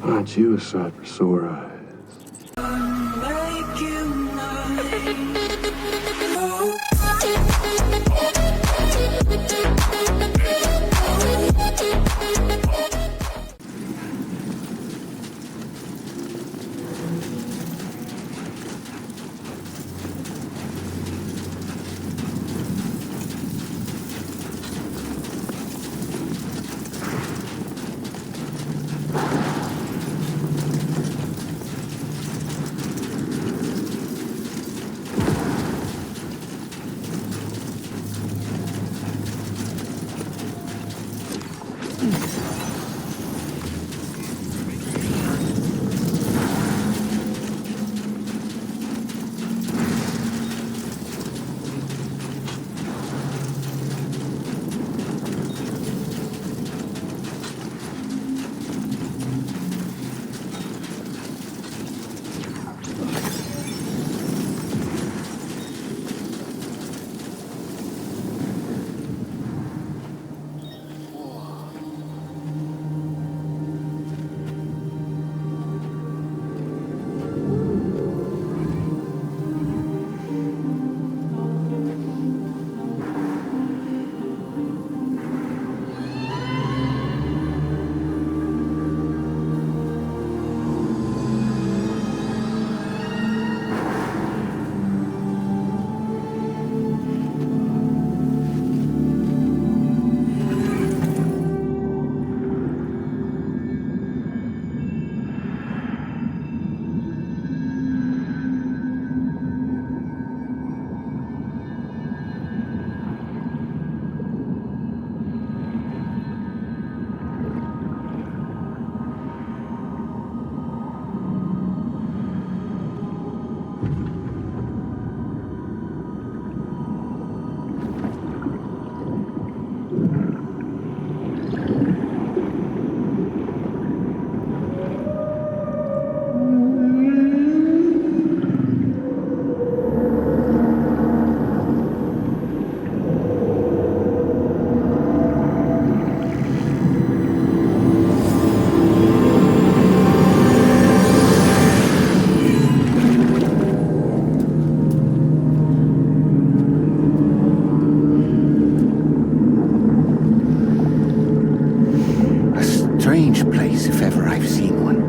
Aren't you a sight for sore eyes? Strange place, if ever I've seen one.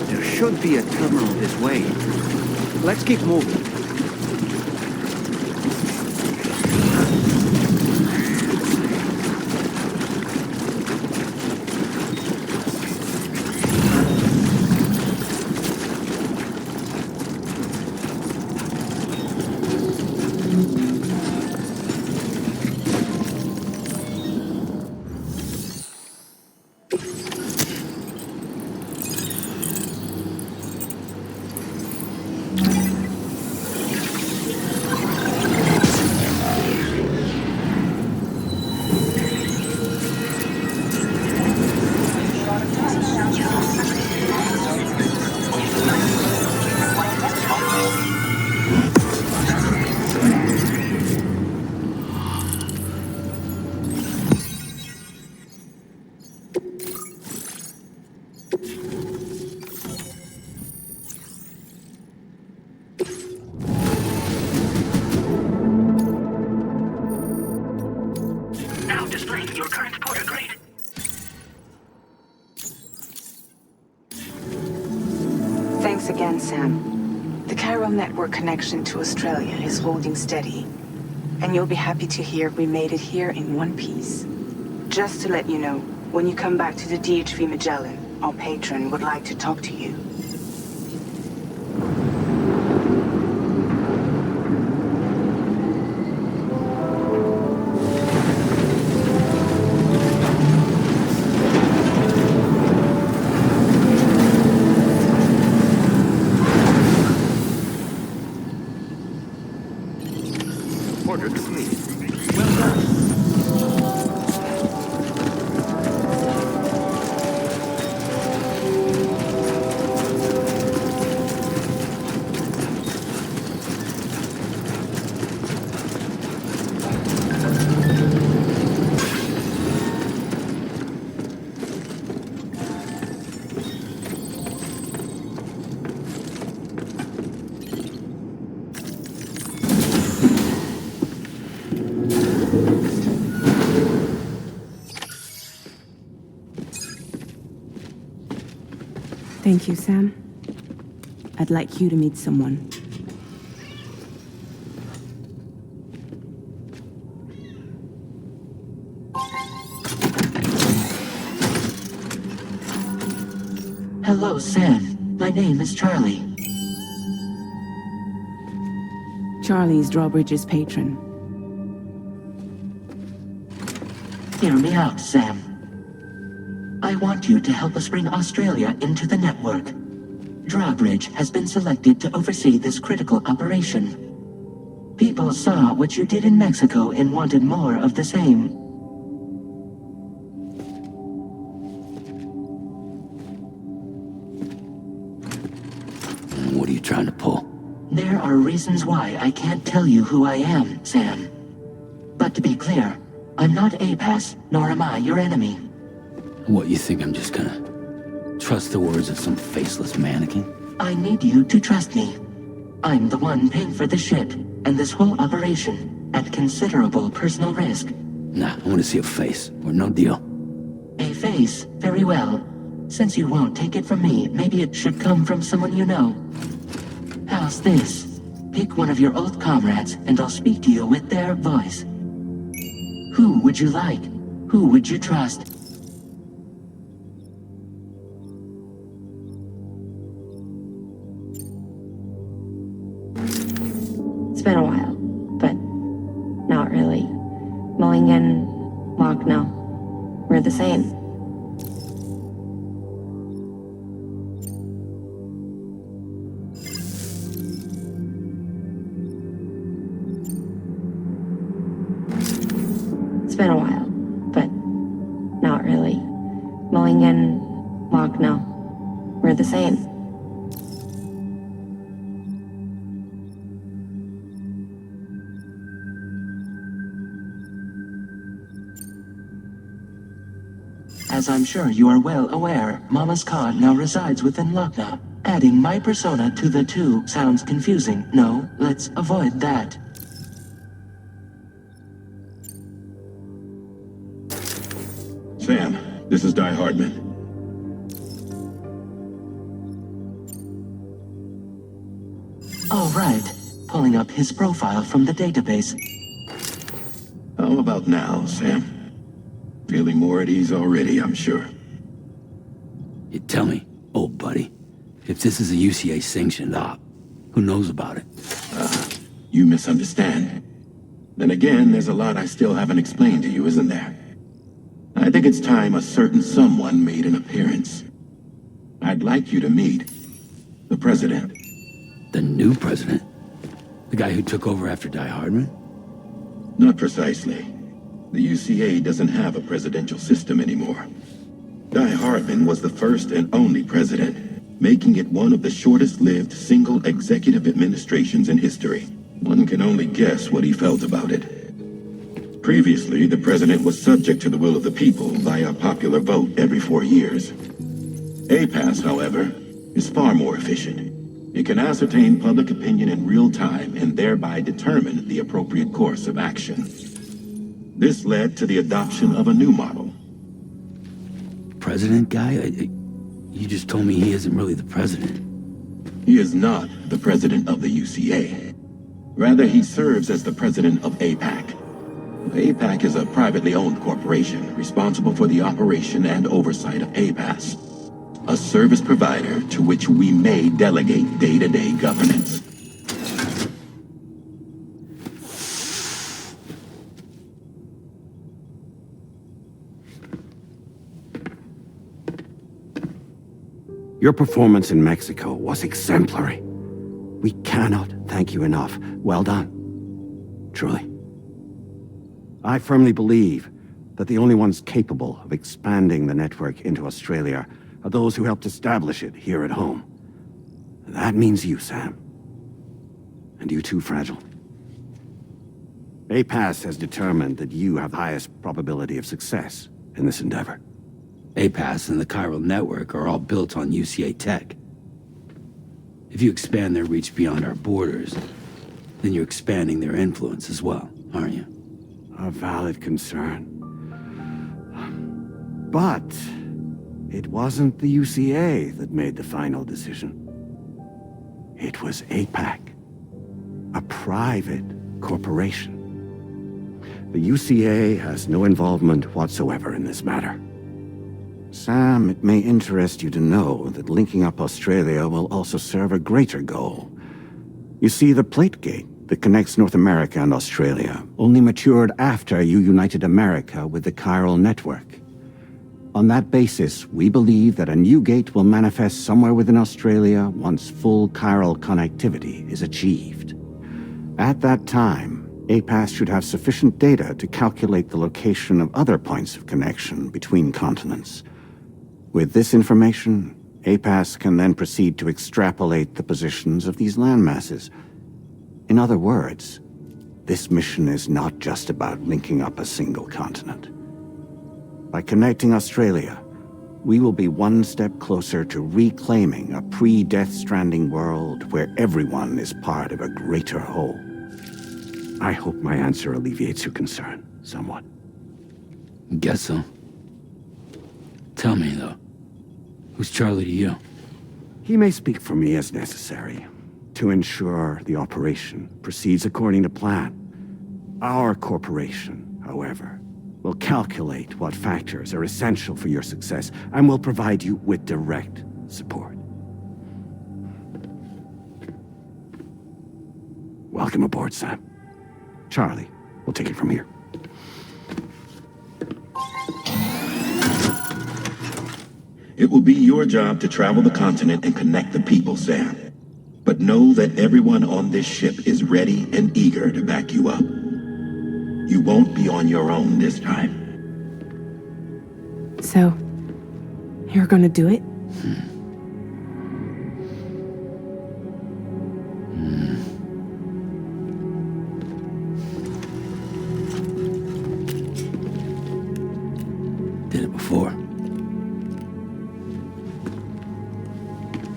There should be a terminal this way. Let's keep moving. Thanks again, Sam. The chiral network connection to Australia is holding steady. And you'll be happy to hear we made it here in one piece. Just to let you know, when you come back to the DHV Magellan, our patron would like to talk to you. Order complete. Well done. Thank you, Sam. I'd like you to meet someone. Hello, Sam. My name is Charlie. Charlie's Drawbridge's patron. Hear me out, Sam. I want you to help us bring Australia into the network. Drawbridge has been selected to oversee this critical operation. People saw what you did in Mexico and wanted more of the same. What are you trying to pull? There are reasons why I can't tell you who I am, Sam. But to be clear, I'm not APAS, nor am I your enemy. What, you think I'm just gonna trust the words of some faceless mannequin? I need you to trust me. I'm the one paying for the ship and this whole operation at considerable personal risk. Nah, I want to see a face, or no deal. A face? Very well. Since you won't take it from me, maybe it should come from someone you know. How's this? Pick one of your old comrades, and I'll speak to you with their voice. Who would you like? Who would you trust? It's been a while, but not really. Mulligan, Lochno, we're the same. It's been a while, but not really. Mulligan, Lochno, we're the same. As I'm sure you are well aware, Mama's Khan now resides within Lochna. Adding my persona to the two sounds confusing. No, let's avoid that. Sam, this is Di Hardman. All right. Pulling up his profile from the database. How about now, Sam? Feeling more at ease already, I'm sure. You tell me, old buddy, if this is a UCA sanctioned op, who knows about it? You misunderstand. Then again, there's a lot I still haven't explained to you, isn't there? I think it's time a certain someone made an appearance. I'd like you to meet the president. The new president? The guy who took over after Di Hardman? Not precisely. The UCA doesn't have a presidential system anymore. Di Hardman was the first and only president, making it one of the shortest-lived single executive administrations in history. One can only guess what he felt about it. Previously, the president was subject to the will of the people via popular vote every 4 years. APAS, however, is far more efficient. It can ascertain public opinion in real time and thereby determine the appropriate course of action. This led to the adoption of a new model. President guy? You just told me he isn't really the president. He is not the president of the UCA. Rather, he serves as the president of APAC. APAC is a privately owned corporation responsible for the operation and oversight of APAS, a service provider to which we may delegate day-to-day governance. Your performance in Mexico was exemplary. We cannot thank you enough. Well done. Truly. I firmly believe that the only ones capable of expanding the network into Australia are those who helped establish it here at home. That means you, Sam. And you too, Fragile. APAS has determined that you have the highest probability of success in this endeavor. APAS and the chiral network are all built on UCA tech. If you expand their reach beyond our borders, then you're expanding their influence as well, aren't you? A valid concern. But it wasn't the UCA that made the final decision. It was APAC, a private corporation. The UCA has no involvement whatsoever in this matter. Sam, it may interest you to know that linking up Australia will also serve a greater goal. You see, the plate gate that connects North America and Australia only matured after you united America with the chiral network. On that basis, we believe that a new gate will manifest somewhere within Australia once full chiral connectivity is achieved. At that time, APAS should have sufficient data to calculate the location of other points of connection between continents. With this information, APAS can then proceed to extrapolate the positions of these landmasses. In other words, this mission is not just about linking up a single continent. By connecting Australia, we will be one step closer to reclaiming a pre-Death Stranding world where everyone is part of a greater whole. I hope my answer alleviates your concern somewhat. Guess so. Tell me, though, who's Charlie to you? He may speak for me as necessary to ensure the operation proceeds according to plan. Our corporation, however, will calculate what factors are essential for your success and will provide you with direct support. Welcome aboard, Sam. Charlie, we'll take it from here. It will be your job to travel the continent and connect the people, Sam. But know that everyone on this ship is ready and eager to back you up. You won't be on your own this time. So, you're gonna do it? Did it before.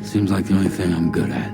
Seems like the only thing I'm good at.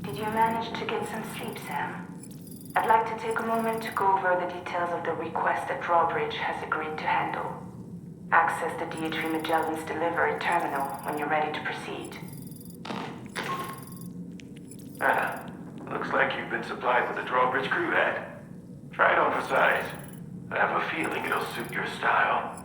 Did you manage to get some sleep, Sam? I'd like to take a moment to go over the details of the request that Drawbridge has agreed to handle. Access the D3 Magellan's delivery terminal when you're ready to proceed. Looks like you've been supplied with a Drawbridge crew hat. Try it on for size. I have a feeling it'll suit your style.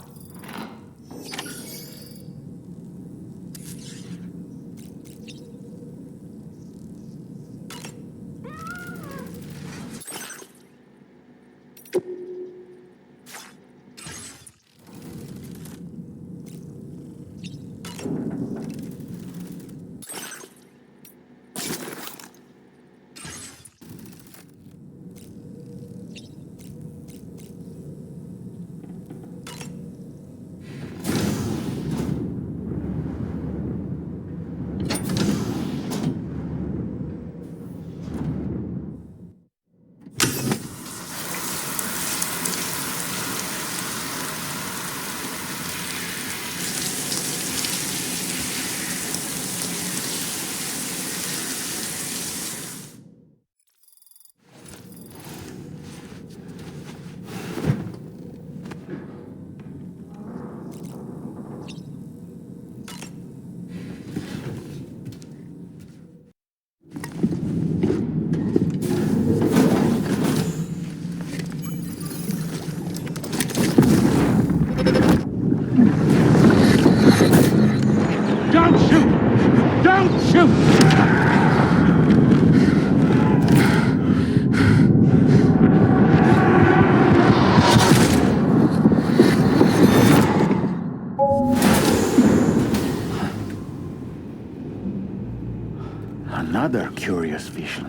Another curious vision.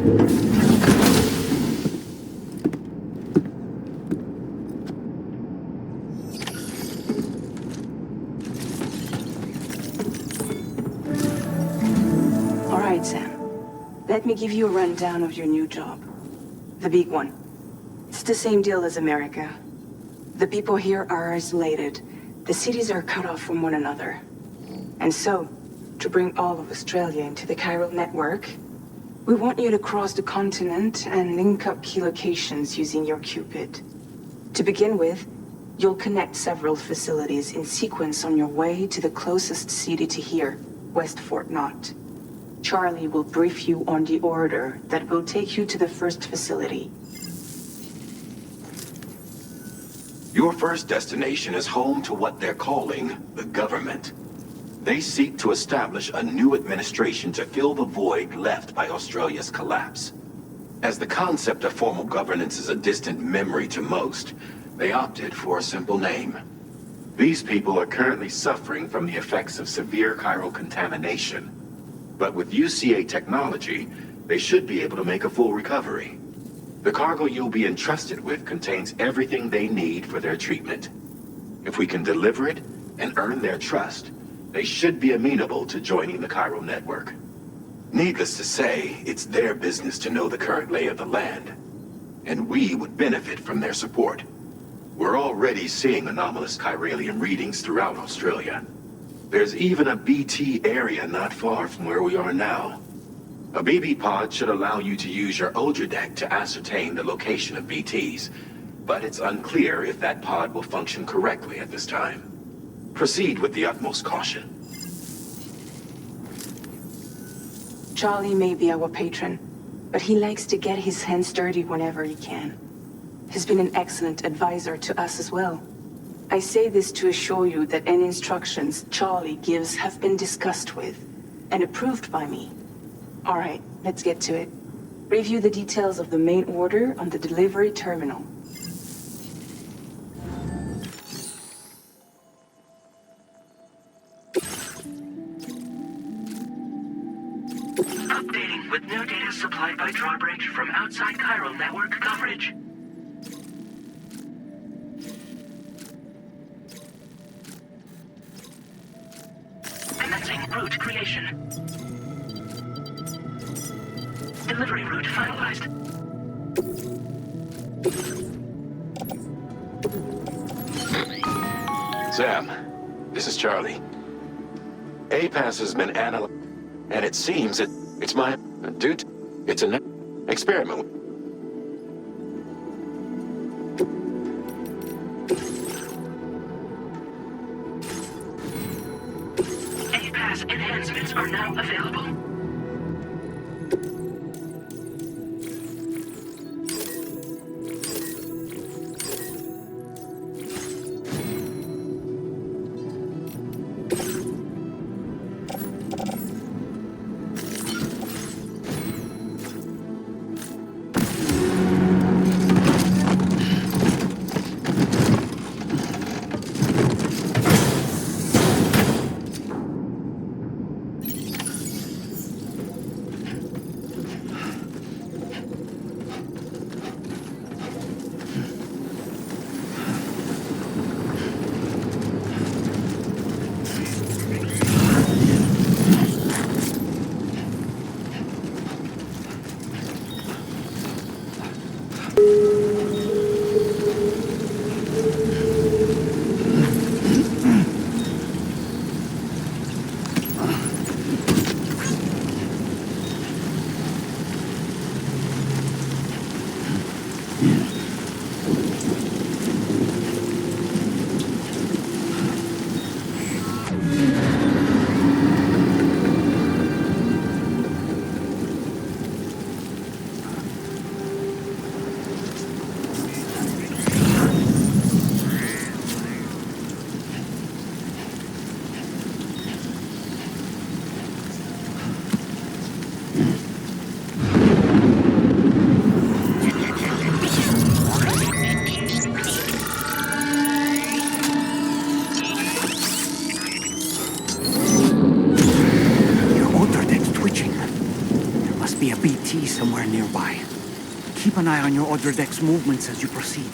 All right, Sam. Let me give you a rundown of your new job. The big one. It's the same deal as America. The people here are isolated. The cities are cut off from one another. And so, to bring all of Australia into the chiral network, we want you to cross the continent and link up key locations using your Cupid. To begin with, you'll connect several facilities in sequence on your way to the closest city to here, West Fort Knott. Charlie will brief you on the order that will take you to the first facility. Your first destination is home to what they're calling the government. They seek to establish a new administration to fill the void left by Australia's collapse. As the concept of formal governance is a distant memory to most, they opted for a simple name. These people are currently suffering from the effects of severe chiral contamination. But with UCA technology, they should be able to make a full recovery. The cargo you'll be entrusted with contains everything they need for their treatment. If we can deliver it and earn their trust, they should be amenable to joining the chiral network. Needless to say, it's their business to know the current lay of the land, and we would benefit from their support. We're already seeing anomalous chiralium readings throughout Australia. There's even a BT area not far from where we are now. A BB pod should allow you to use your Ultra deck to ascertain the location of BTs, but it's unclear if that pod will function correctly at this time. Proceed with the utmost caution. Charlie may be our patron, but he likes to get his hands dirty whenever he can. He's been an excellent advisor to us as well. I say this to assure you that any instructions Charlie gives have been discussed with and approved by me. All right, let's get to it. Review the details of the main order on the delivery terminal. Updating with new data supplied by drawbridge from outside chiral network coverage. Commencing route creation. Delivery route finalized. Sam, this is Charlie. APAS has been analyzed, and it seems it's my dude. It's an experiment. APAS enhancements are now available. be a BT somewhere nearby. Keep an eye on your other deck's movements as you proceed.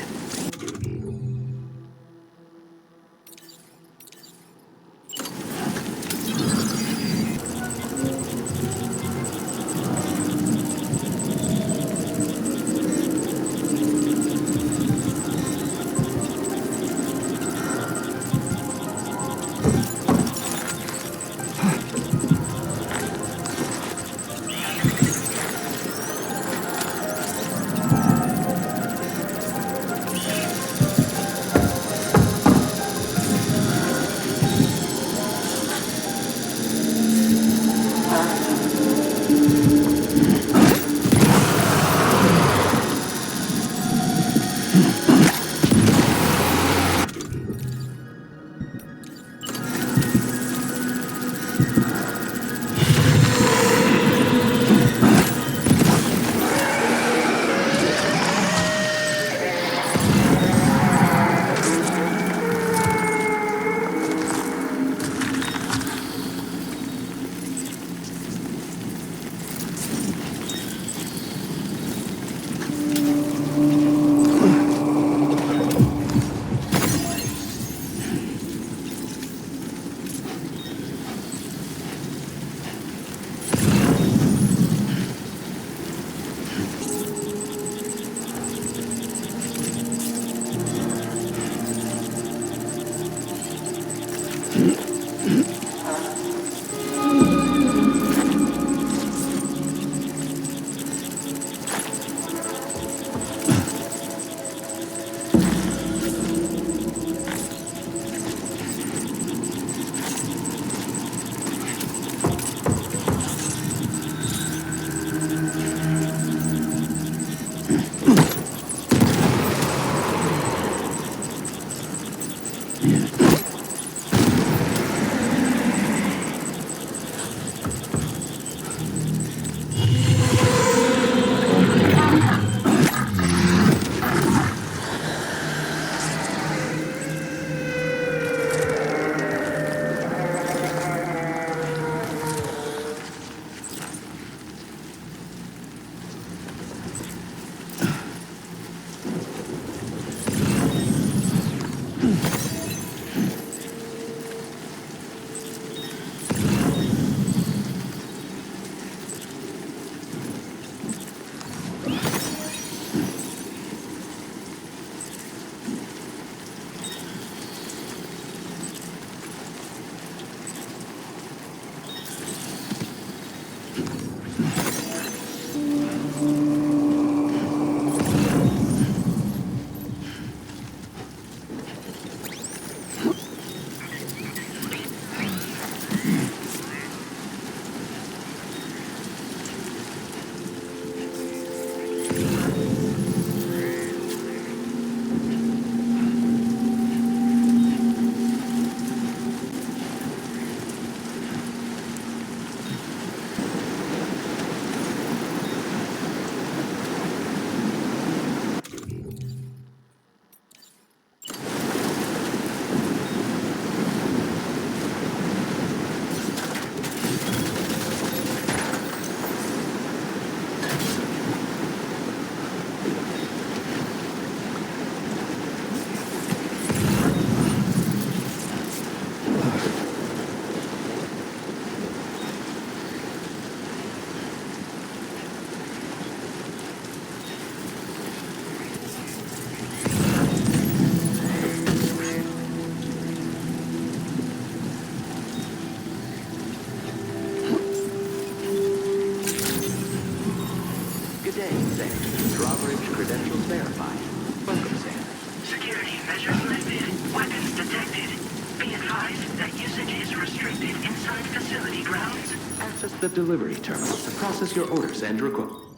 The delivery terminal to process your orders and requests.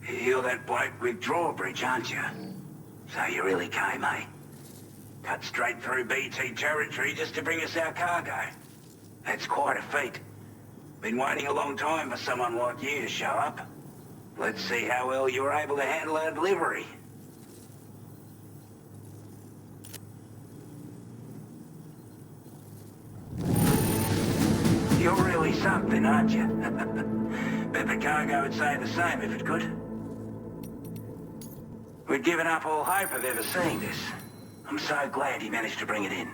You're that bloke with drawbridge, aren't you? So you really came, eh? cut straight through BT territory just to bring us our cargo. That's quite a feat. Been waiting a long time for someone like you to show up. Let's see how well you were able to handle our delivery. You're really something, aren't you? Bet the cargo would say the same if it could. We'd given up all hope of ever seeing this. I'm so glad you managed to bring it in.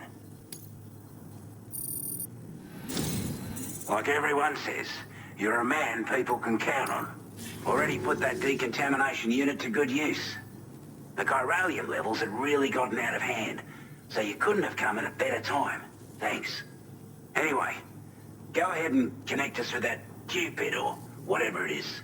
Like everyone says, you're a man people can count on. Already put that decontamination unit to good use. The chiralium levels had really gotten out of hand, so you couldn't have come at a better time. Thanks. Anyway, go ahead and connect us with that Cupid or whatever it is.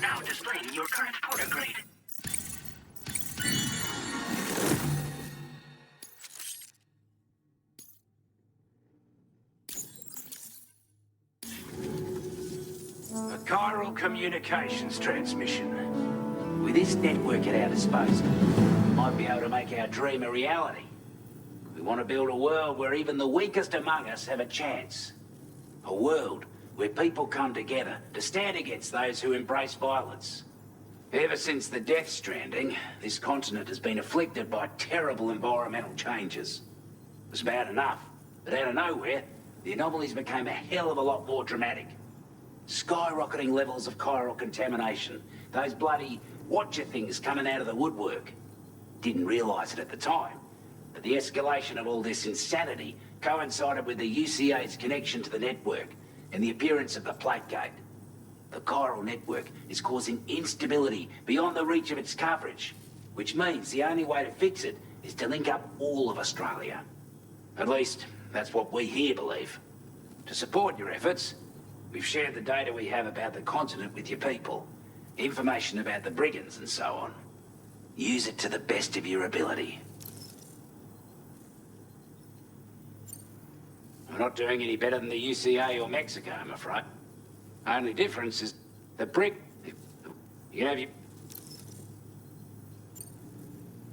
Now displaying your current port grade. A chiral communications transmission. With this network at our disposal, we might be able to make our dream a reality. We want to build a world where even the weakest among us have a chance. A world where people come together to stand against those who embrace violence. Ever since the Death Stranding, this continent has been afflicted by terrible environmental changes. It was bad enough, but out of nowhere, the anomalies became a hell of a lot more dramatic. Skyrocketing levels of chiral contamination, those bloody watcher things coming out of the woodwork. Didn't realise it at the time, but the escalation of all this insanity coincided with the UCA's connection to the network and the appearance of the plate gate. The chiral network is causing instability beyond the reach of its coverage, which means the only way to fix it is to link up all of Australia. At least, that's what we here believe. To support your efforts, we've shared the data we have about the continent with your people, information about the brigands and so on. Use it to the best of your ability. We're not doing any better than the UCA or Mexico, I'm afraid. Only difference is the you know, you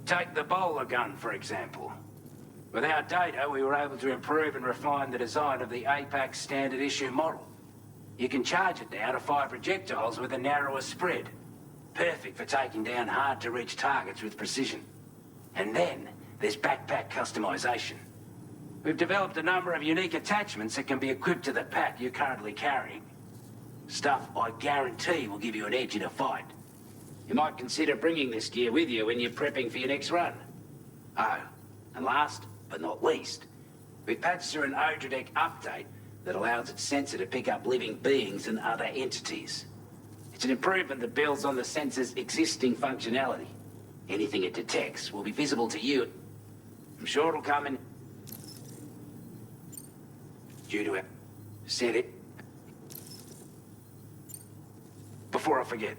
take the bowler gun, for example. With our data, we were able to improve and refine the design of the APAC standard issue model. You can charge it now to fire projectiles with a narrower spread. Perfect for taking down hard-to-reach targets with precision. And then there's backpack customization. We've developed a number of unique attachments that can be equipped to the pack you're currently carrying. Stuff I guarantee will give you an edge in a fight. You might consider bringing this gear with you when you're prepping for your next run. Oh, and last but not least, we've patched through an Odradek update that allows its sensor to pick up living beings and other entities. It's an improvement that builds on the sensor's existing functionality. Anything it detects will be visible to you. I'm sure it'll come in due to it. Said it. Before I forget,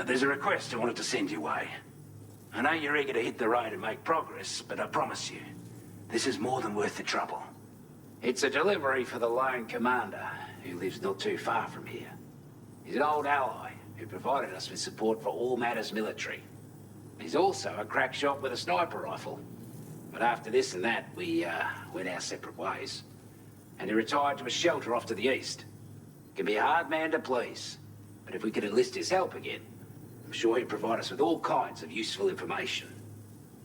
there's a request I wanted to send your way. I know you're eager to hit the road and make progress, but I promise you, this is more than worth the trouble. It's a delivery for the lone commander, who lives not too far from here. He's an old ally who provided us with support for all matters military. He's also a crack shot with a sniper rifle. But after this and that, we went our separate ways. And he retired to a shelter off to the east. Can be a hard man to please, but if we could enlist his help again, I'm sure he'd provide us with all kinds of useful information.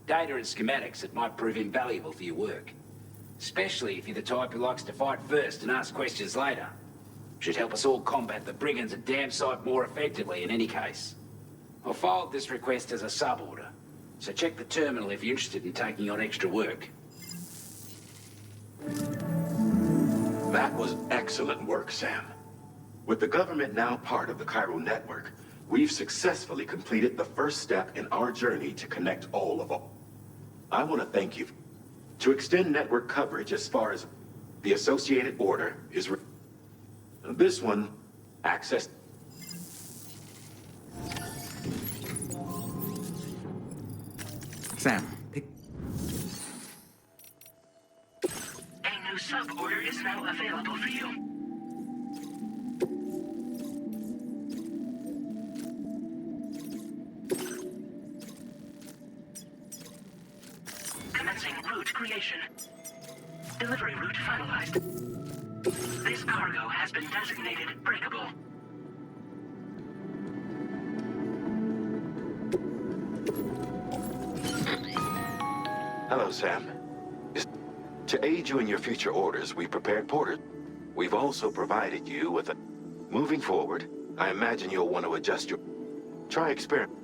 Data and schematics that might prove invaluable for your work. Especially if you're the type who likes to fight first and ask questions later. Should help us all combat the brigands a damn sight more effectively in any case. I filed this request as a sub-order, so check the terminal if you're interested in taking on extra work. That was excellent work, Sam. With the government now part of the Chiral network, we've successfully completed the first step in our journey to connect all of them. I want to thank you. To extend network coverage as far as the associated order is... This one, access... Sam, A new sub-order is now available for you. Commencing route creation. Delivery route finalized. This cargo has been designated breakable. Hello, Sam. To aid you in your future orders, we prepared porters. We've also provided you with a... Moving forward, I imagine you'll want to adjust your... Try experiment.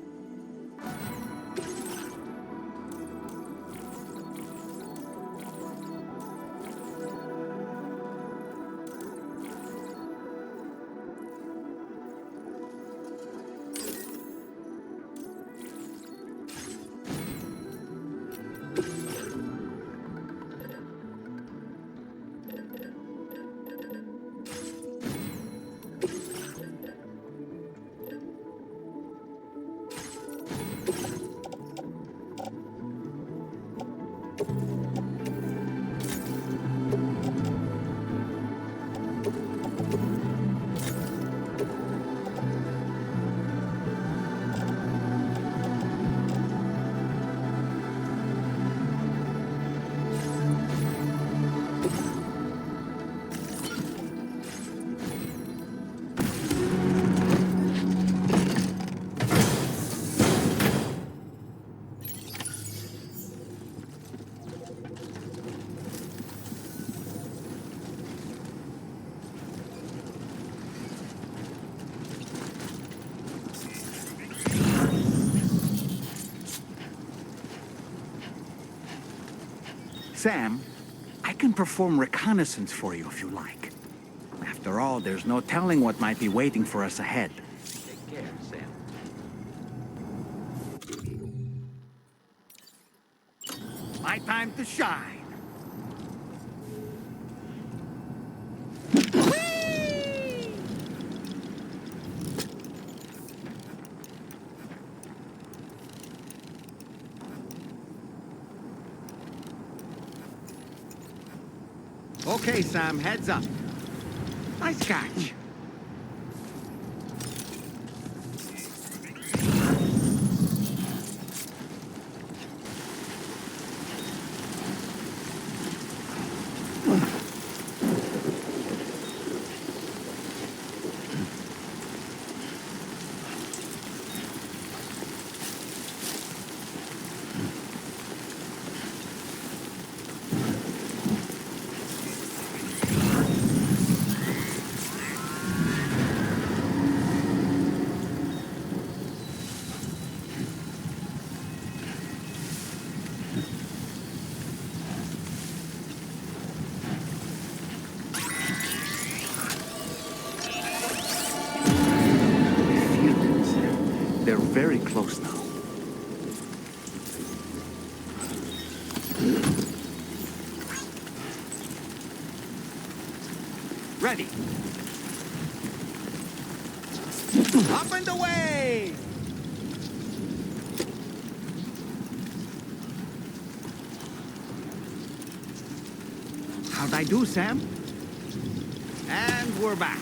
Sam, I can perform reconnaissance for you if you like. After all, there's no telling what might be waiting for us ahead. Take care, Sam. My time to shine. Okay, Sam, heads up. Nice catch. They're very close now. Ready. Up and away! How'd I do, Sam? And we're back.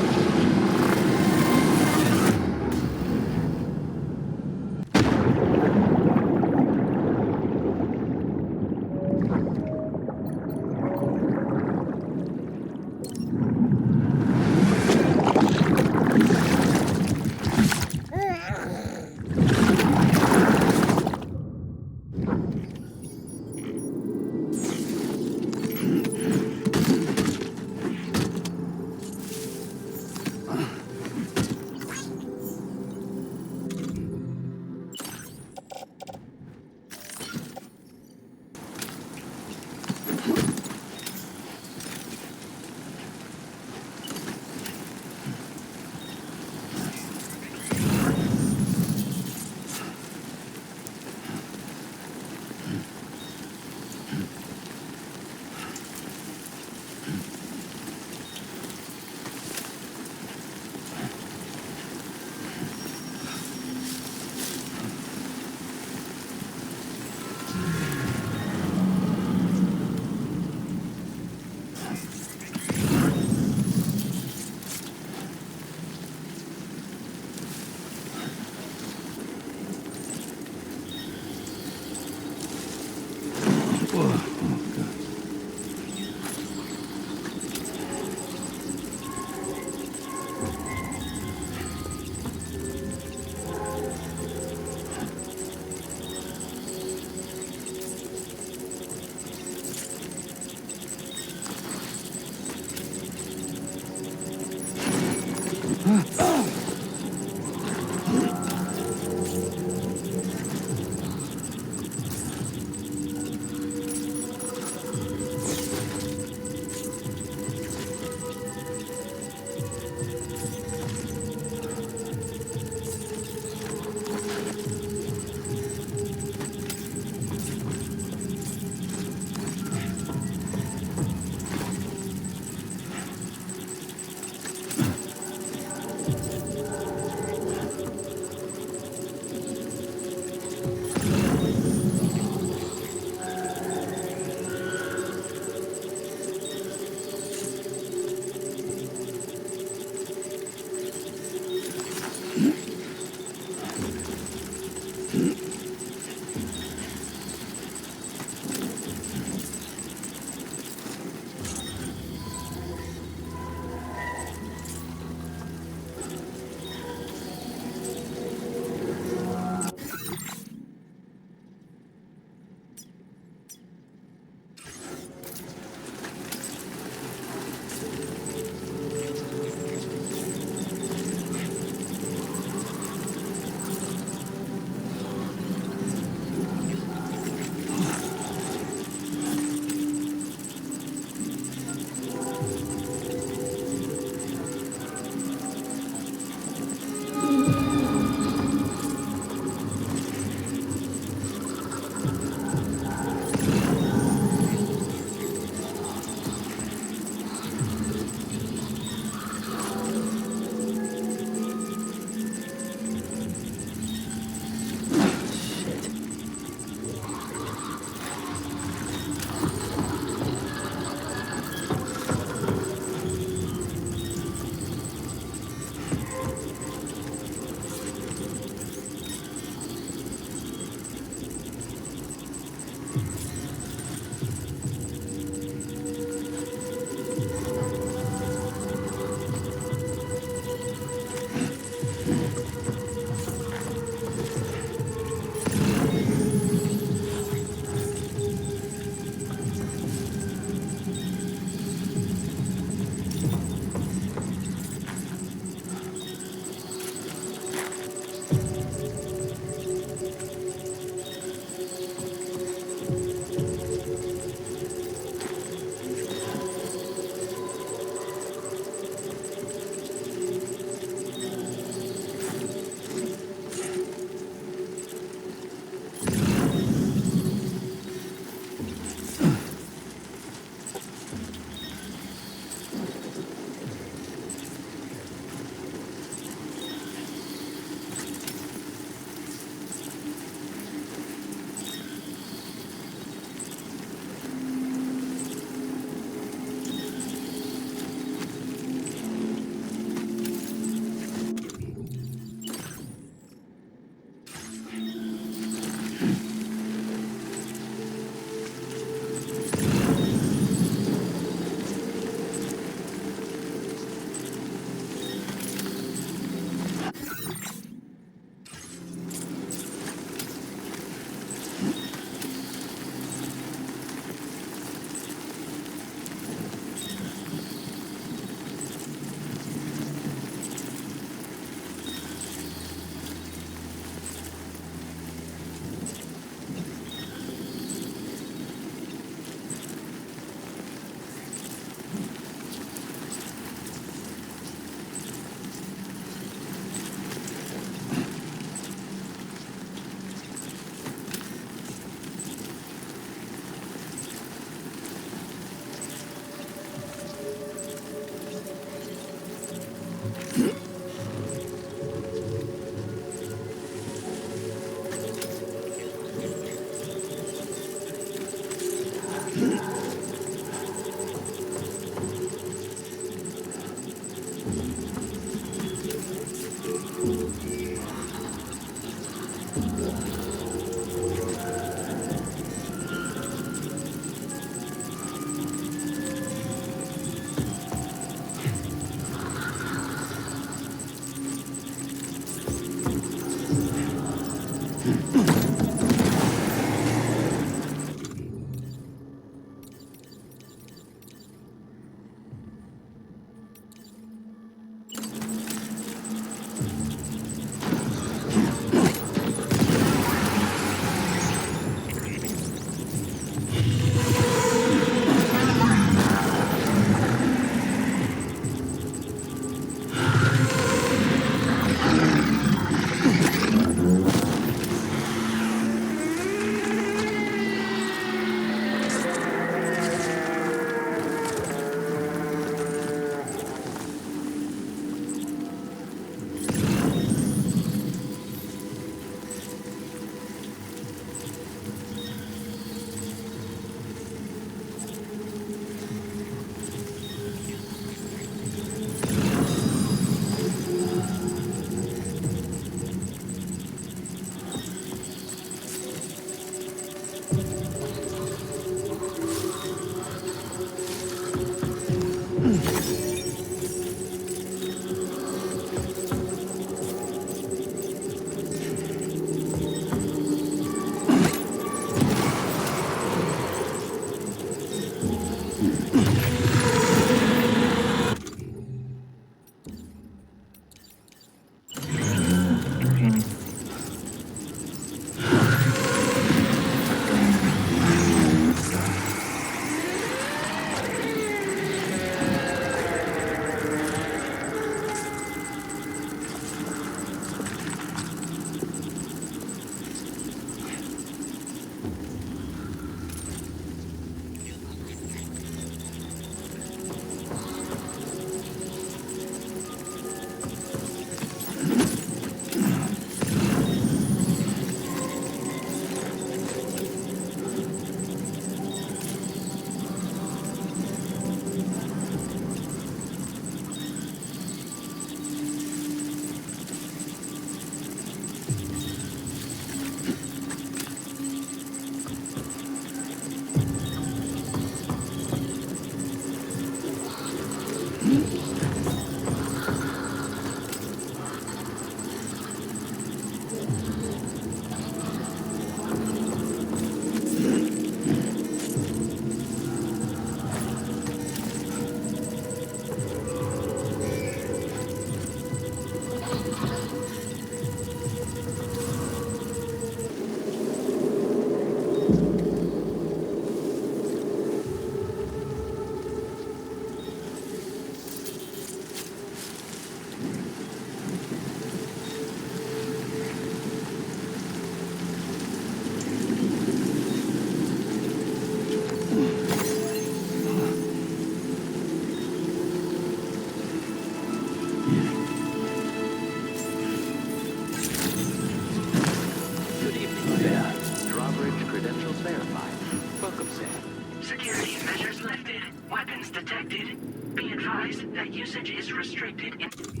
Credentials verified. Welcome, Sam. Security measures lifted. Weapons detected. Be advised that usage is restricted inside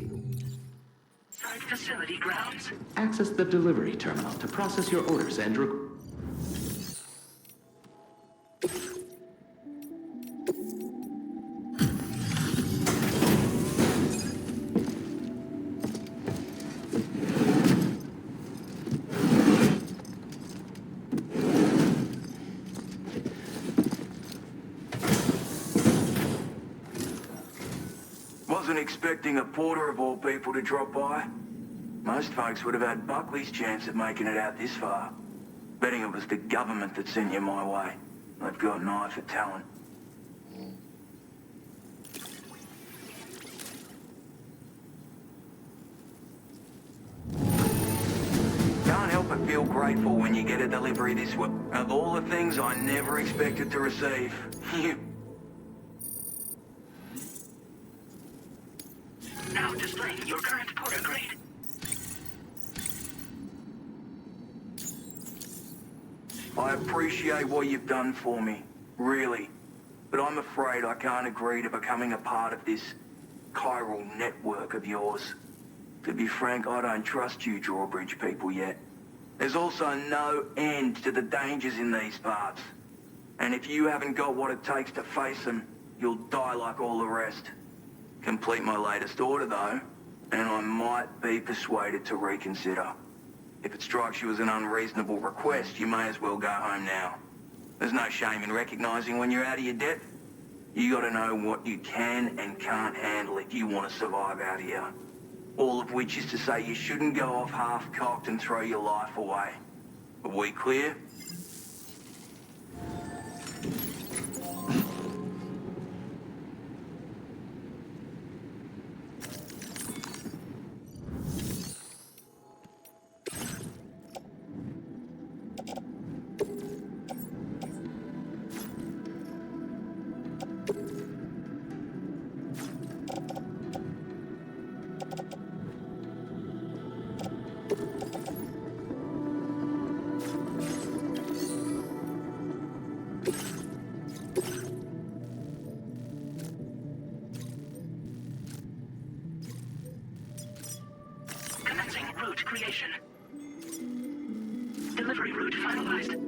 facility grounds. Access the delivery terminal to process your orders and Wasn't expecting a porter of all people to drop by. Most folks would have had Buckley's chance of making it out this far. Betting it was the government that sent you my way. They've got an eye for talent. Can't help but feel grateful when you get a delivery this way. Of all the things I never expected to receive, Now displaying your current porter grade. I appreciate what you've done for me, really. But I'm afraid I can't agree to becoming a part of this chiral network of yours. To be frank, I don't trust you drawbridge people yet. There's also no end to the dangers in these parts. And if you haven't got what it takes to face them, you'll die like all the rest. Complete my latest order, though, and I might be persuaded to reconsider. If it strikes you as an unreasonable request, you may as well go home now. There's no shame in recognizing when you're out of your depth. You gotta know what you can and can't handle if you want to survive out here. All of which is to say you shouldn't go off half-cocked and throw your life away. Are we clear? Commencing route creation. Delivery route finalized.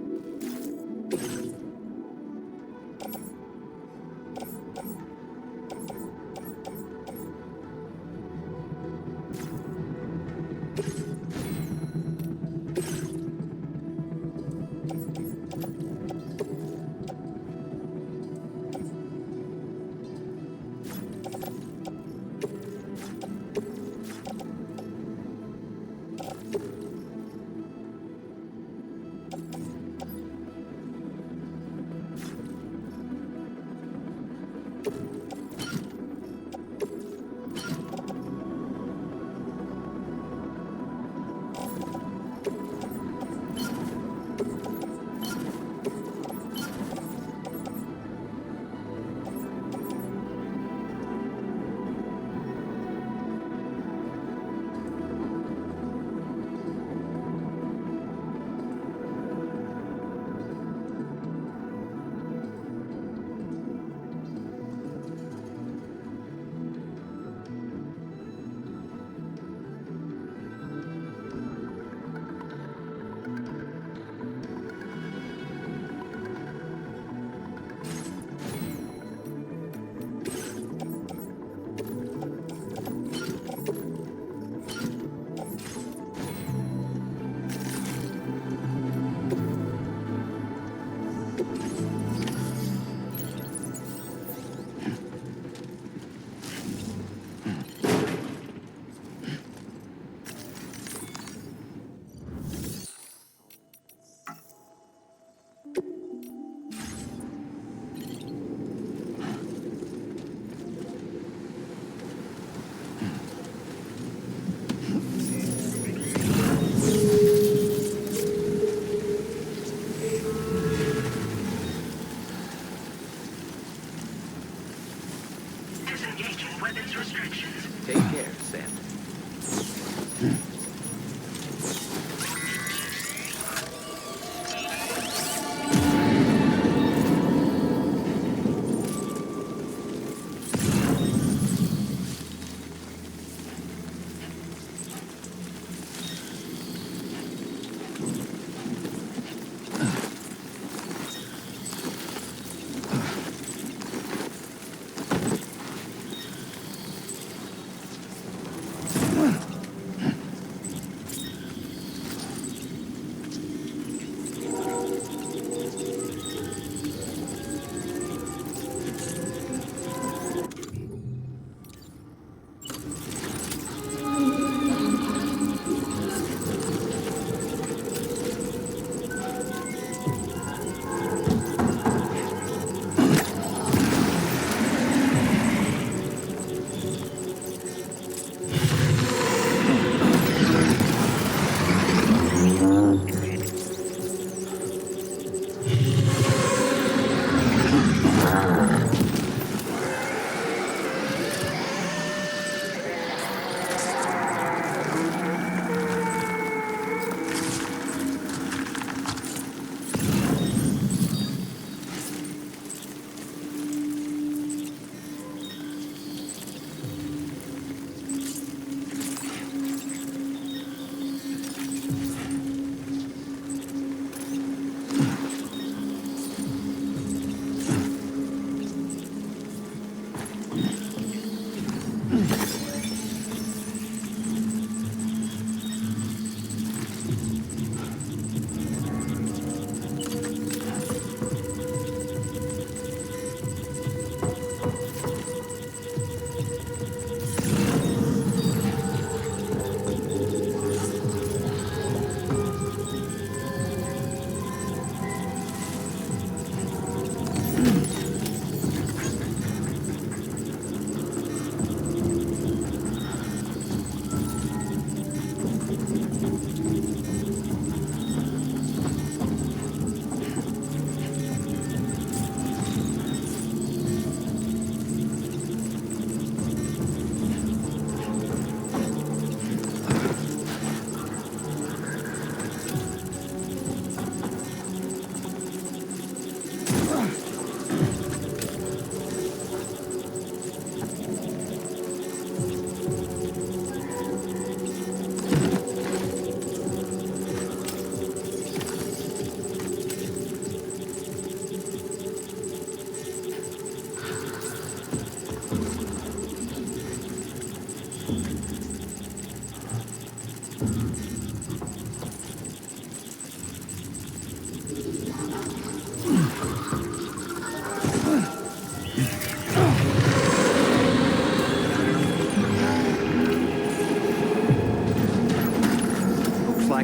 Weapons restrictions. Take care, Sam.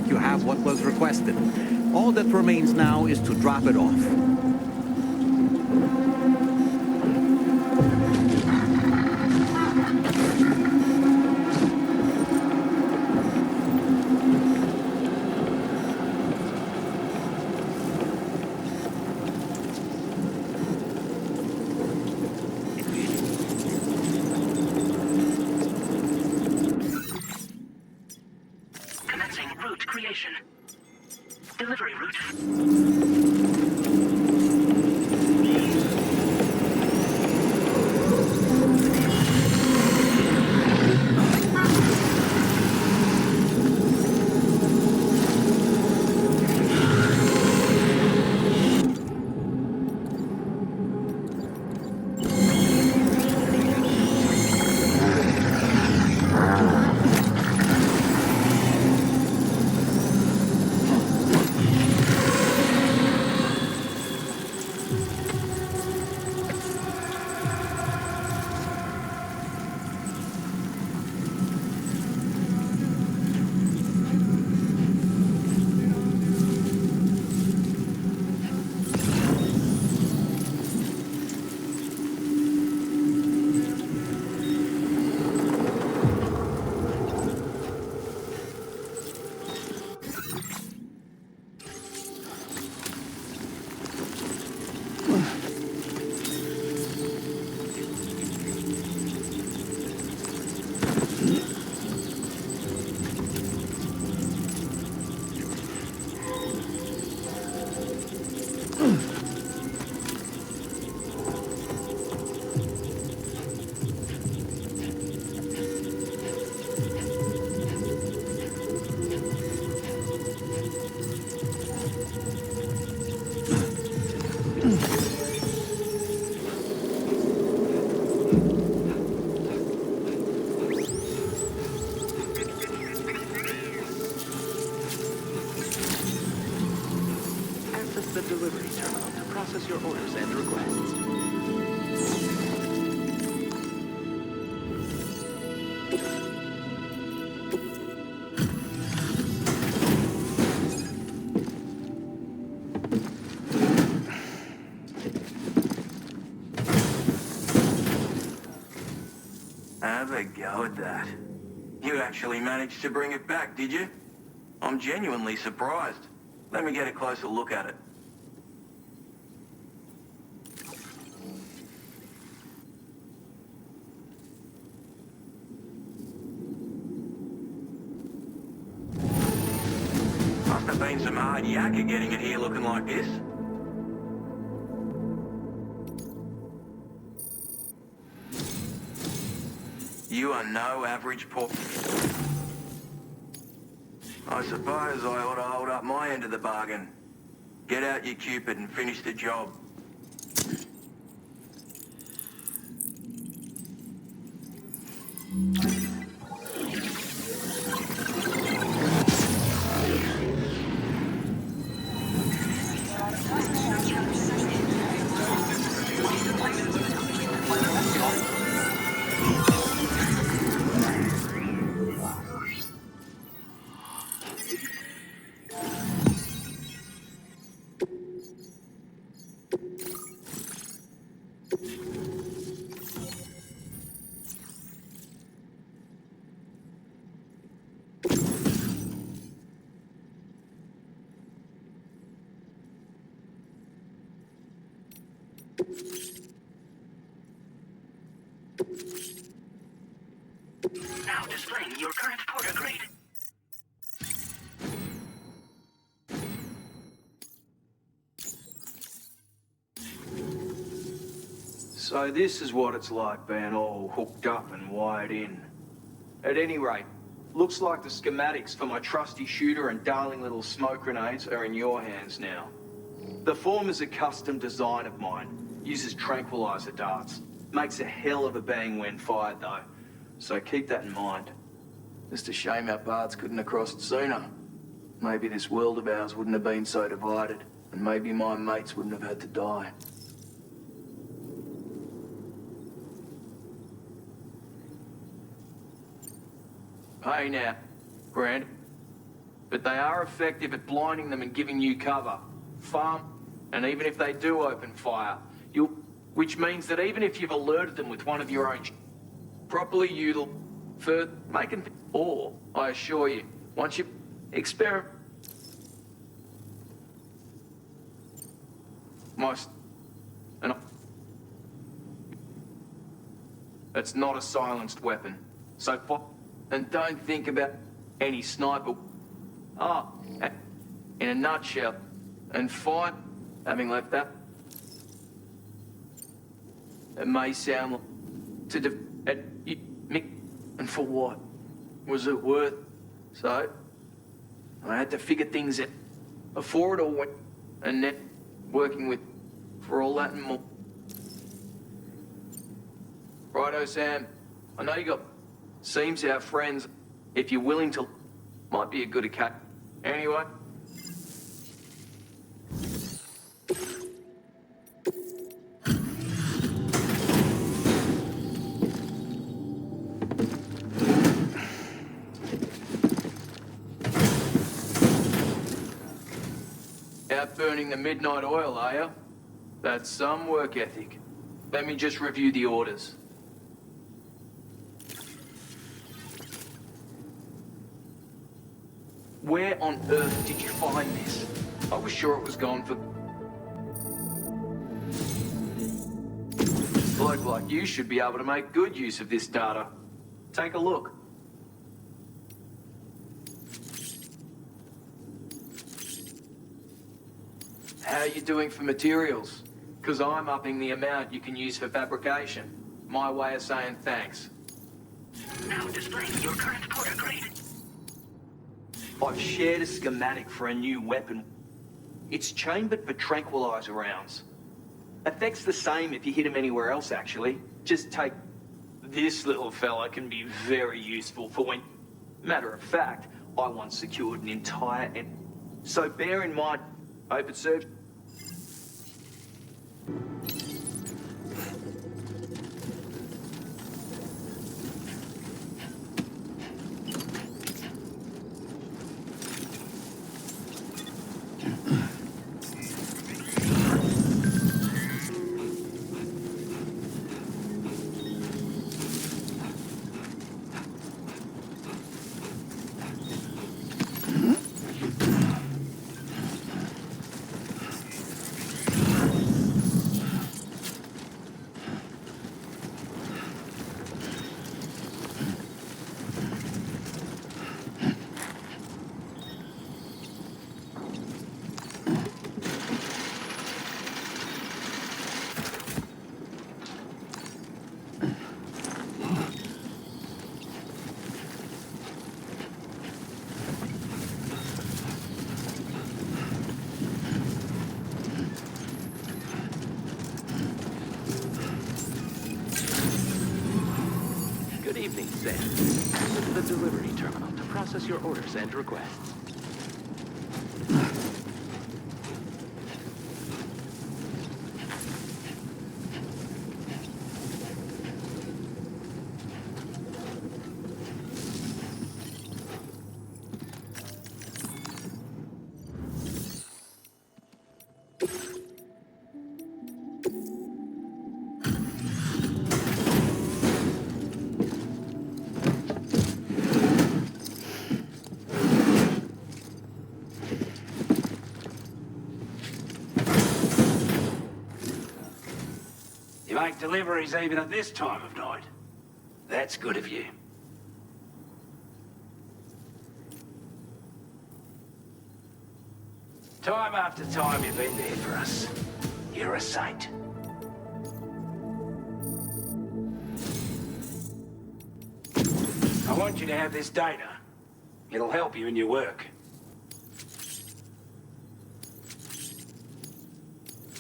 like you have what was requested. All that remains now is to drop it off. Commencing route creation. Delivery route. Access the delivery terminal to process your orders and requests. Have a go at that. You actually managed to bring it back, did you? I'm genuinely surprised. Let me get a closer look at it. Must have been some hard yakka getting it here looking like this. You are no average pork. I suppose I ought to hold up my end of the bargain. Get out your Cupid and finish the job. Now displaying your current porter grade. So this is what it's like being all hooked up and wired in. At any rate, looks like the schematics for my trusty shooter and darling little smoke grenades are in your hands now. The form is a custom design of mine. Uses tranquilizer darts. Makes a hell of a bang when fired though. So keep that in mind. Just a shame our paths couldn't have crossed sooner. Maybe this world of ours wouldn't have been so divided, and maybe my mates wouldn't have had to die. Hey now, Brand. but they are effective at blinding them and giving you cover. Farm, and even if they do open fire, which means that even if you've alerted them with one of your own, properly util for making, or I assure you, once you experiment, and it's not a silenced weapon. So, and don't think about any sniper. In a nutshell, and fine, having left that, it may sound like and for what? Was it worth? So, I had to figure things out before it all went, and then working with for all that and more. Righto, Sam. I know you got seems our friends. If you're willing to, might be a good occasion. Anyway. Out burning the midnight oil, are you? That's some work ethic. Let me just review the orders. Where on earth did you find this? I was sure it was gone for... A bloke like you should be able to make good use of this data. Take a look. How are you doing for materials? Because I'm upping the amount you can use for fabrication. My way of saying thanks. Now displaying your current porter grade. I've shared a schematic for a new weapon. It's chambered for tranquilizer rounds. Effect's the same if you hit him anywhere else, actually. Just take... This little fella can be very useful for when... Matter of fact, I once secured an entire... So bear in mind, hope it serves... Good evening, Sam. Visit the delivery terminal to process your orders and requests. You make deliveries even at this time of night. That's good of you. Time after time you've been there for us. You're a saint. I want you to have this data. It'll help you in your work.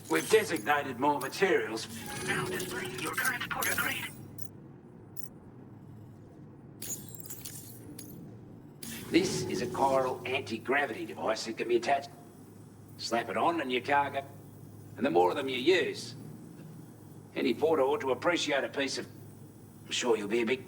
We've designated more materials. Now displaying your current porter grade. This is a chiral anti-gravity device that can be attached. Slap it on and your cargo. And the more of them you use, any porter ought to appreciate a piece of... I'm sure you'll be a big...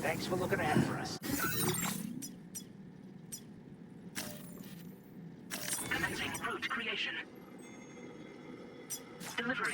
Thanks for looking out for us. Commencing route creation. Delivery.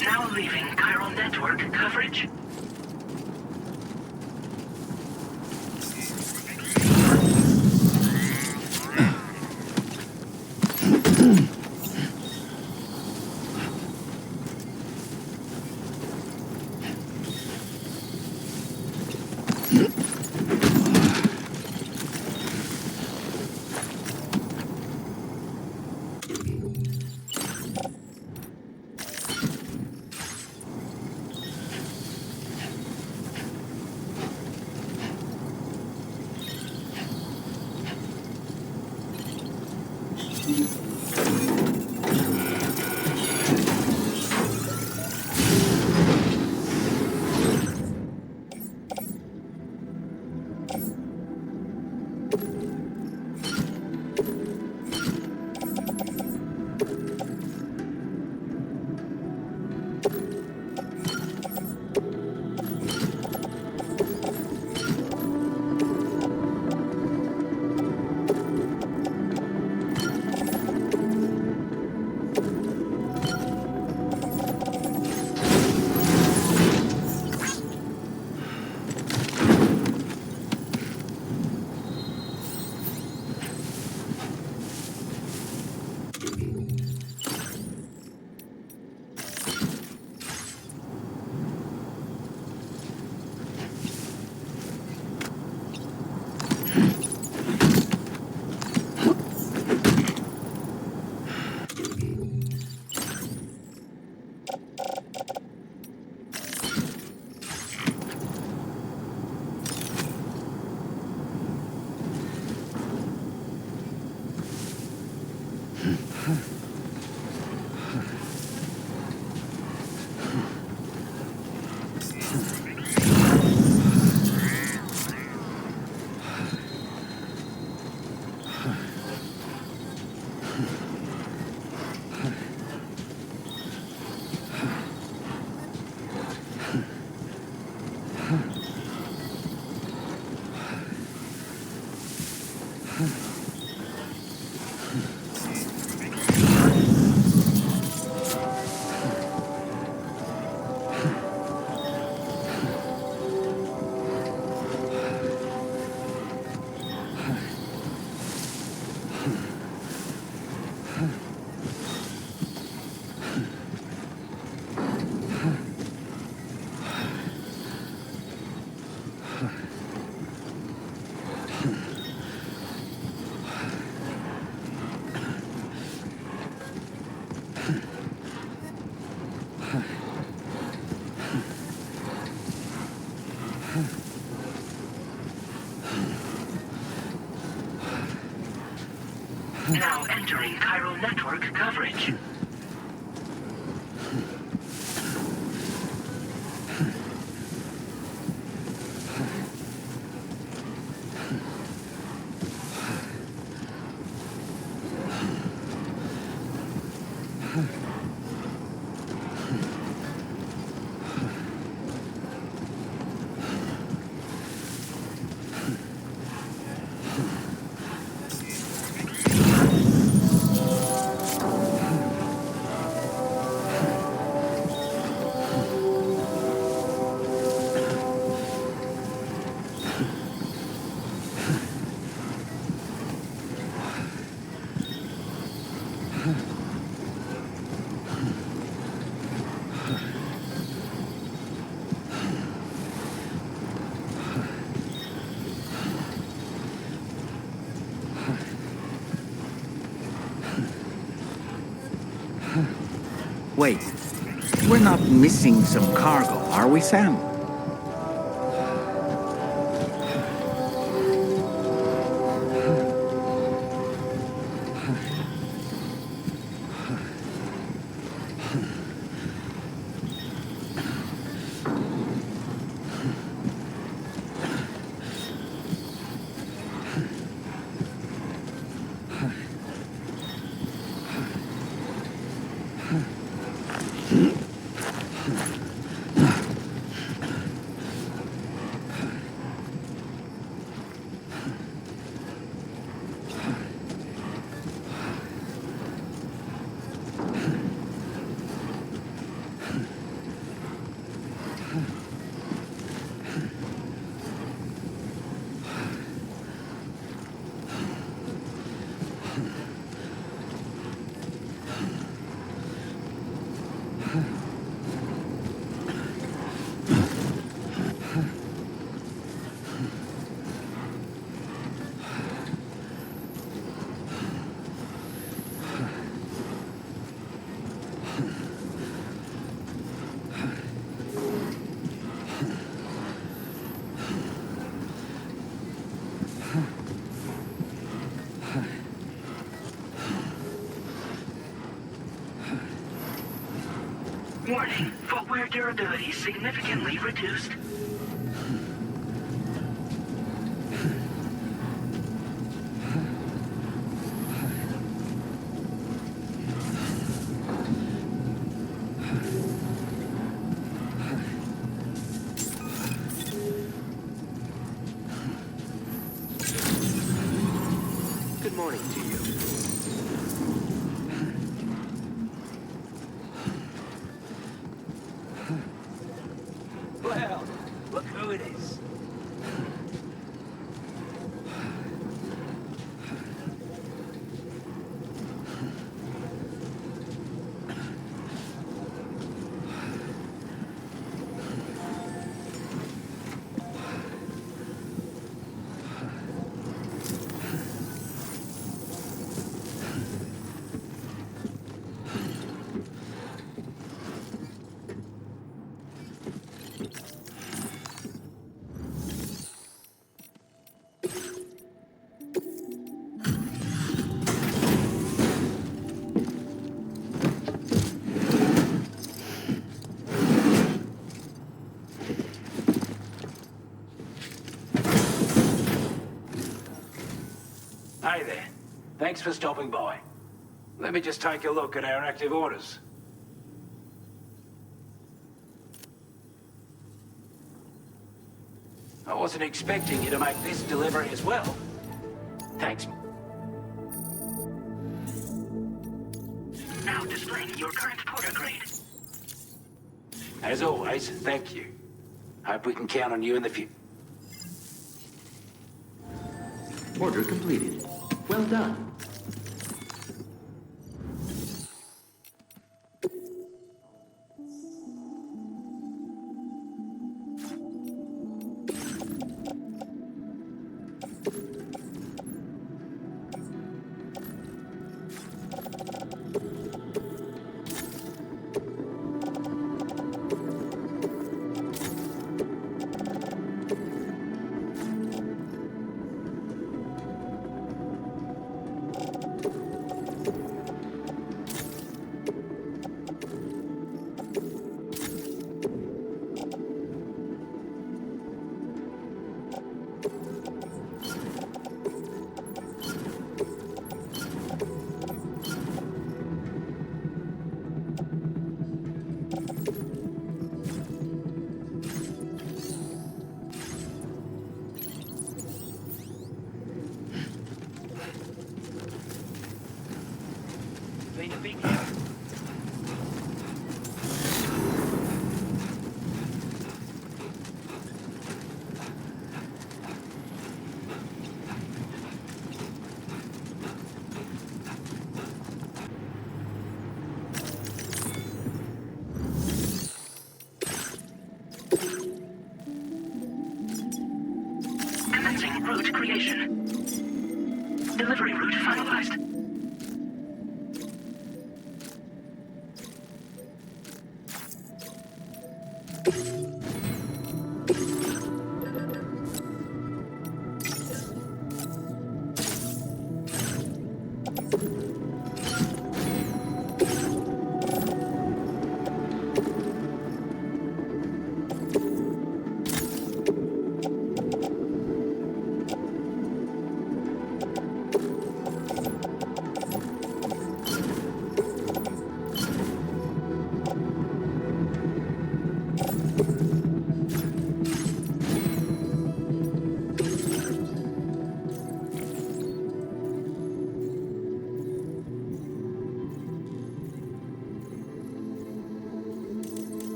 Now leaving chiral network coverage. Now entering chiral network coverage. Wait, we're not missing some cargo, are we, Sam? Warning, footwear durability significantly reduced. Good morning to you. Well, look who it is. Hey there. Thanks for stopping by. Let me just take a look at our active orders. I wasn't expecting you to make this delivery as well. Thanks. Now displaying your current porter grade. As always, thank you. Hope we can count on you in the future. Order completed. Well done. Commencing route creation. Delivery route finalized.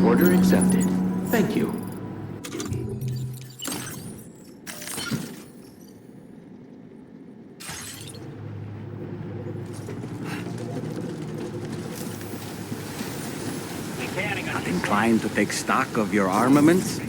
Order accepted. Thank you. Not inclined to take stock of your armaments?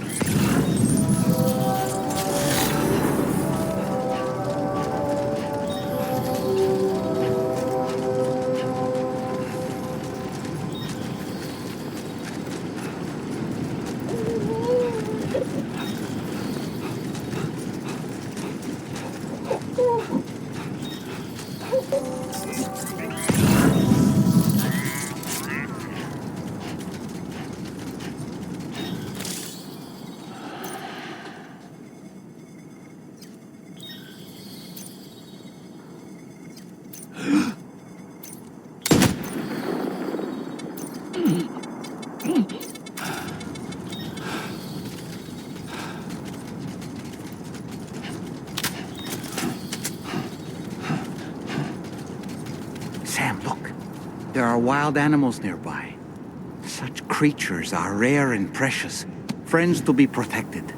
Sam, look. There are wild animals nearby. Such creatures are rare and precious. Friends to be protected.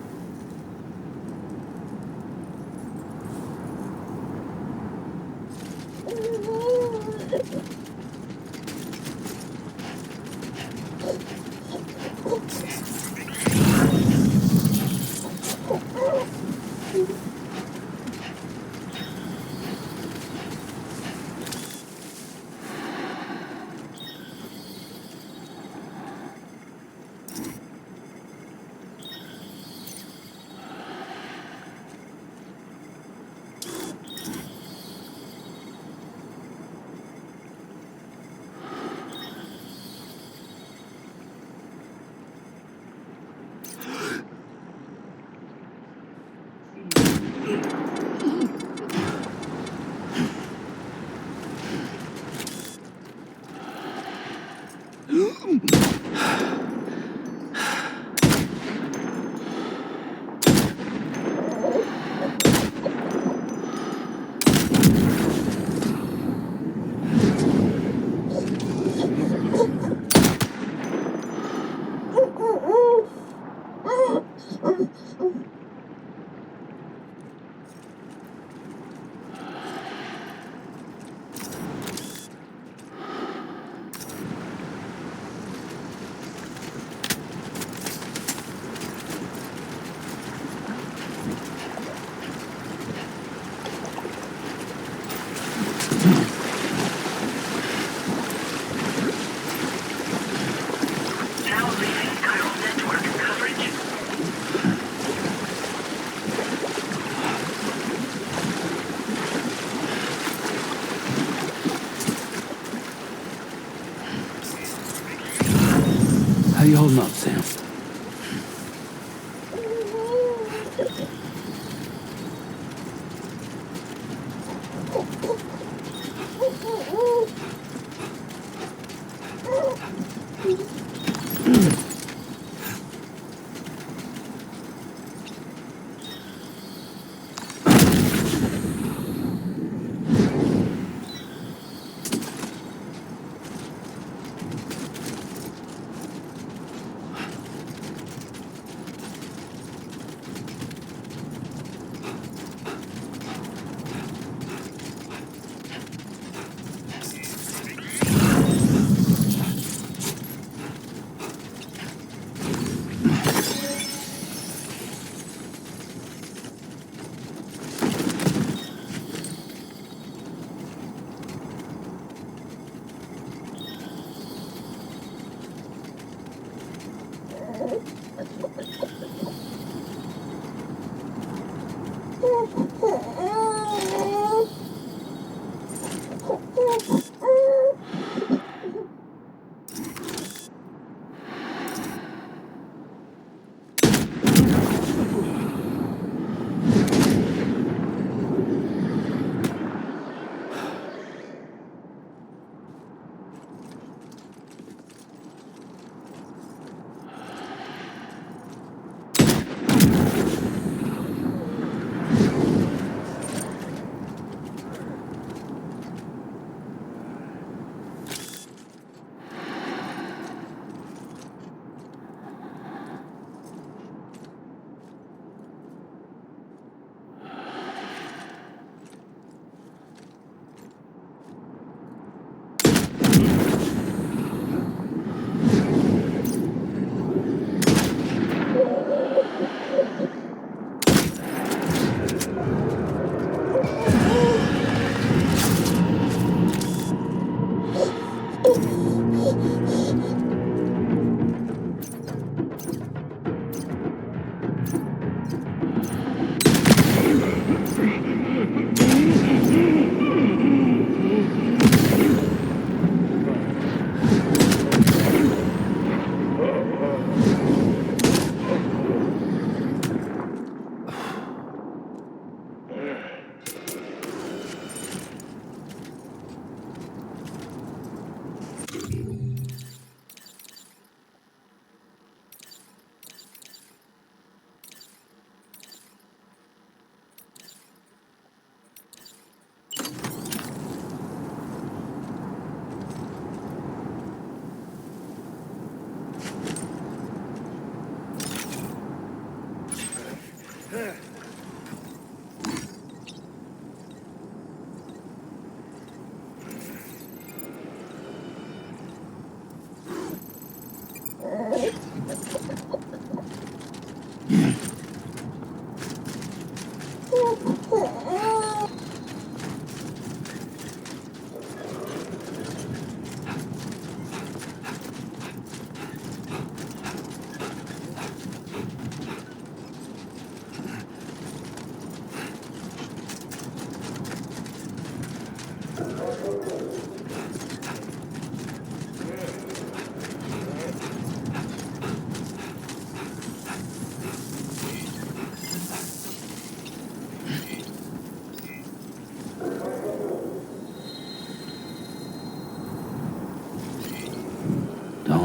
you holding up, Sam?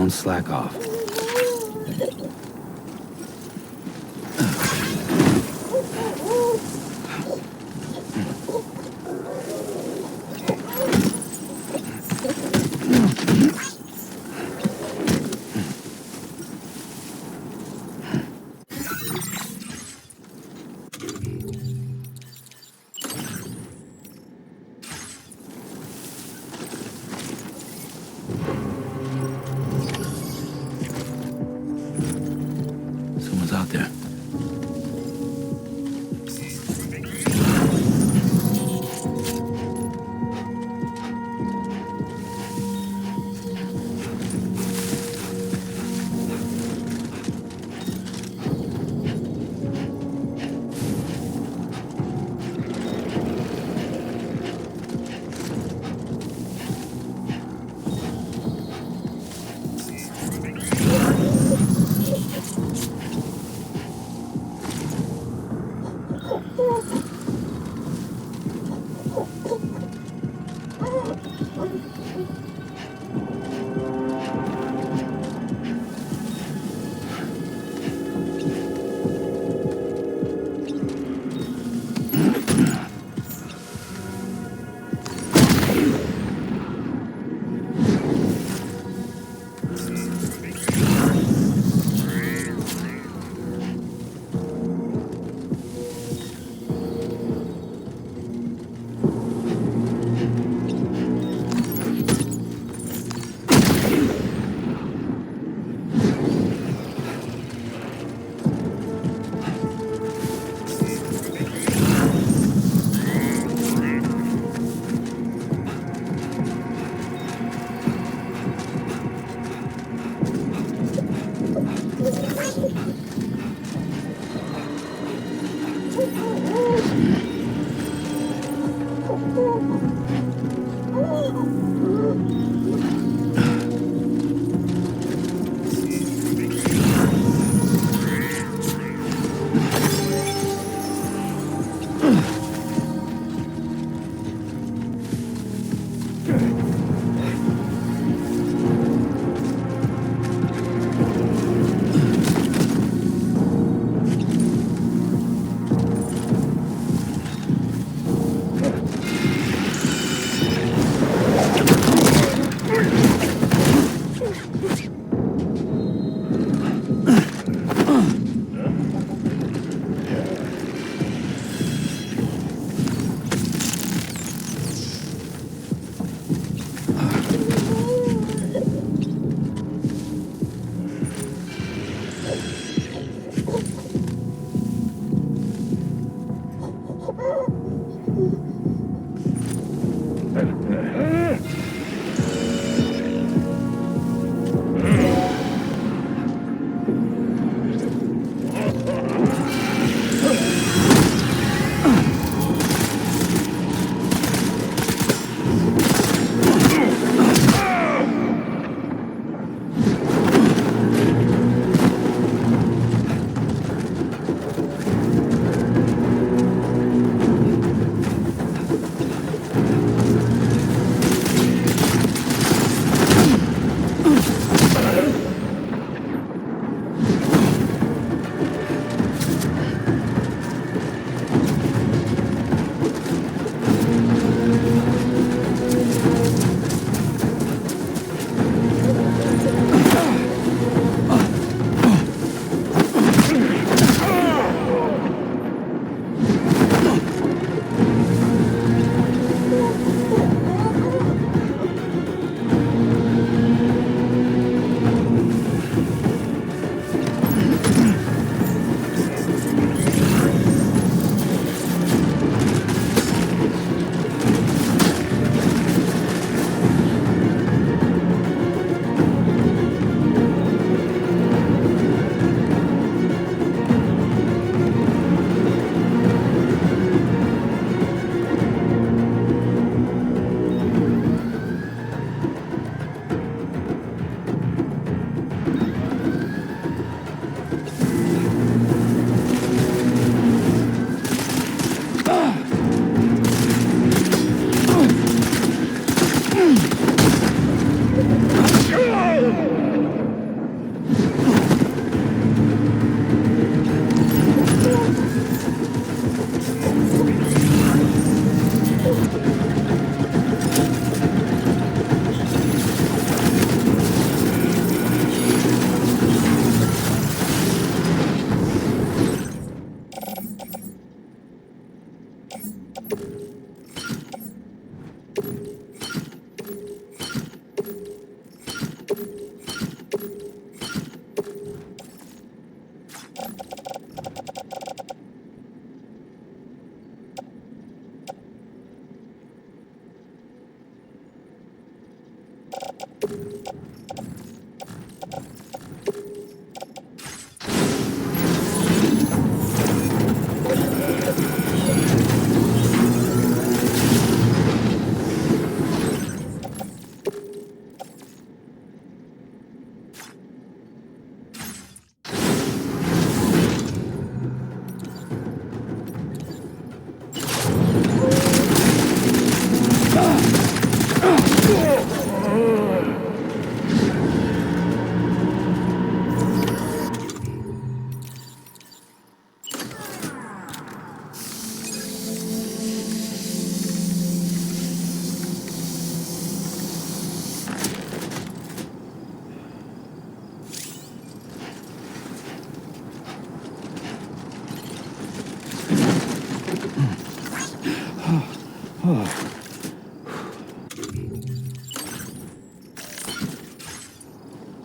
Don't slack off.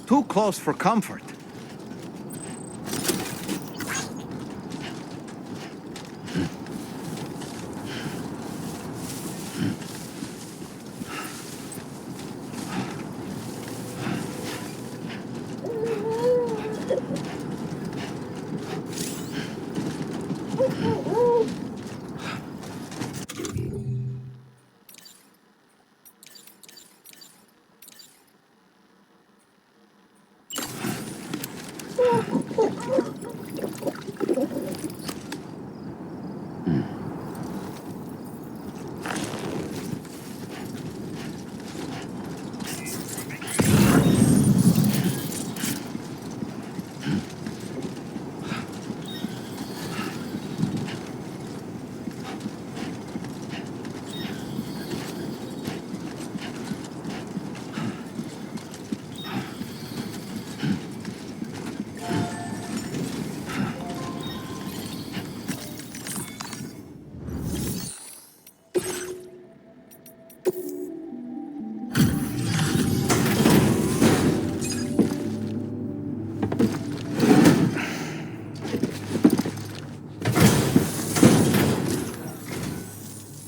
Too close for comfort.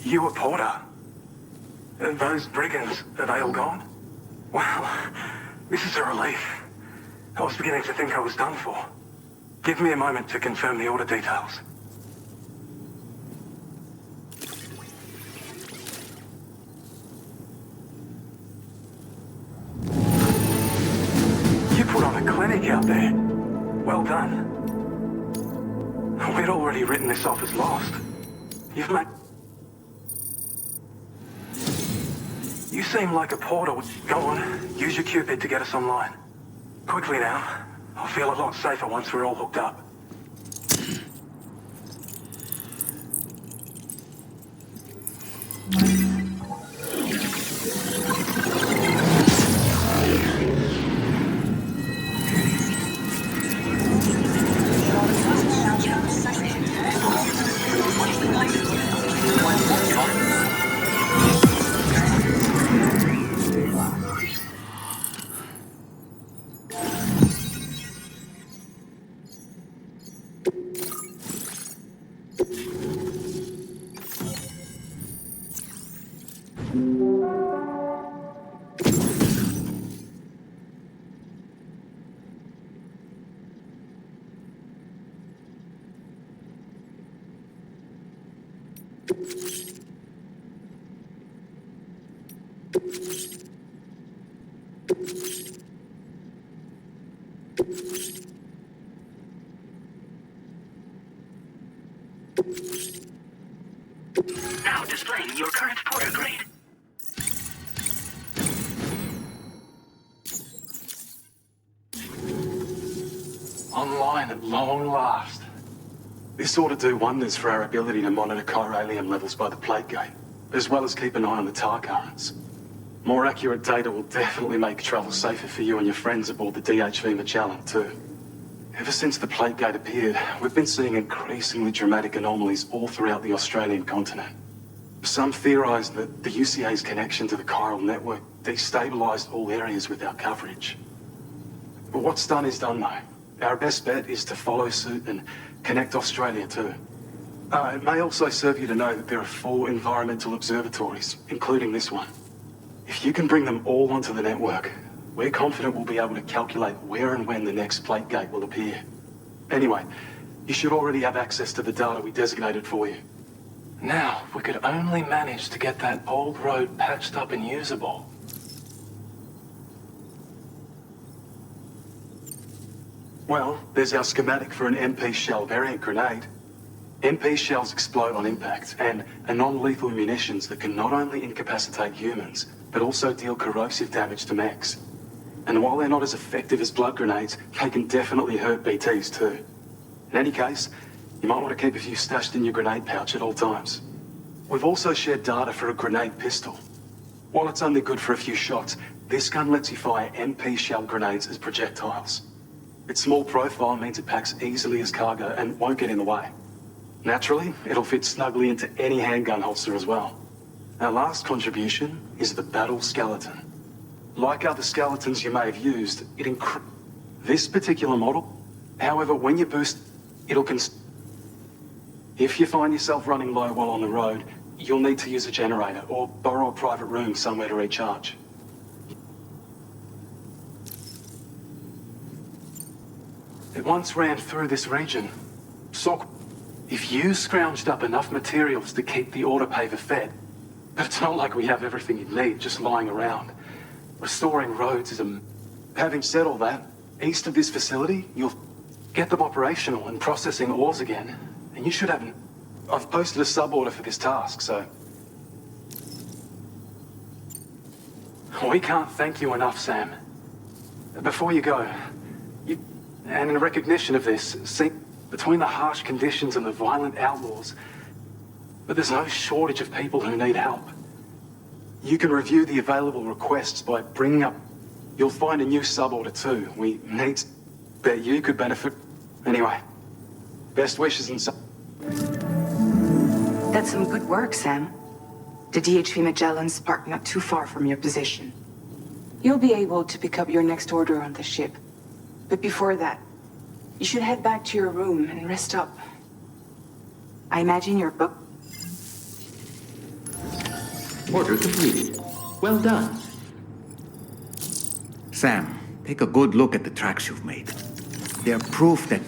You were Porter? Those brigands, are they all gone? Well, this is a relief. I was beginning to think I was done for. Give me a moment to confirm the order details. You put on a clinic out there. Well done. We'd already written this off as lost. You've made... You seem like a porter. Go on, use your Cupid to get us online. Quickly now. I'll feel a lot safer once we're all hooked up. Now displaying your current porter grade. Online at long last. This ought to do wonders for our ability to monitor chiralium levels by the plate gate, as well as keep an eye on the tar currents. More accurate data will definitely make travel safer for you and your friends aboard the DHV Magellan, too. Ever since the plate gate appeared, we've been seeing increasingly dramatic anomalies all throughout the Australian continent. Some theorise that the UCA's connection to the chiral network destabilised all areas with our coverage. But what's done is done, though. Our best bet is to follow suit and connect Australia too. It may also serve you to know that there are 4 environmental observatories, including this one. If you can bring them all onto the network, we're confident we'll be able to calculate where and when the next plate gate will appear. Anyway, you should already have access to the data we designated for you. Now, if we could only manage to get that old road patched up and usable. Well, there's our schematic for an MP shell variant grenade. MP shells explode on impact and are non-lethal munitions that can not only incapacitate humans, but also deal corrosive damage to mechs. And while they're not as effective as blood grenades, they can definitely hurt BTs too. In any case, you might want to keep a few stashed in your grenade pouch at all times. We've also shared data for a grenade pistol. While it's only good for a few shots, this gun lets you fire MP shell grenades as projectiles. Its small profile means it packs easily as cargo and won't get in the way. Naturally, it'll fit snugly into any handgun holster as well. Our last contribution is the battle skeleton. Like other skeletons you may have used, this particular model, however, when you boost, if you find yourself running low while on the road, you'll need to use a generator or borrow a private room somewhere to recharge. It once ran through this region. If you scrounged up enough materials to keep the autopaver fed, but it's not like we have everything you need just lying around. Restoring roads is a... Having said all that, east of this facility, you'll get them operational and processing ores again. And you should have... I've posted a sub-order for this task, so... We can't thank you enough, Sam. Before you go, and in recognition of this, see, between the harsh conditions and the violent outlaws, but there's no shortage of people who need help. You can review the available requests by bringing up... You'll find a new sub-order too. We need... Bet you could benefit... Anyway, best wishes and That's some good work, Sam. The DHV Magellan's parked not too far from your position. You'll be able to pick up your next order on the ship. But before that, you should head back to your room and rest up. I imagine your book... Order completed. Well done. Sam, take a good look at the tracks you've made. They're proof that...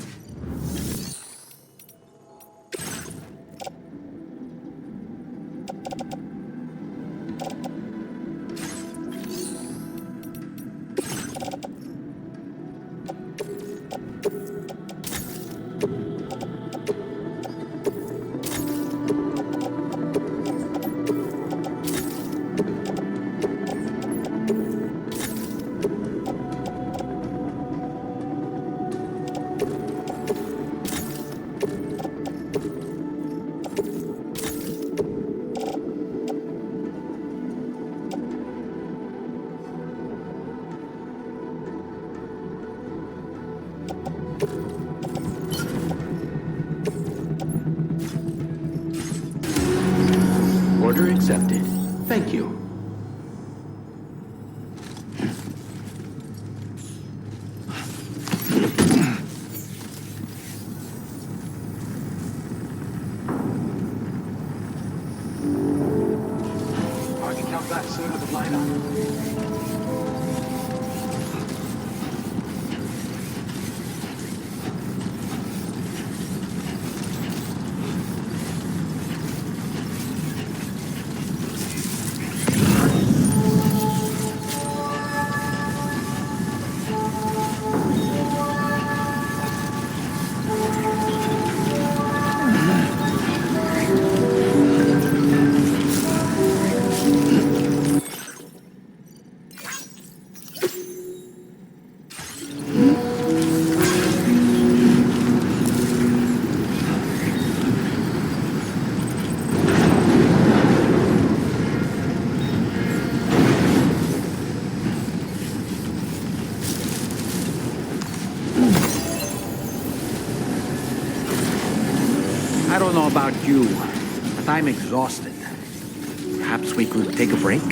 Order accepted. Thank you. I can come back sooner than later. I don't know about you, but I'm exhausted. Perhaps we could take a break?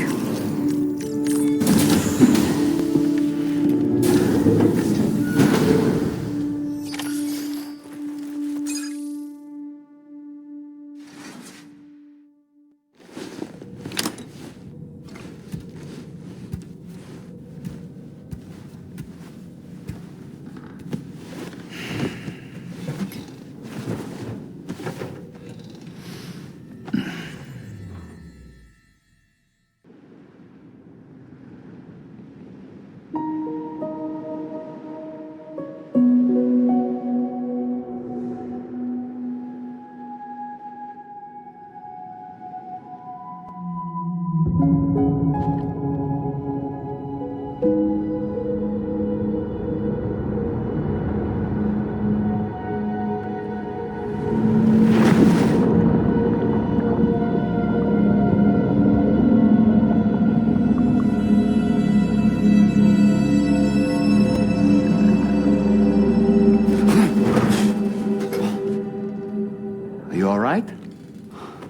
Are you all right?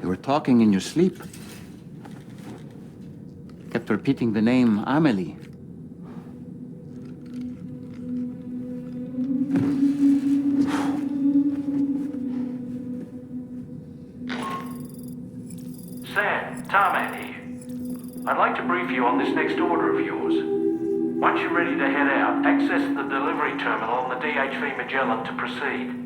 You were talking in your sleep. Kept repeating the name Amelie. Sam, Tarman here. I'd like to brief you on this next order of yours. Once you're ready to head out, access the delivery terminal on the DHV Magellan to proceed.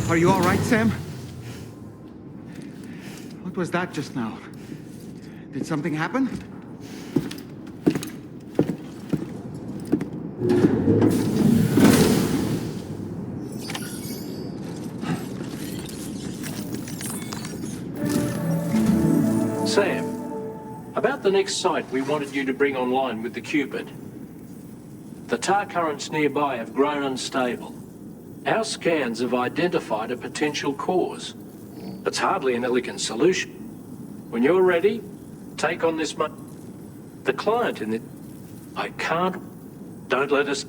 Are you all right, Sam? What was that just now? Did something happen? Sam, about the next site we wanted you to bring online with the Cupid. The tar currents nearby have grown unstable. Our scans have identified a potential cause. It's hardly an elegant solution. When you're ready, take on this the client in it. I can't. Don't let us.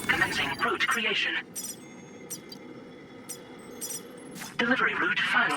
Commencing route creation. Delivery route final.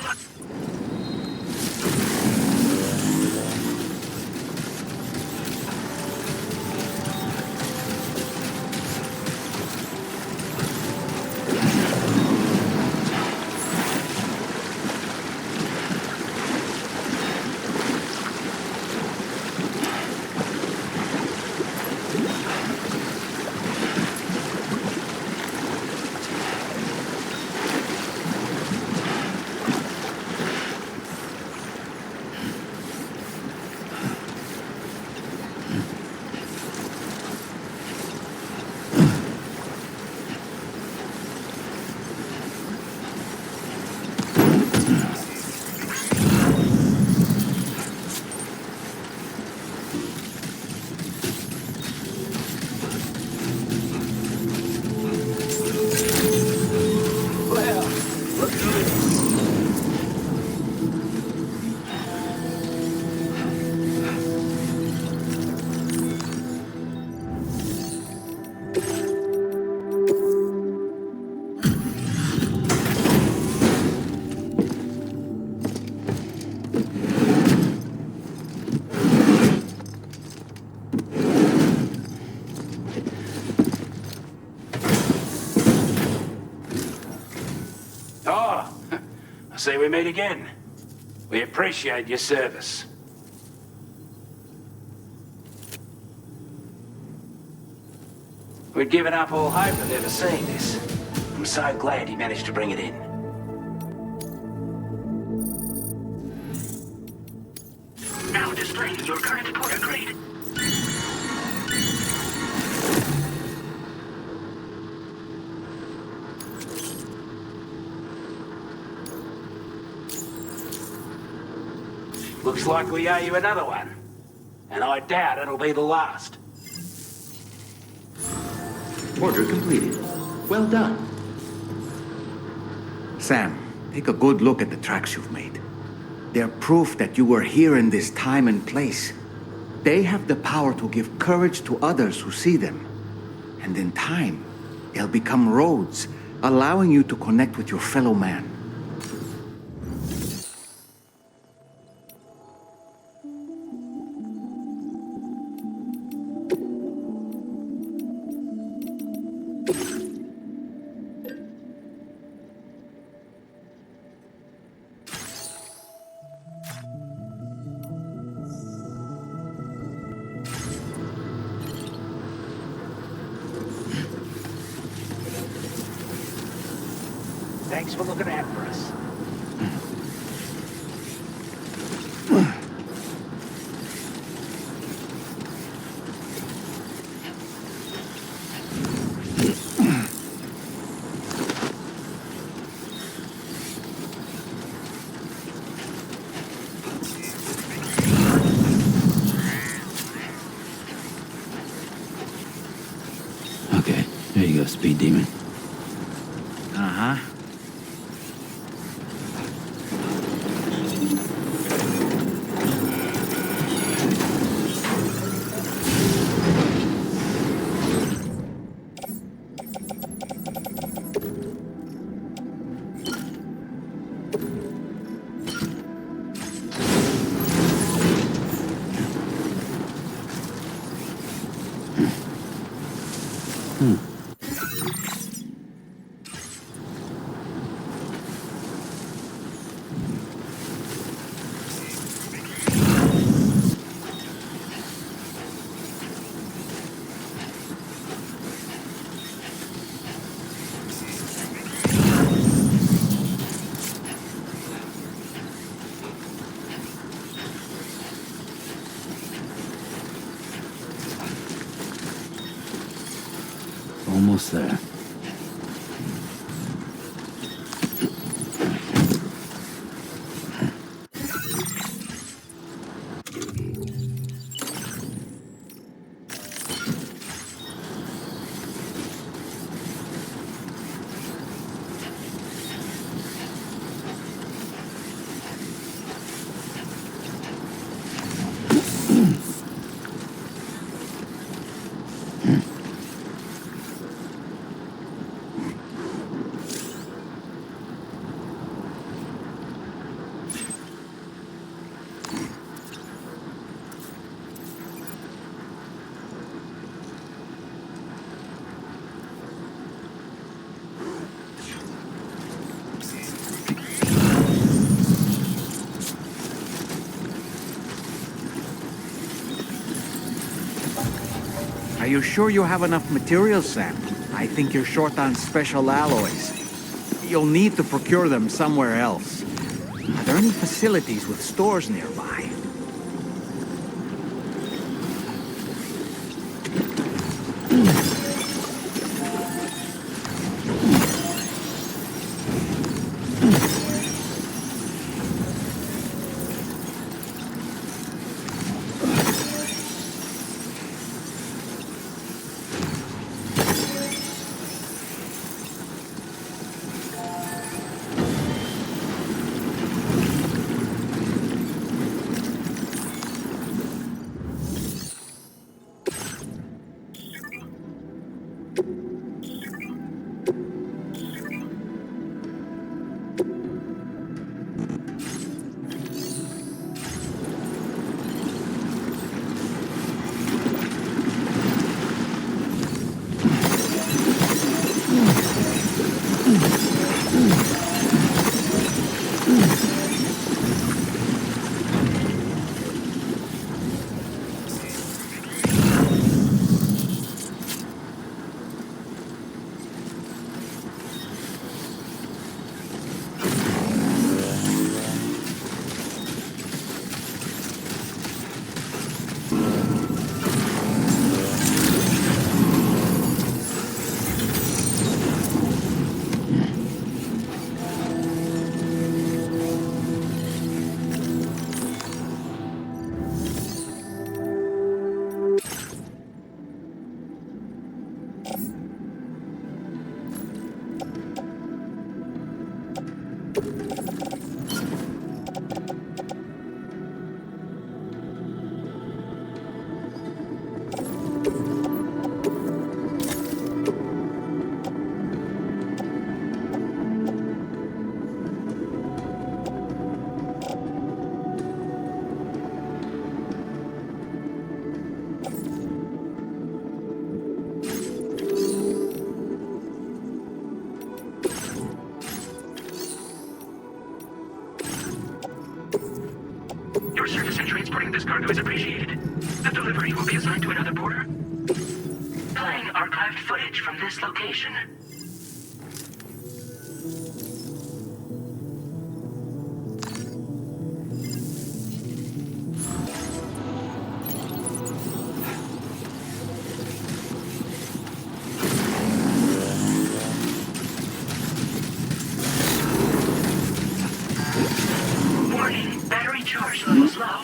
See, we meet again. We appreciate your service. We'd given up all hope of ever seeing this. I'm so glad he managed to bring it in. Now displaying your current porter grade. Looks like we owe you another one. And I doubt it'll be the last. Order completed. Well done. Sam, take a good look at the tracks you've made. They're proof that you were here in this time and place. They have the power to give courage to others who see them. And in time, they'll become roads, allowing you to connect with your fellow man. Thanks for looking out for us. There you go, Speed Demon. Uh-huh. Almost there. Are you sure you have enough materials, Sam? I think you're short on special alloys. You'll need to procure them somewhere else. Are there any facilities with stores nearby? Your service in transporting this cargo is appreciated. The delivery will be assigned to another porter. Playing archived footage from this location. Warning, battery charge levels low.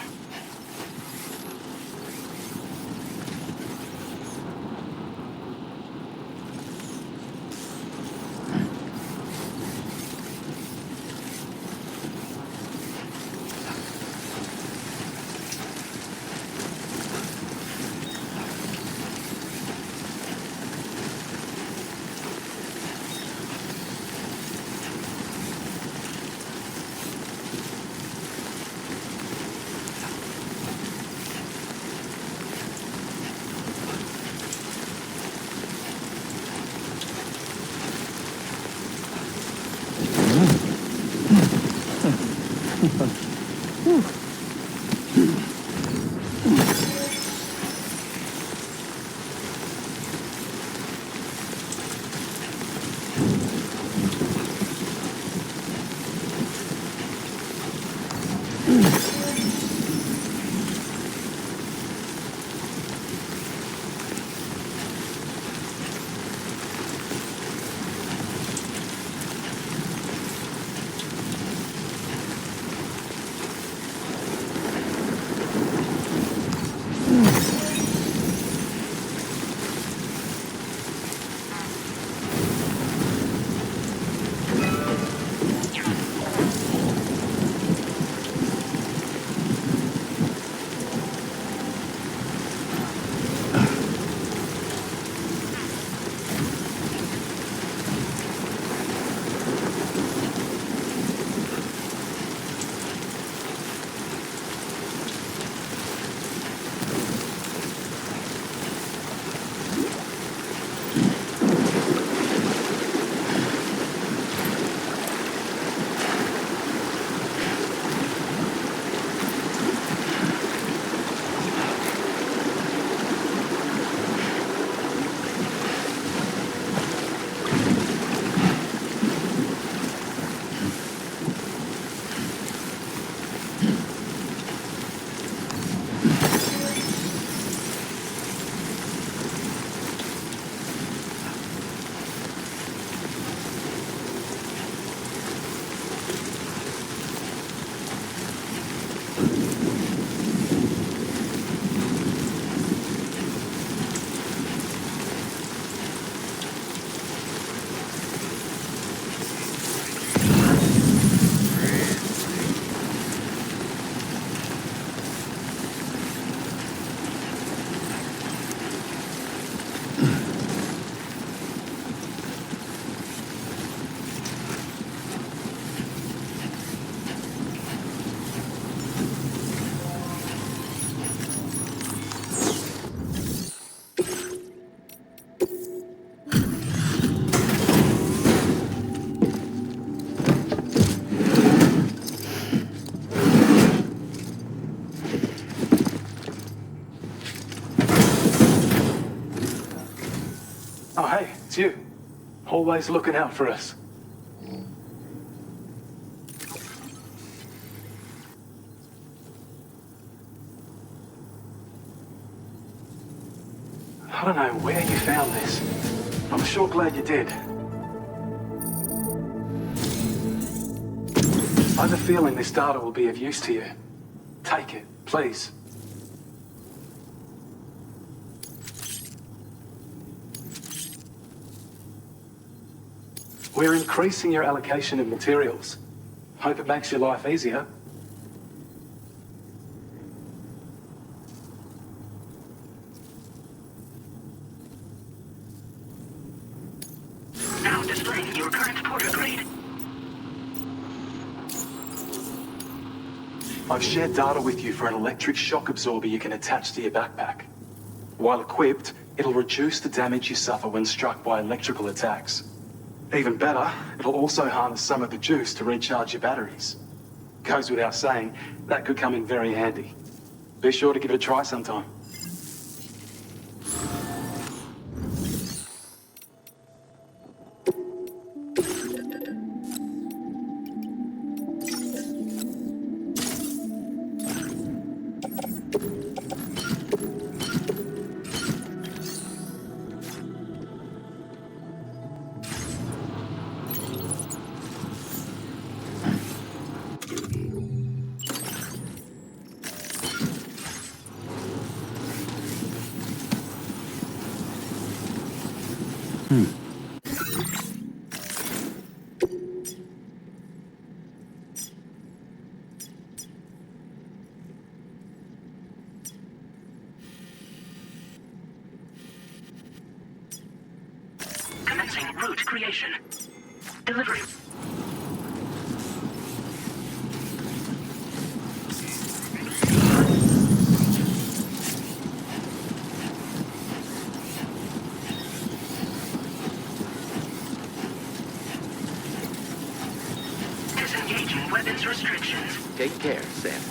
Oh, hey, it's you. Always looking out for us. I don't know where you found this. I'm sure glad you did. I have a feeling this data will be of use to you. Take it, please. We're increasing your allocation of materials. Hope it makes your life easier. Now displaying your current porter grade. I've shared data with you for an electric shock absorber you can attach to your backpack. While equipped, it'll reduce the damage you suffer when struck by electrical attacks. Even better, it'll also harness some of the juice to recharge your batteries. Goes without saying, that could come in very handy. Be sure to give it a try sometime. Commencing route creation. Delivery. Disengaging weapons restrictions. Take care, Sam.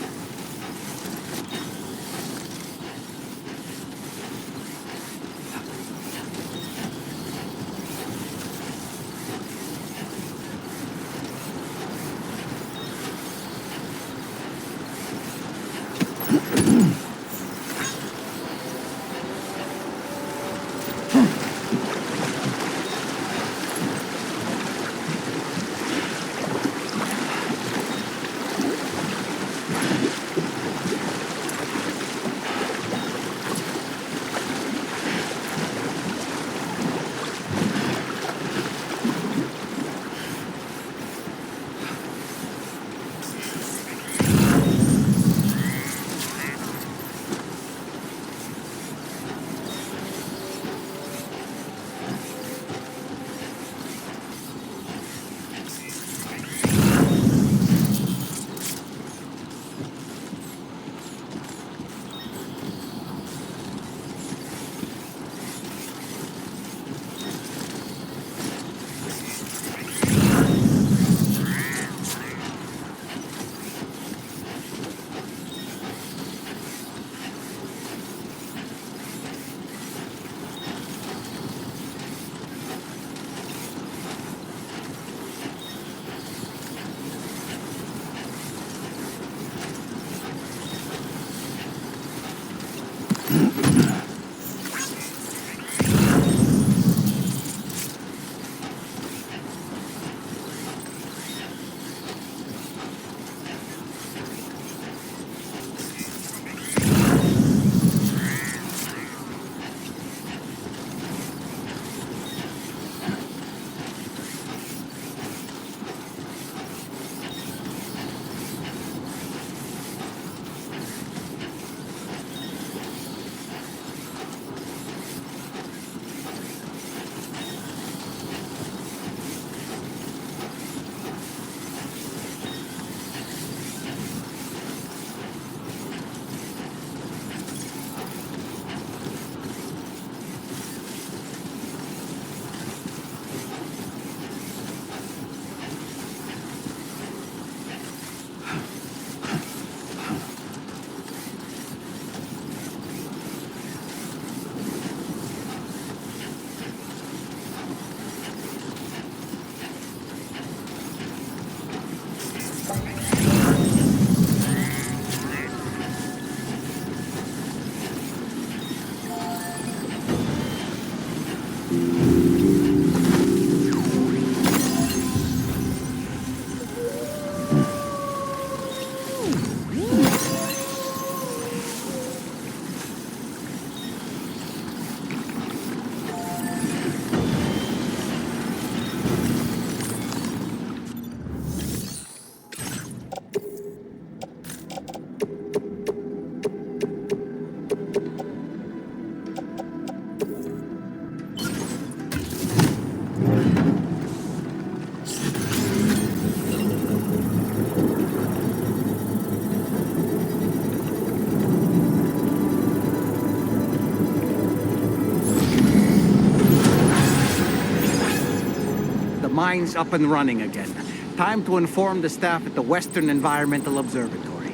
Mine's up and running again. Time to inform the staff at the Western Environmental Observatory.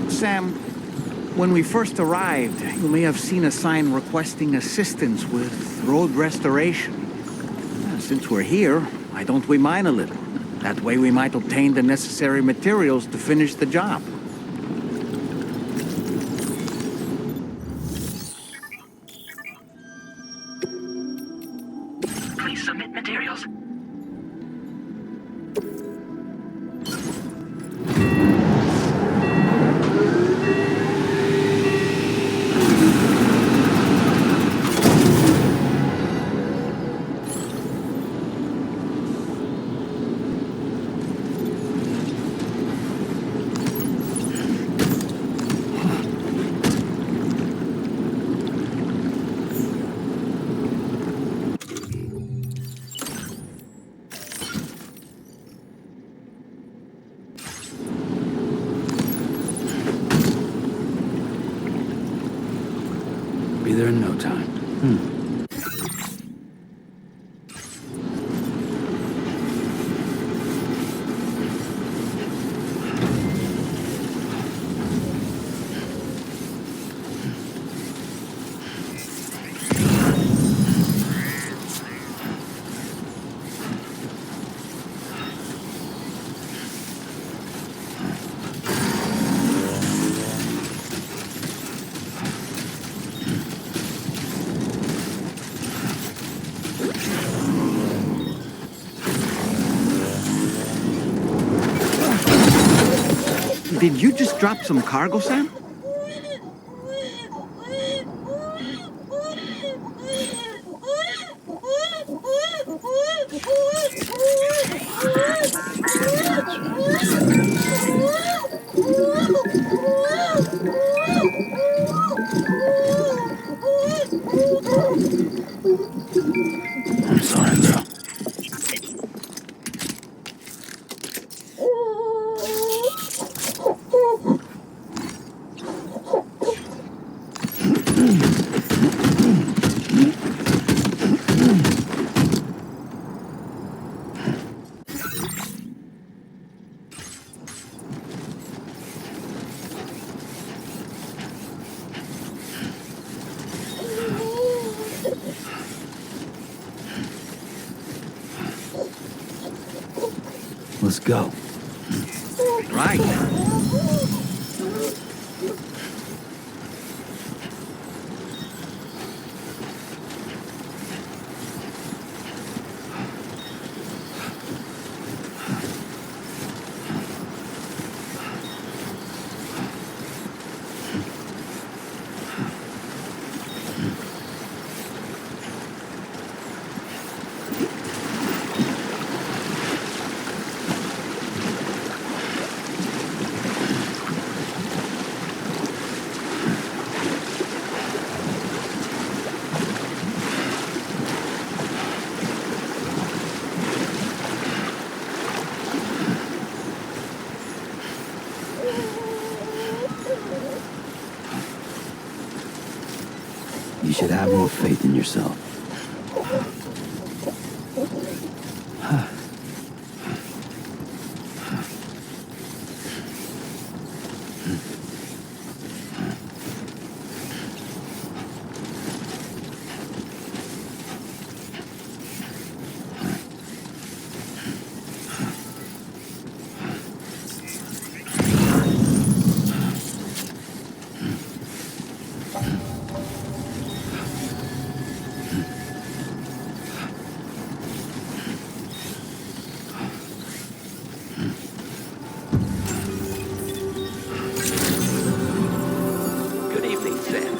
Sam, when we first arrived, you may have seen a sign requesting assistance with road restoration. Since we're here, why don't we mine a little? That way we might obtain the necessary materials to finish the job. Please submit materials. Be there in no time. Did you just drop some cargo, Sam? I'm sorry, girl. Let's go. Right. You should have more faith in yourself. Good evening, Sam.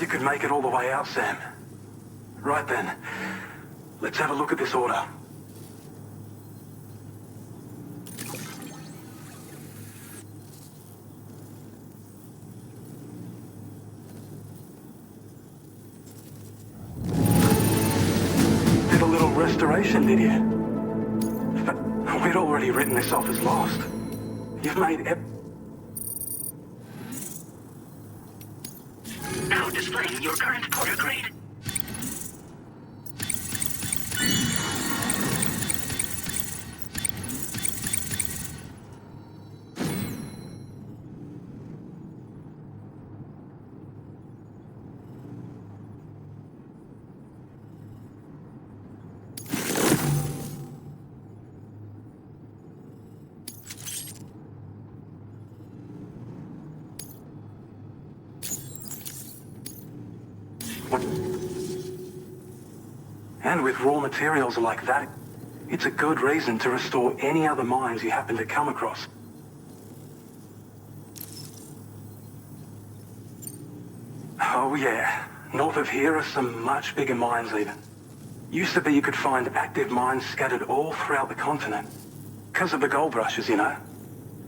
you could make it all the way out, Sam. Right then, let's have a look at this order. Did a little restoration, did you? But we'd already written this off as lost. You've made Now displaying your current porter grade. And with raw materials like that, it's a good reason to restore any other mines you happen to come across. Oh yeah, north of here are some much bigger mines even. Used to be you could find active mines scattered all throughout the continent. Because of the gold rushes, you know.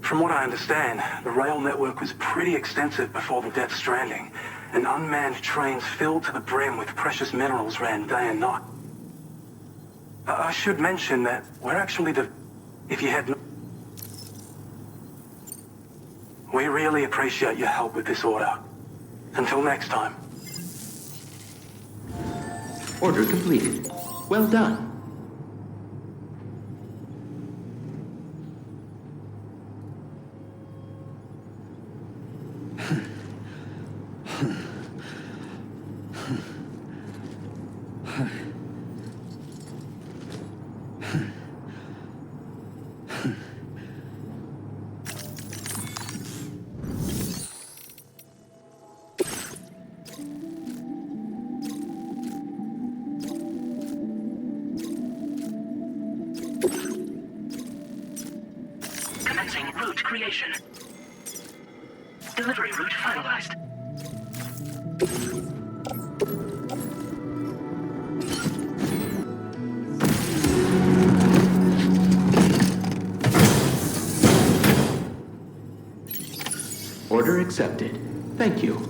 From what I understand, the rail network was pretty extensive before the Death Stranding, and unmanned trains filled to the brim with precious minerals ran day and night. I should mention that we're actually if you had... We really appreciate your help with this order. Until next time. Order completed. Well done. Commencing route creation. Delivery route finalized. Order accepted. Thank you.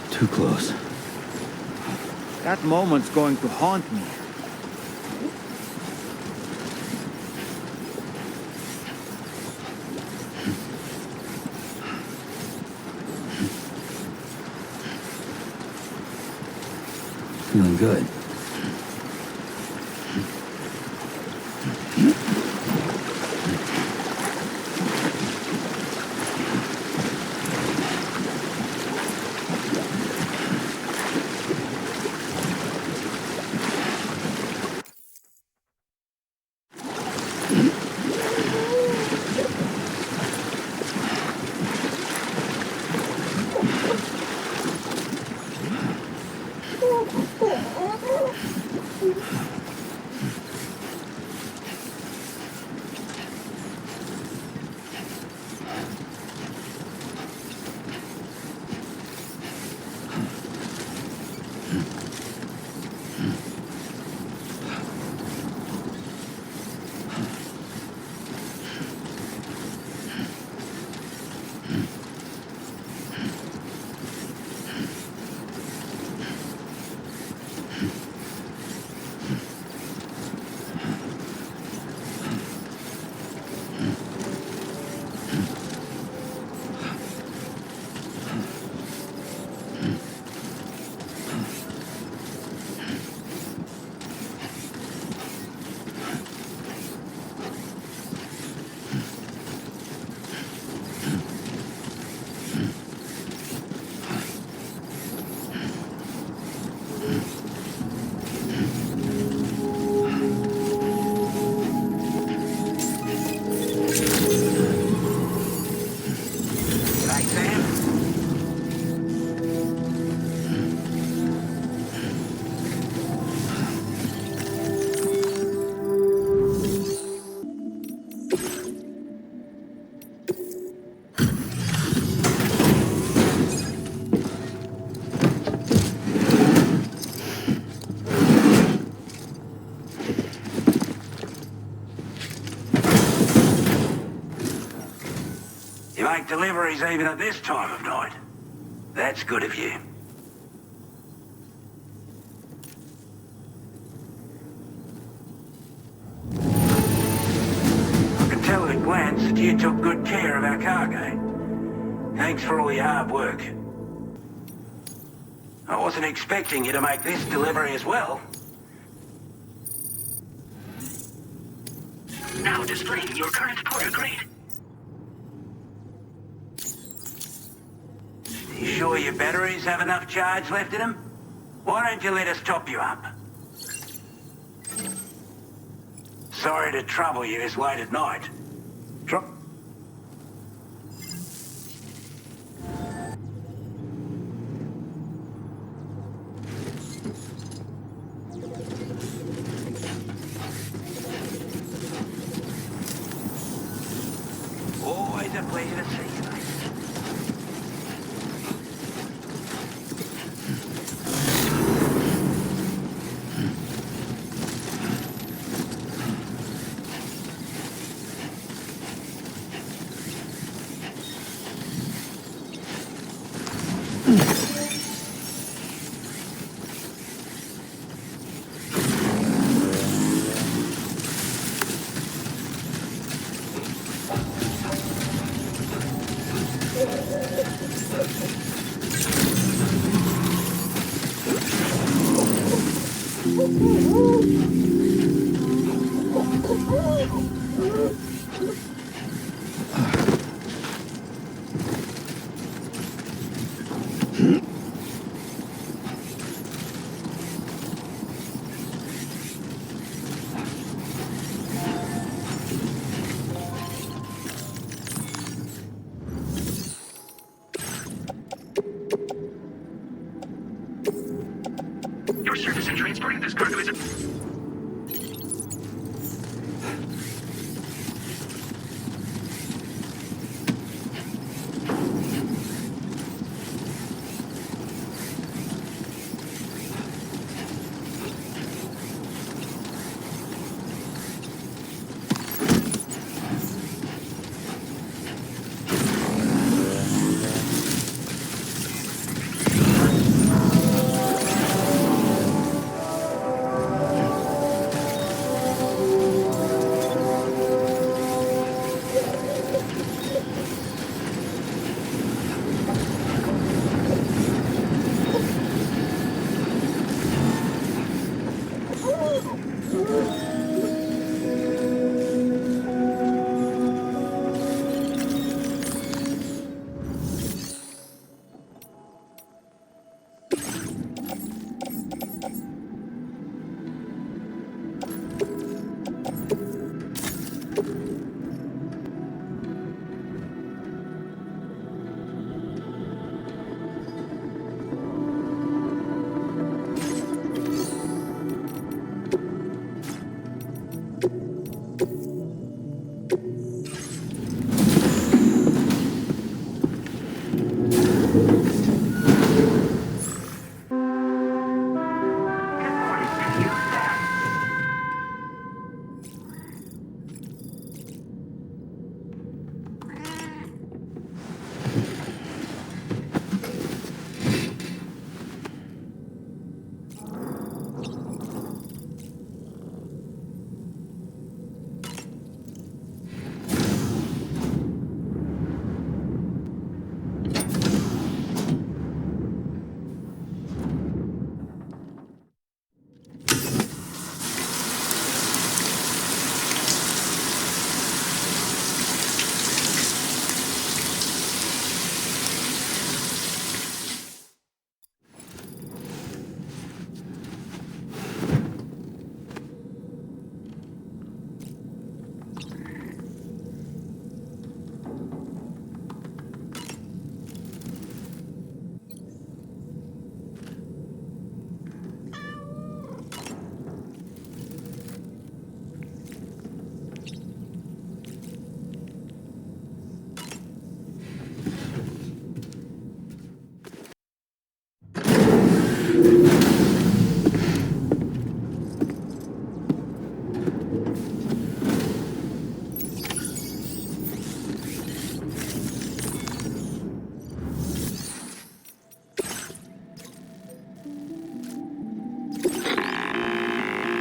Too close. That moment's going to haunt me. Feeling good. make deliveries even at this time of night. That's good of you. I can tell at a glance that you took good care of our cargo. Thanks for all your hard work. I wasn't expecting you to make this delivery as well. Now displaying your current porter grade. You sure your batteries have enough charge left in them? Why don't you let us top you up? Sorry to trouble you this late at night. Always a pleasure to see you, mate. Your service in transporting this cargo is...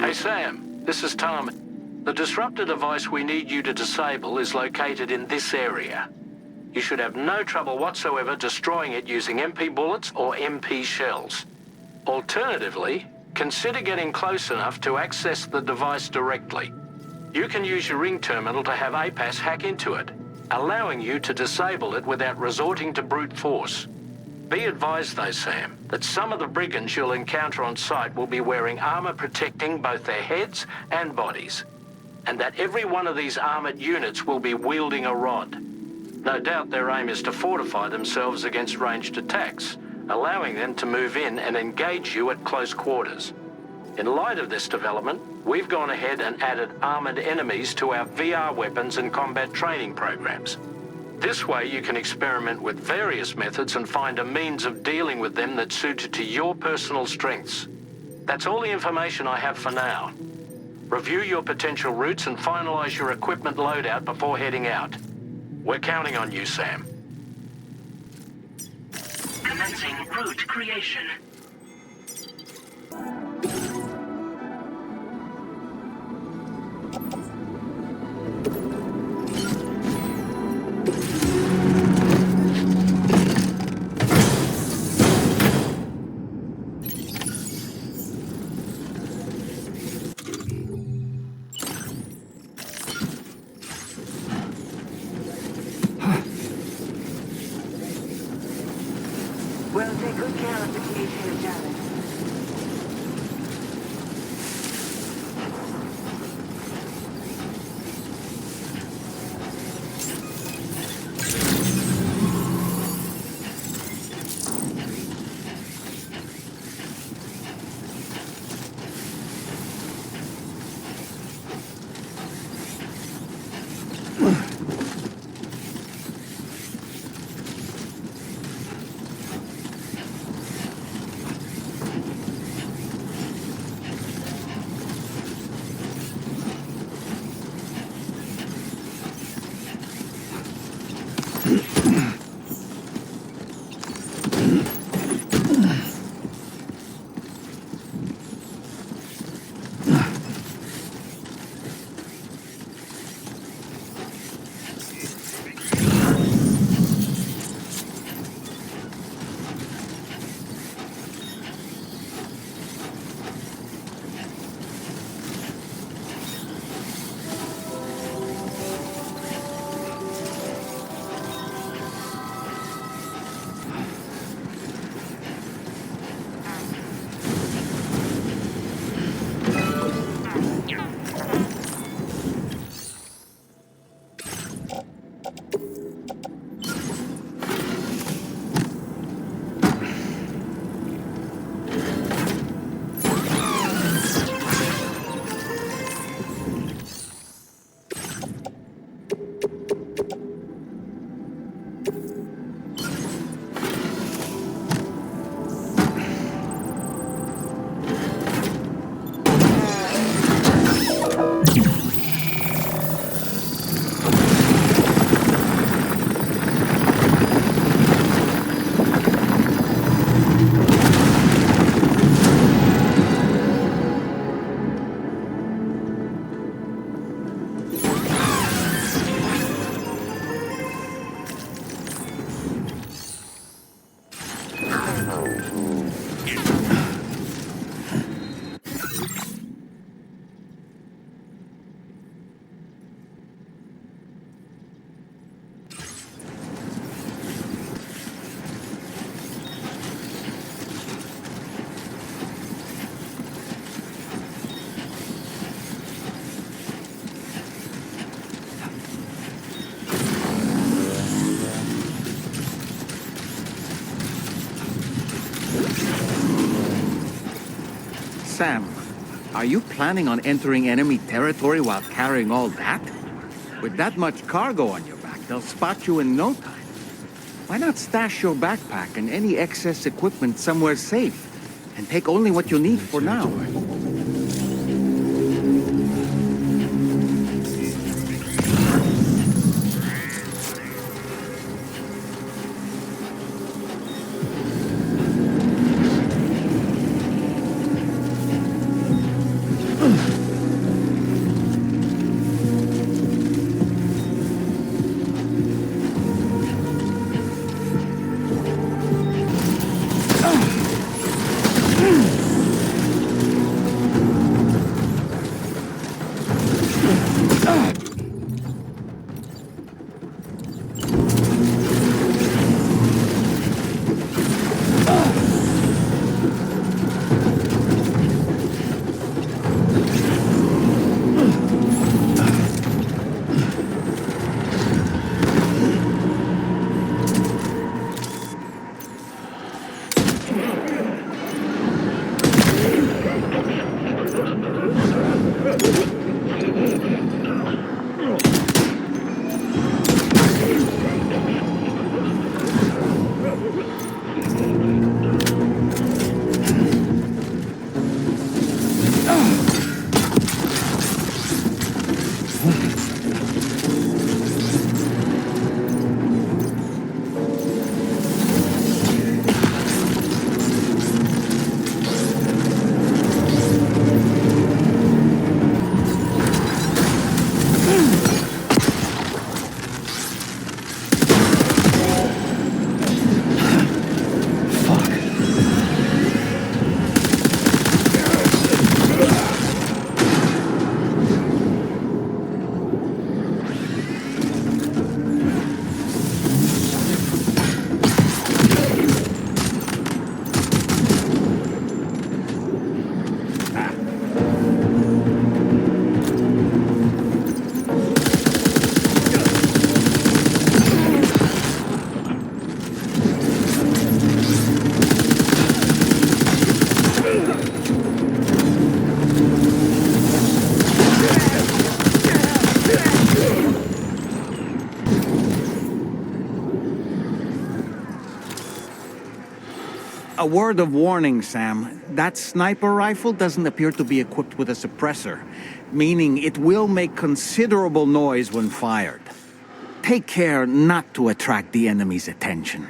Hey Sam, this is Tom. The disruptor device we need you to disable is located in this area. You should have no trouble whatsoever destroying it using MP bullets or MP shells. Alternatively, consider getting close enough to access the device directly. You can use your ring terminal to have APAS hack into it, allowing you to disable it without resorting to brute force. Be advised though, Sam, that some of the brigands you'll encounter on site will be wearing armor protecting both their heads and bodies, and that every one of these armored units will be wielding a rod. No doubt their aim is to fortify themselves against ranged attacks, allowing them to move in and engage you at close quarters. In light of this development, we've gone ahead and added armored enemies to our VR weapons and combat training programs. This way you can experiment with various methods and find a means of dealing with them that's suited to your personal strengths. That's all the information I have for now. Review your potential routes and finalize your equipment loadout before heading out. We're counting on you, Sam. Commencing route creation. We'll take good care of the creation of Jared. Sam, are you planning on entering enemy territory while carrying all that? With that much cargo on your back, they'll spot you in no time. Why not stash your backpack and any excess equipment somewhere safe, and take only what you need for now? A word of warning, Sam. That sniper rifle doesn't appear to be equipped with a suppressor, meaning it will make considerable noise when fired. Take care not to attract the enemy's attention.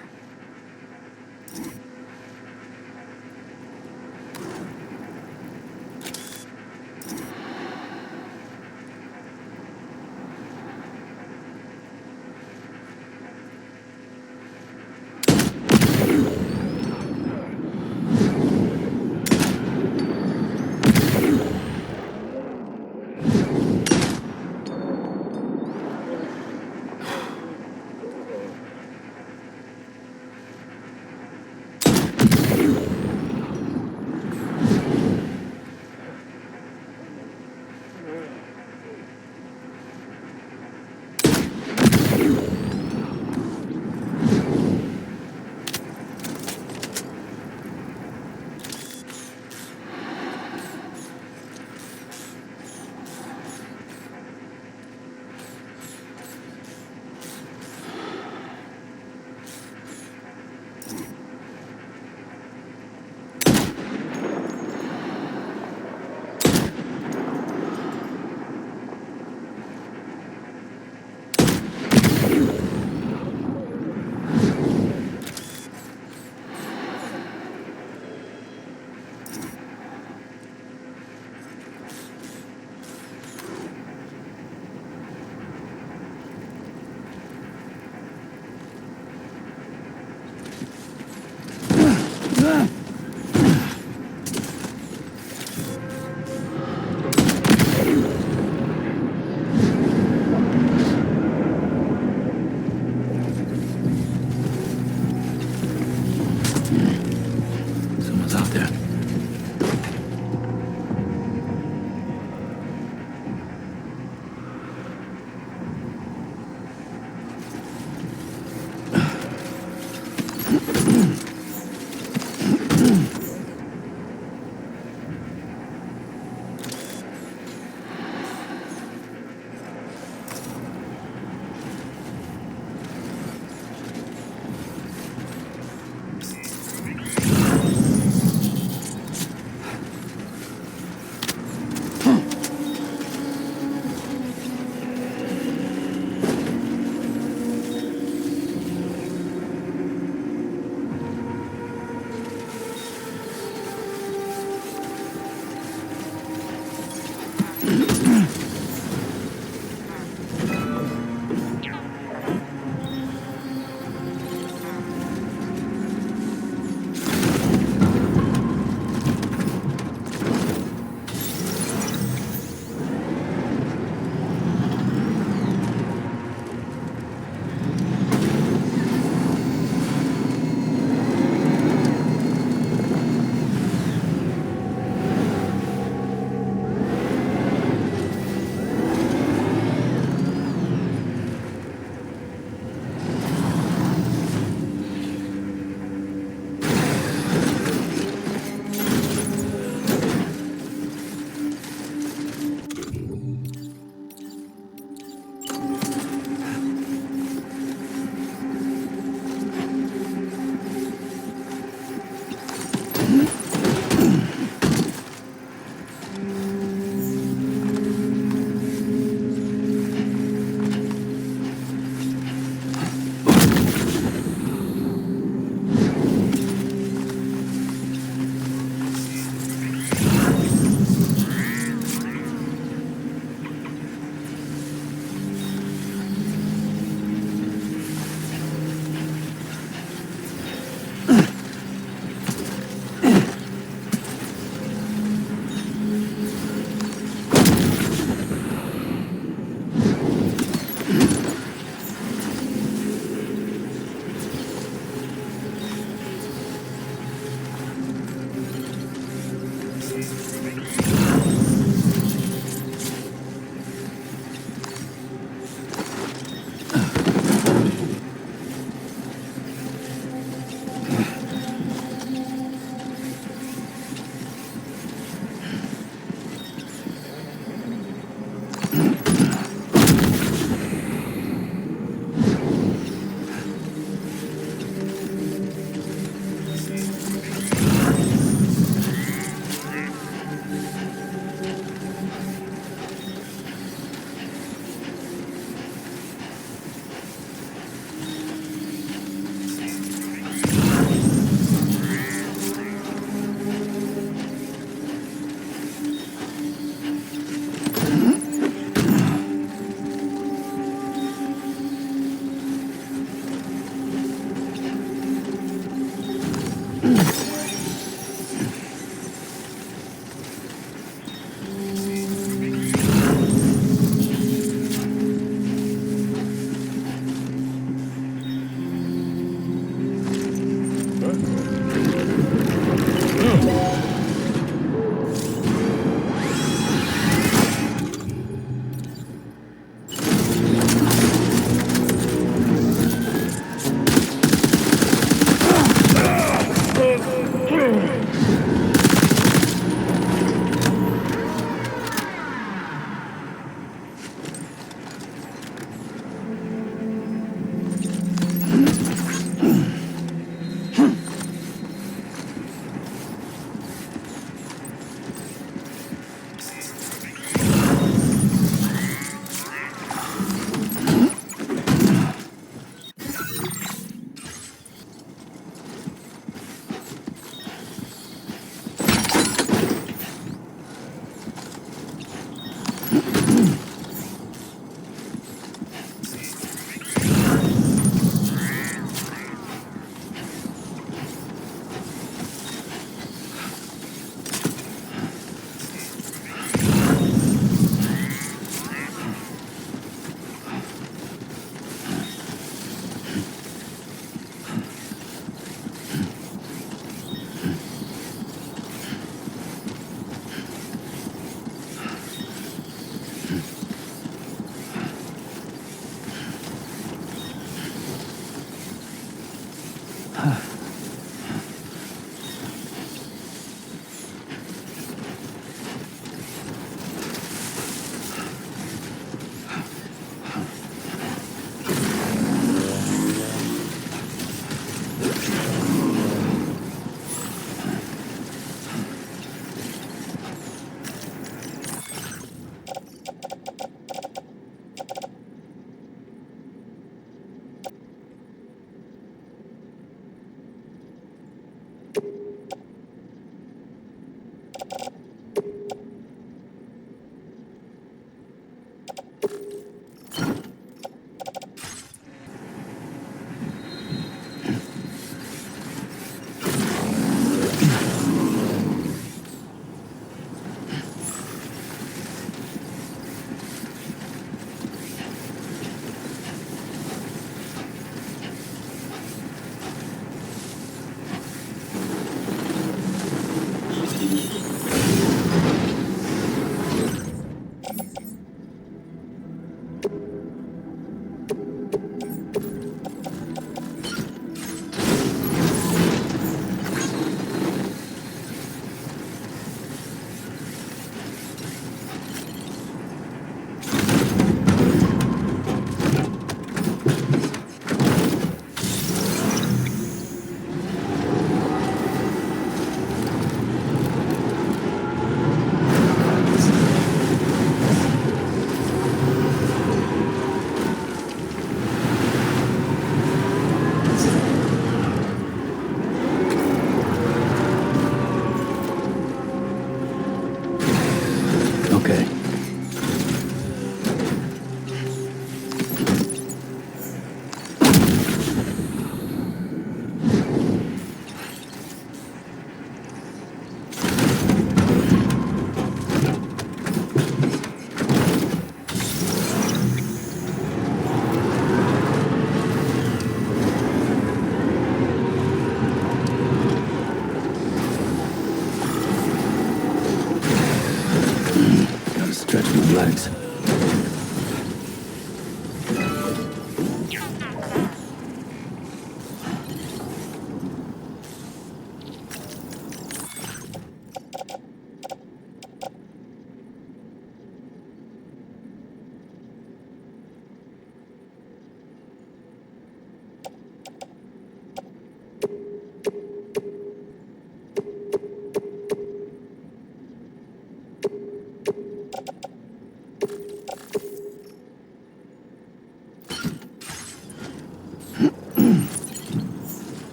them legs.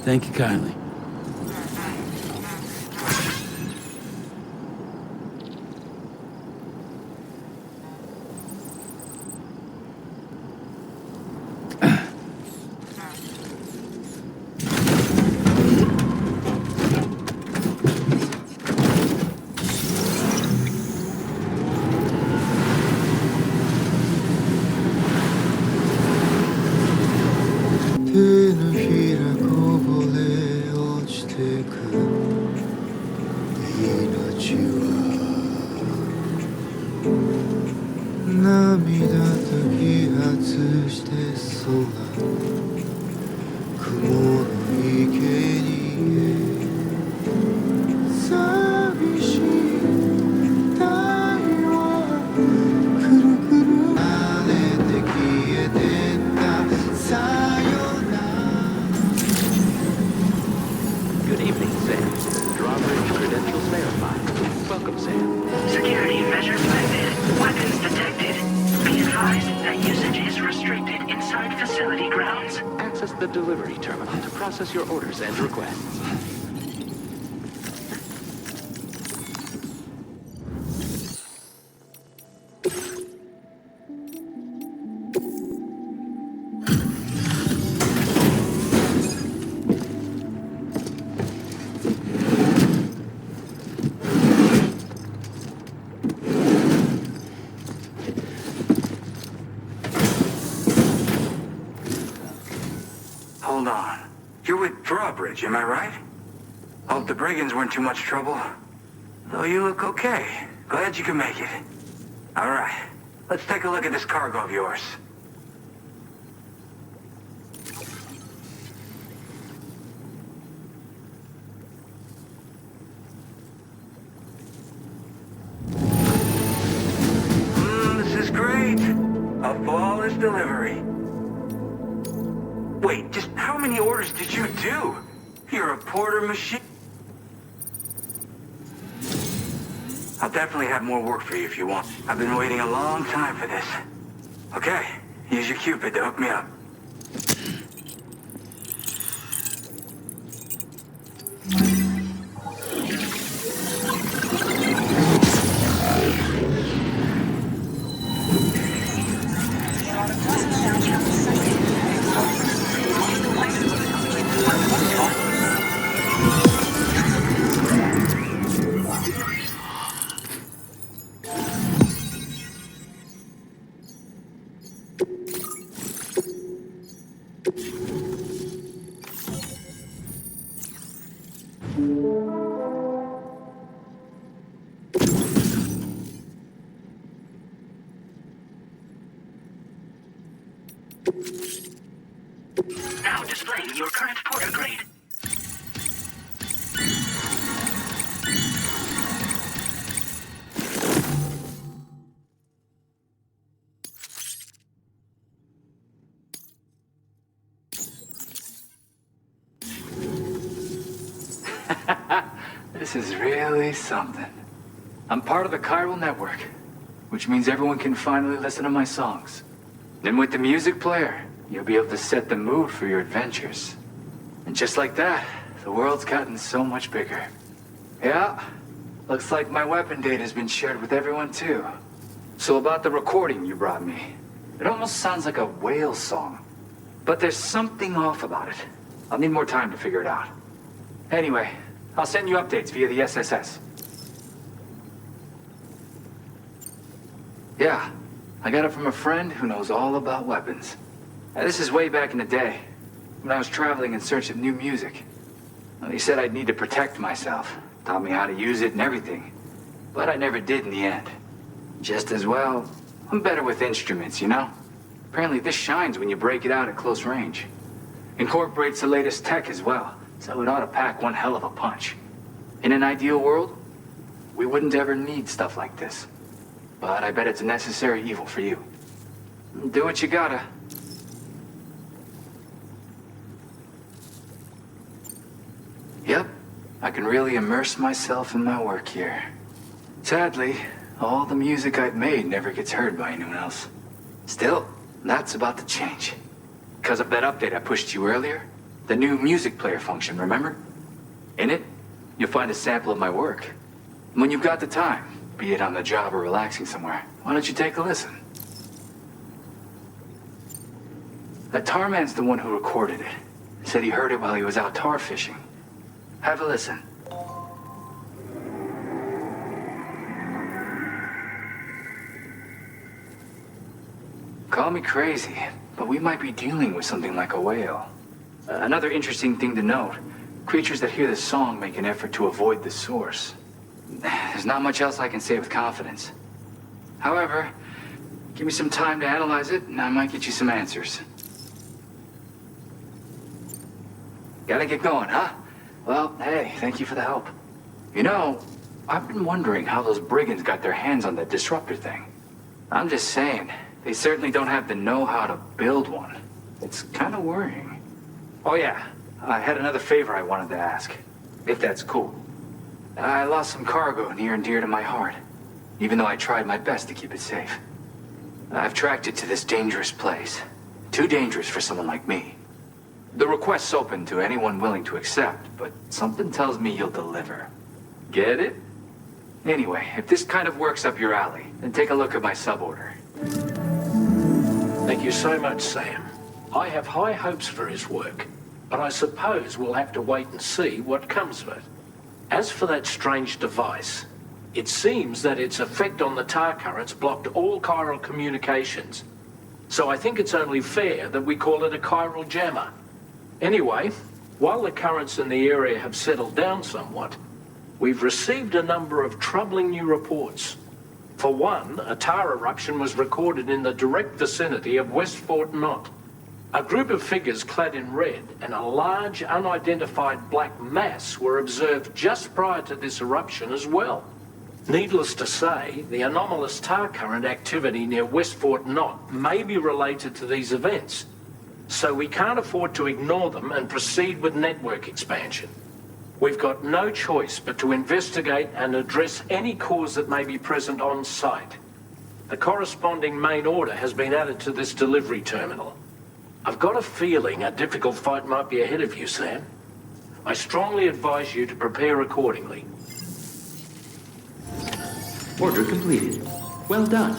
Thank you kindly. Good evening, Sam. Drawbridge credentials verified. Welcome, Sam. Security measures lifted. Weapons detected. Be advised that usage is restricted inside facility grounds. Access the delivery terminal to process your orders and requests. Hold on. You're with Drawbridge, am I right? Hope the brigands weren't too much trouble. Though you look okay. Glad you can make it. All right. Let's take a look at this cargo of yours. This is great. A flawless delivery. Wait, just how many orders did you do? You're a porter machine. I'll definitely have more work for you if you want. I've been waiting a long time for this. Okay, use your Cupid to hook me up. Agreed. This is really something. I'm part of the chiral network, which means everyone can finally listen to my songs. And with the music player, you'll be able to set the mood for your adventures. And just like that, the world's gotten so much bigger. Yeah, looks like my weapon data has been shared with everyone too. So about the recording you brought me, it almost sounds like a whale song. But there's something off about it. I'll need more time to figure it out. Anyway, I'll send you updates via the SSS. Yeah, I got it from a friend who knows all about weapons. Now, this is way back in the day, when I was traveling in search of new music. Well, he said I'd need to protect myself, taught me how to use it and everything. But I never did in the end. Just as well, I'm better with instruments, you know? Apparently this shines when you break it out at close range. Incorporates the latest tech as well, so it ought to pack one hell of a punch. In an ideal world, we wouldn't ever need stuff like this. But I bet it's a necessary evil for you. Do what you gotta. Yep, I can really immerse myself in my work here. Sadly, all the music I've made never gets heard by anyone else. Still, that's about to change. Because of that update I pushed to you earlier, the new music player function, remember? In it, you'll find a sample of my work. When you've got the time, be it on the job or relaxing somewhere, why don't you take a listen? That tar man's the one who recorded it. Said he heard it while he was out tar fishing. Have a listen. Call me crazy, but we might be dealing with something like a whale. Another interesting thing to note, creatures that hear the song make an effort to avoid the source. There's not much else I can say with confidence. However, give me some time to analyze it, and I might get you some answers. Gotta get going, huh? Well, hey, thank you for the help. You know, I've been wondering how those brigands got their hands on that disruptor thing. I'm just saying, they certainly don't have the know-how to build one. It's kind of worrying. Oh yeah, I had another favor I wanted to ask, if that's cool. I lost some cargo near and dear to my heart, even though I tried my best to keep it safe. I've tracked it to this dangerous place. Too dangerous for someone like me. The request's open to anyone willing to accept, but something tells me you'll deliver. Get it? Anyway, if this kind of works up your alley, then take a look at my suborder. Thank you so much, Sam. I have high hopes for his work, but I suppose we'll have to wait and see what comes of it. As for that strange device, it seems that its effect on the tar currents blocked all chiral communications. So I think it's only fair that we call it a chiral jammer. Anyway, while the currents in the area have settled down somewhat, we've received a number of troubling new reports. For one, a tar eruption was recorded in the direct vicinity of West Fort Knot. A group of figures clad in red and a large unidentified black mass were observed just prior to this eruption as well. Needless to say, the anomalous tar current activity near West Fort Knot may be related to these events, so we can't afford to ignore them and proceed with network expansion. We've got no choice but to investigate and address any cause that may be present on site. The corresponding main order has been added to this delivery terminal. I've got a feeling a difficult fight might be ahead of you, Sam. I strongly advise you to prepare accordingly. Order completed. Well done.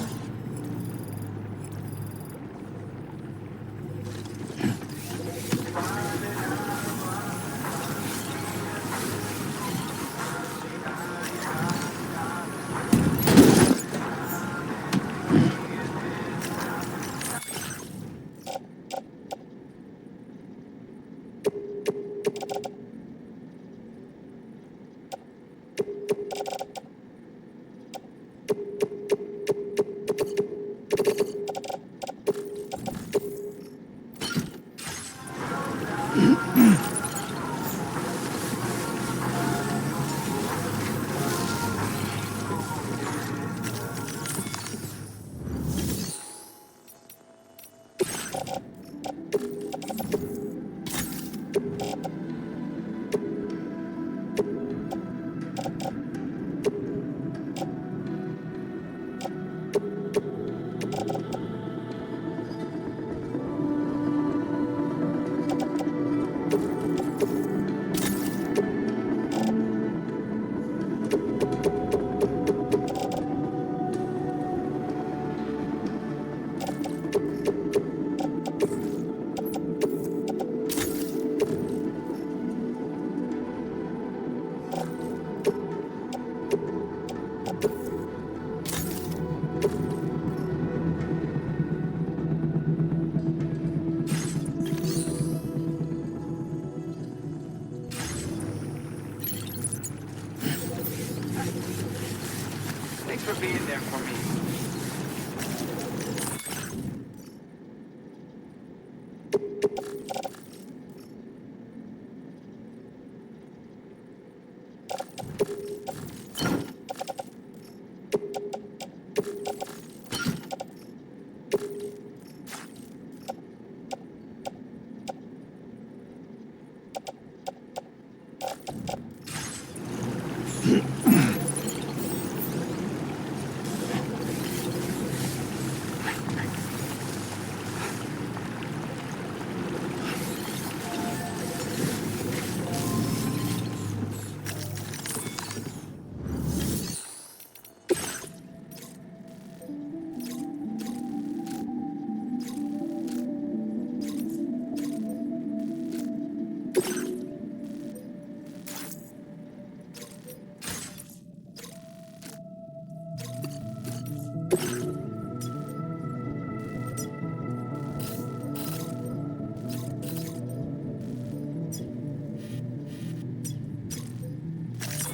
Thanks for being there for me.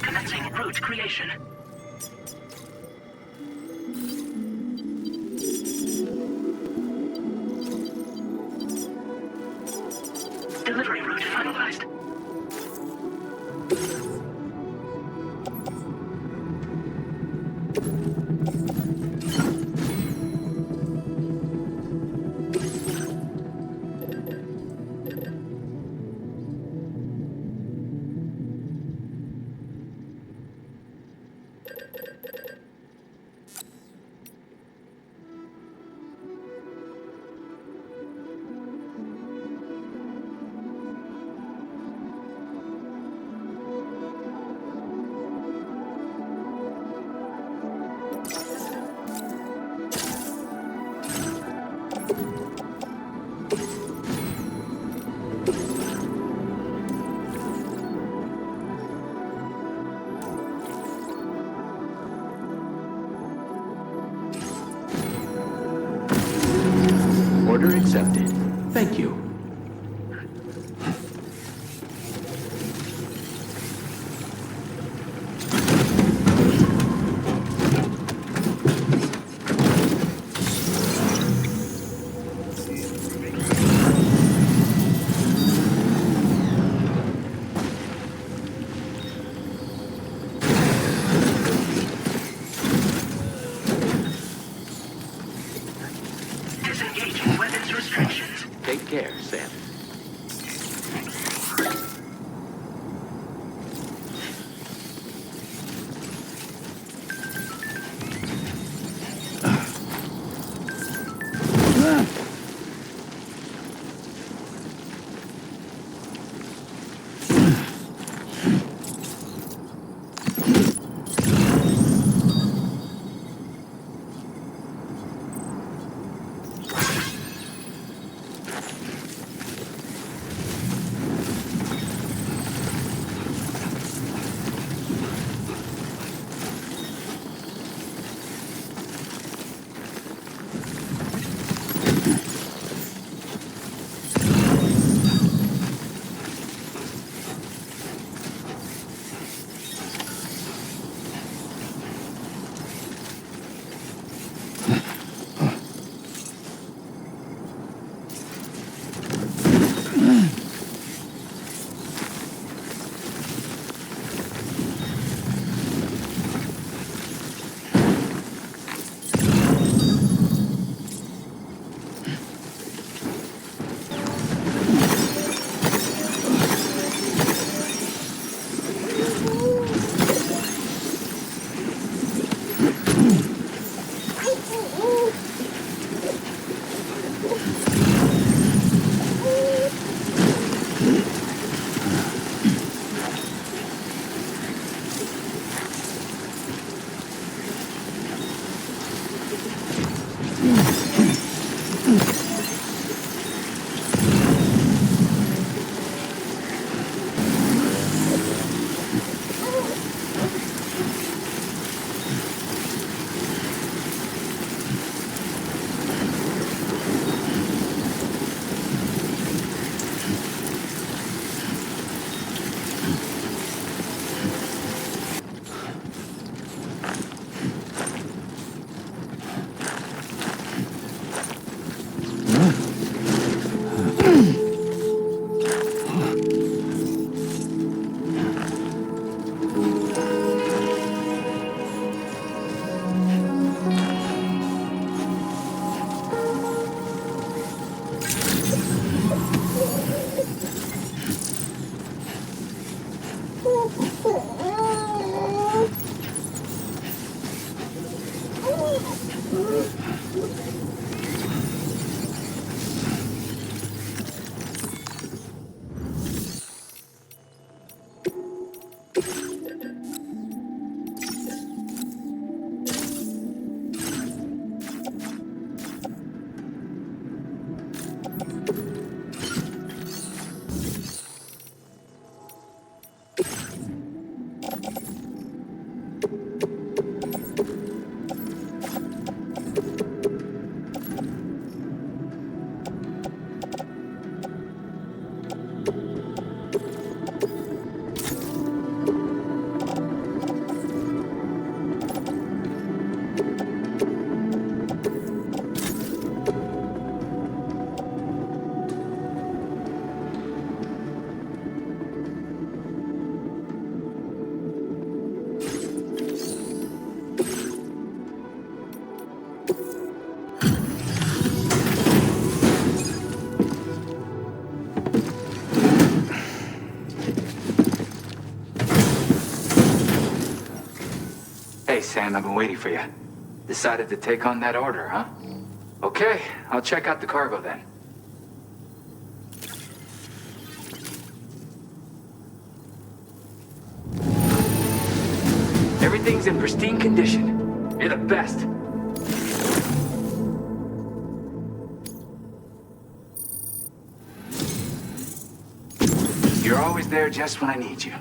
Commencing route creation. Delivery route finalized. Order accepted. Thank you. Disengaging weapons restrictions. Take care, Sam. Hey, Sam, I've been waiting for you. Decided to take on that order, huh? Okay, I'll check out the cargo then. Everything's in pristine condition. You're the best. You're always there just when I need you.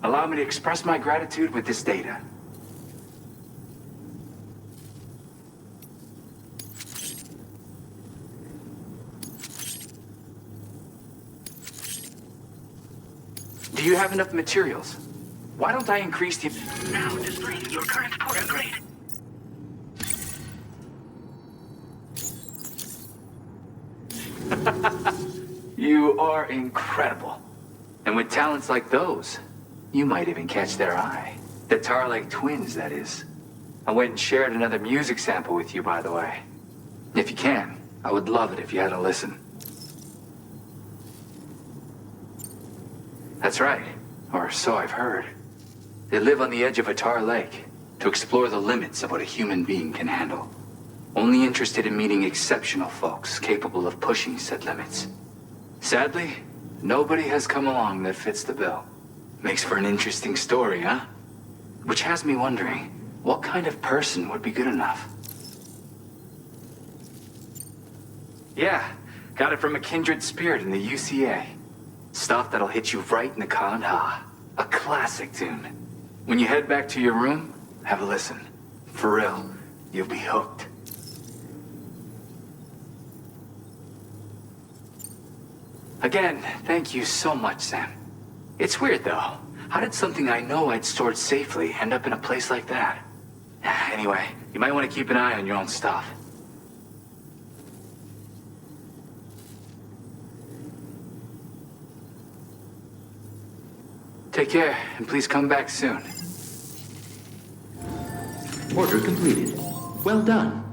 Allow me to express my gratitude with this data. Do you have enough materials? Why don't I increase the... Now displaying your current portal grade. You are incredible. And with talents like those, you might even catch their eye. The Tar Lake twins, that is. I went and shared another music sample with you, by the way. If you can, I would love it if you had a listen. That's right, or so I've heard. They live on the edge of a tar lake to explore the limits of what a human being can handle. Only interested in meeting exceptional folks capable of pushing said limits. Sadly, nobody has come along that fits the bill. Makes for an interesting story, huh? Which has me wondering, what kind of person would be good enough? Yeah, got it from a kindred spirit in the UCA. Stuff that'll hit you right in the Kandha. A classic tune. When you head back to your room, have a listen. For real, you'll be hooked. Again, thank you so much, Sam. It's weird, though. How did something I know I'd stored safely end up in a place like that? Anyway, you might want to keep an eye on your own stuff. Take care, and please come back soon. Order completed. Well done.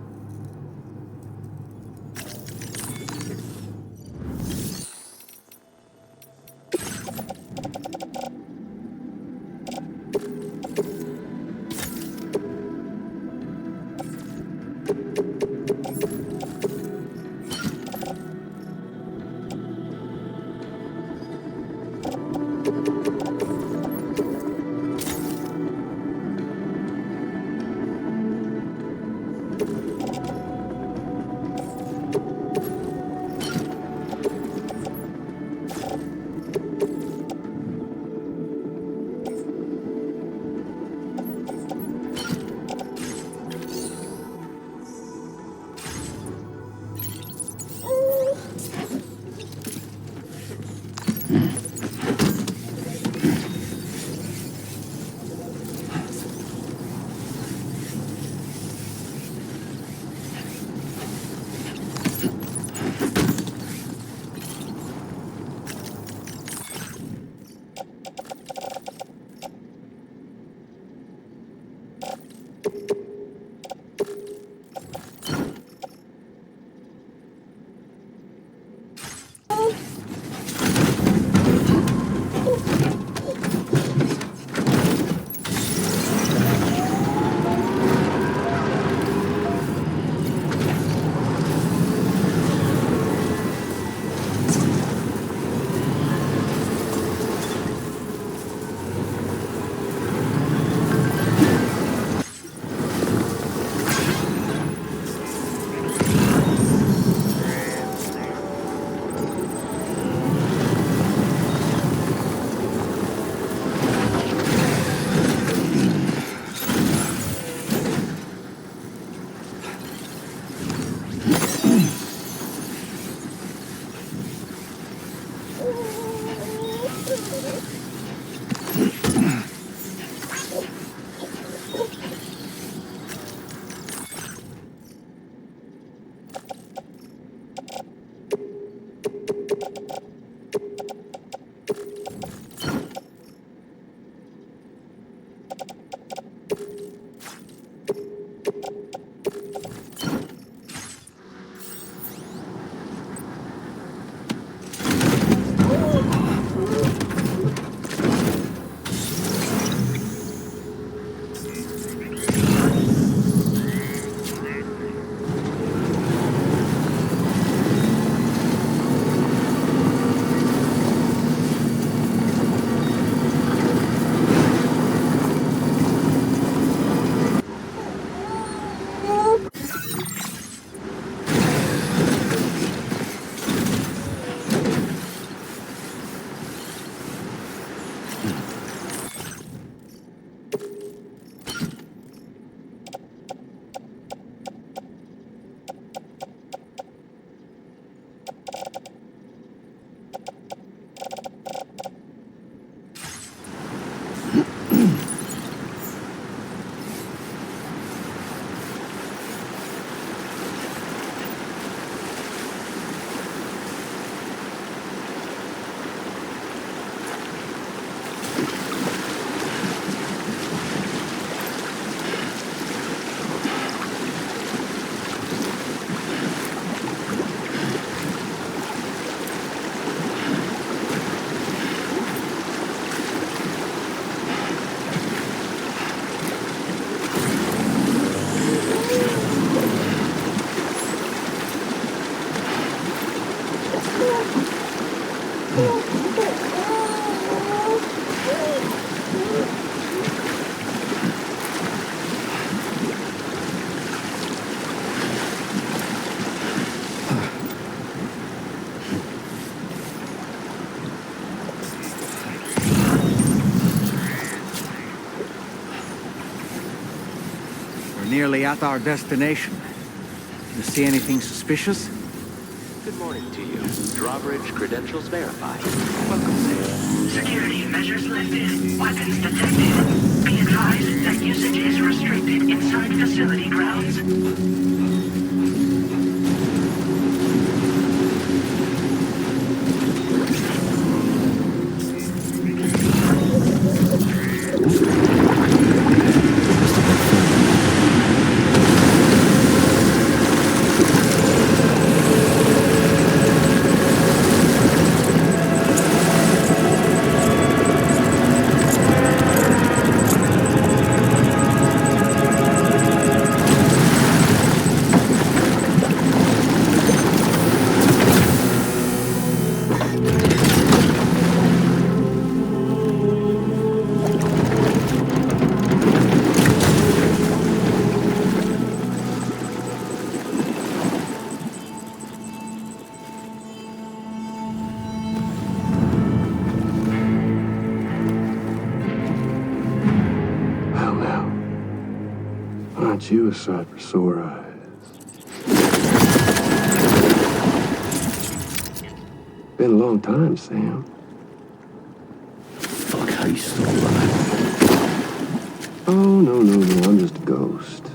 nearly at our destination. You see anything suspicious? Good morning to you. Drawbridge credentials verified. Welcome, Sam. Security measures lifted. Weapons detected. Be advised that usage is restricted inside facility grounds. You a sight for sore eyes. Been a long time, Sam. Fuck, how you still alive? Oh, no, I'm just a ghost.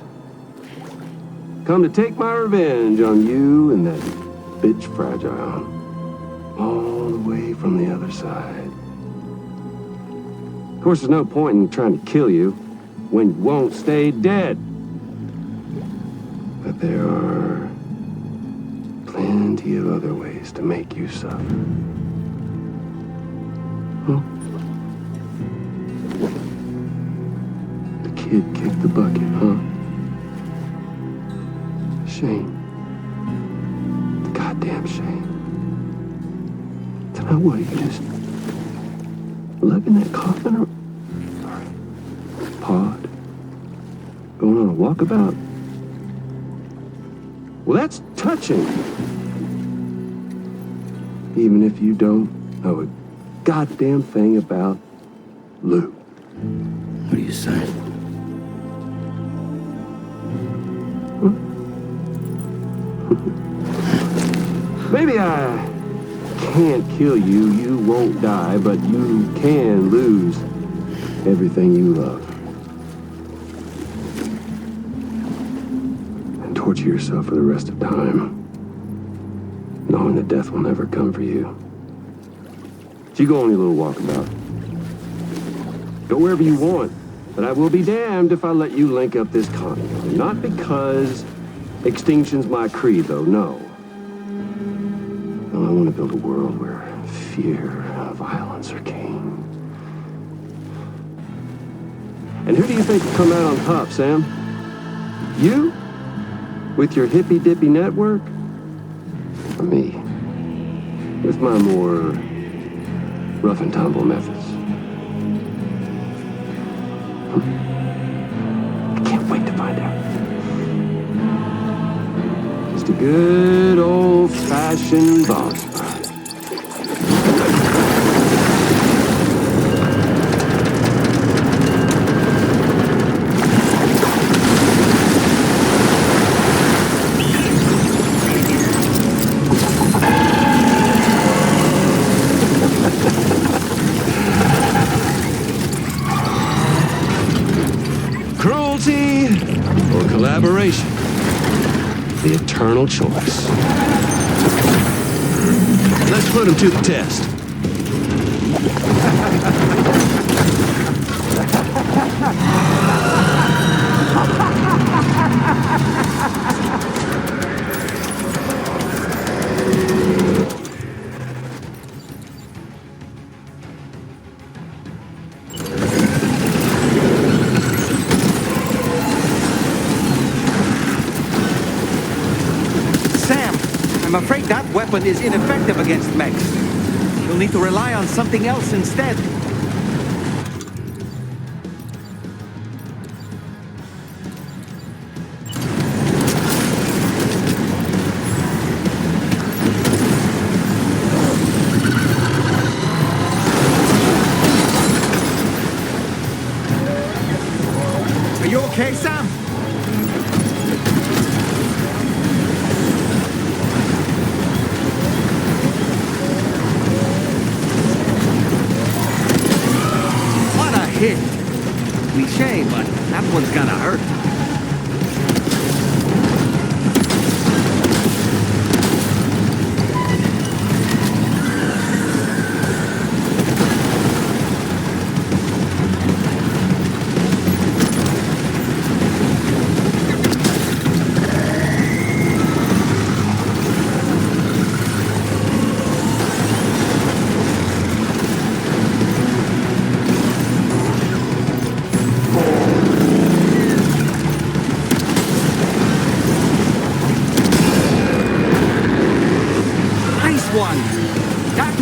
Come to take my revenge on you and that bitch Fragile. All the way from the other side. Of course, there's no point in trying to kill you when you won't stay dead. But there are plenty of other ways to make you suffer. Huh? The kid kicked the bucket, huh? Shame. The goddamn shame. So now what, you just lug in that coffin or... Sorry. Pod? Going on a walkabout? Well, that's touching. Even if you don't know a goddamn thing about Lou. What are you saying? Maybe I can't kill you, you won't die, but you can lose everything you love. Torture yourself for the rest of time, knowing that death will never come for you. So you go on your little walkabout. Go wherever you want, but I will be damned if I let you link up this continent. Not because extinction's my creed, though, no. No, I want to build a world where fear and violence are king. And who do you think will come out on top, Sam? You? With your hippy-dippy network? Or me? With my more rough-and-tumble methods? I can't wait to find out. Just a good old-fashioned boss fight. Collaboration. The eternal choice. Let's put him to the test. I'm afraid that weapon is ineffective against mechs. You'll need to rely on something else instead. Are you okay, Sam? hit. Cliché, but that one's gonna hurt.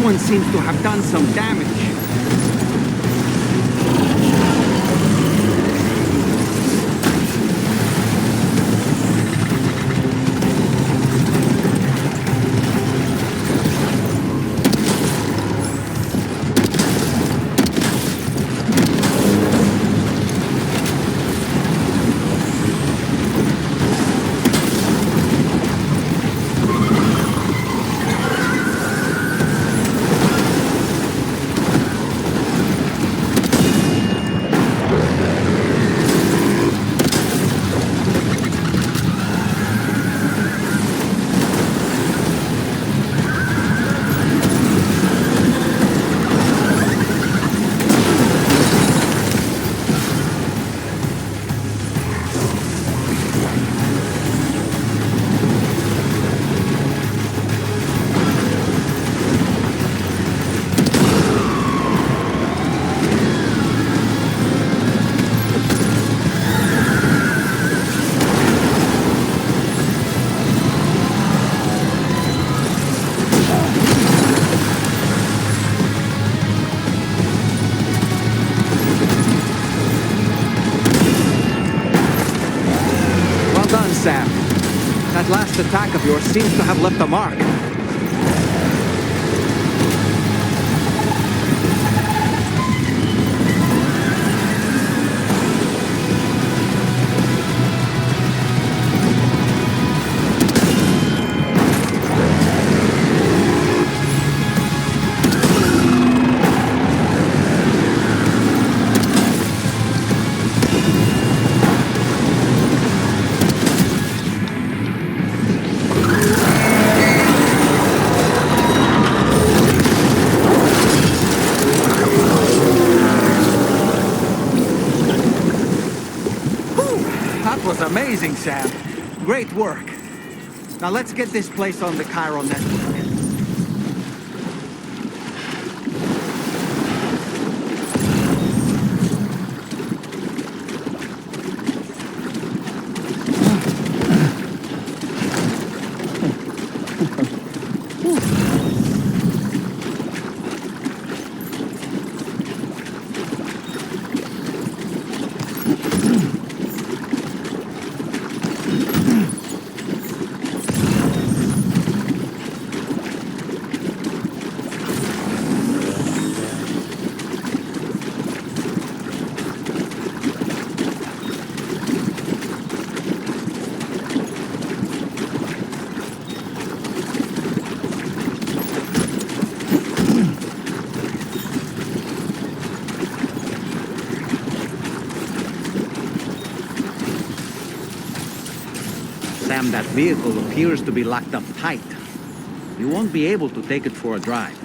One seems to have done some damage. Sam. That last attack of yours seems to have left a mark. Amazing, Sam. Great work. Now let's get this place on the chiral network. That vehicle appears to be locked up tight. You won't be able to take it for a drive.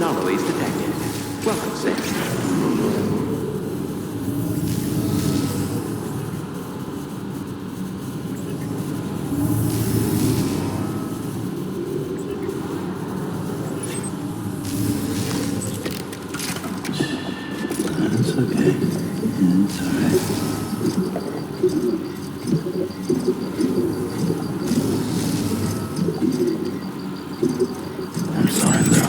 anomalies detected. Welcome, Sam. That's okay. It's alright. I'm sorry, bro.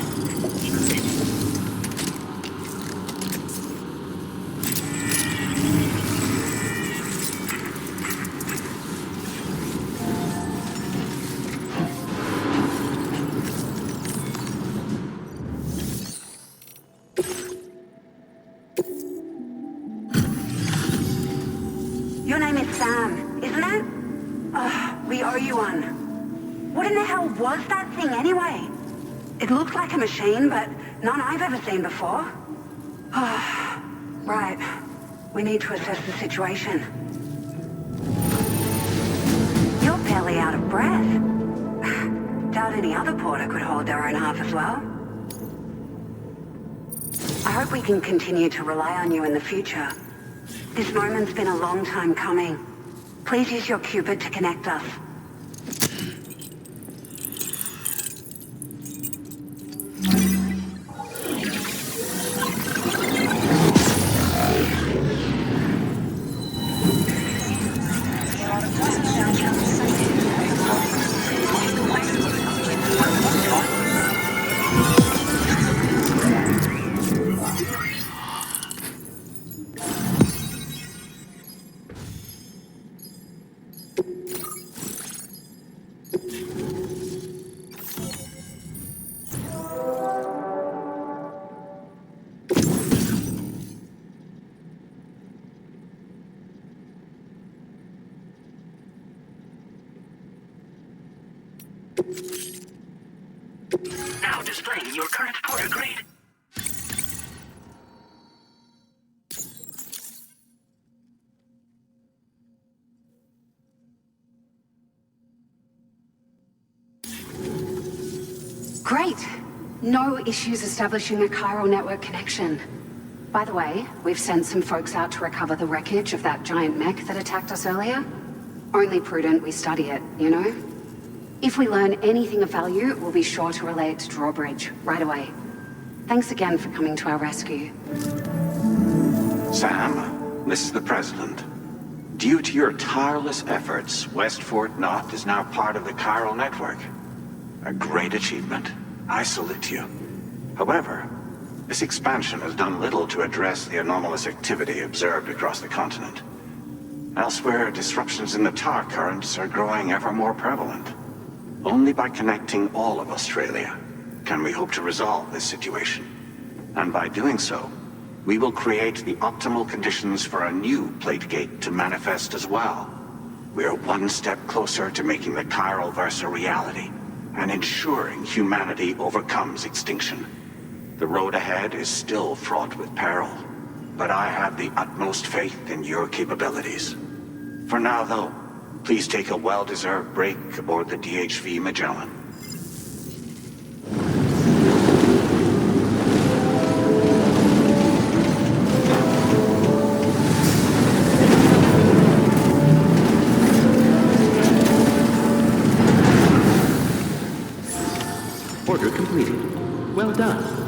Your name is Sam, isn't it? Oh, we owe you one. What in the hell was that thing anyway? It looked like a machine, but none I've ever seen before. Oh, right. We need to assess the situation. You're barely out of breath. Doubt any other porter could hold their own half as well. I hope we can continue to rely on you in the future. This moment's been a long time coming. Please use your Cupid to connect us. Now displaying your current porter grade. Great. No issues establishing a chiral network connection. By the way, we've sent some folks out to recover the wreckage of that giant mech that attacked us earlier. Only prudent we study it, you know? If we learn anything of value, we'll be sure to relay it to Drawbridge right away. Thanks again for coming to our rescue. Sam, this is the President. Due to your tireless efforts, West Fort Knot is now part of the chiral network. A great achievement. I salute you. However, this expansion has done little to address the anomalous activity observed across the continent. Elsewhere, disruptions in the tar currents are growing ever more prevalent. Only by connecting all of Australia can we hope to resolve this situation. And by doing so, we will create the optimal conditions for a new Plategate to manifest as well. We are one step closer to making the chiral verse a reality and ensuring humanity overcomes extinction. The road ahead is still fraught with peril, but I have the utmost faith in your capabilities. For now, though, please take a well-deserved break aboard the DHV Magellan. Order completed. Well done.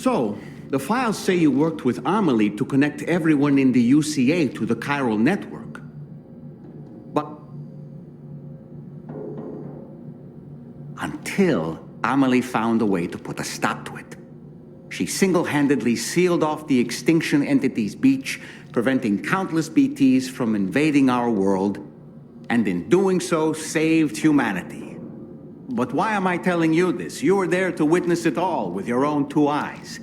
So, the files say you worked with Amelie to connect everyone in the UCA to the chiral network. But until Amelie found a way to put a stop to it. She single-handedly sealed off the extinction entity's beach, preventing countless BTs from invading our world, and in doing so, saved humanity. But why am I telling you this? You were there to witness it all with your own 2 eyes.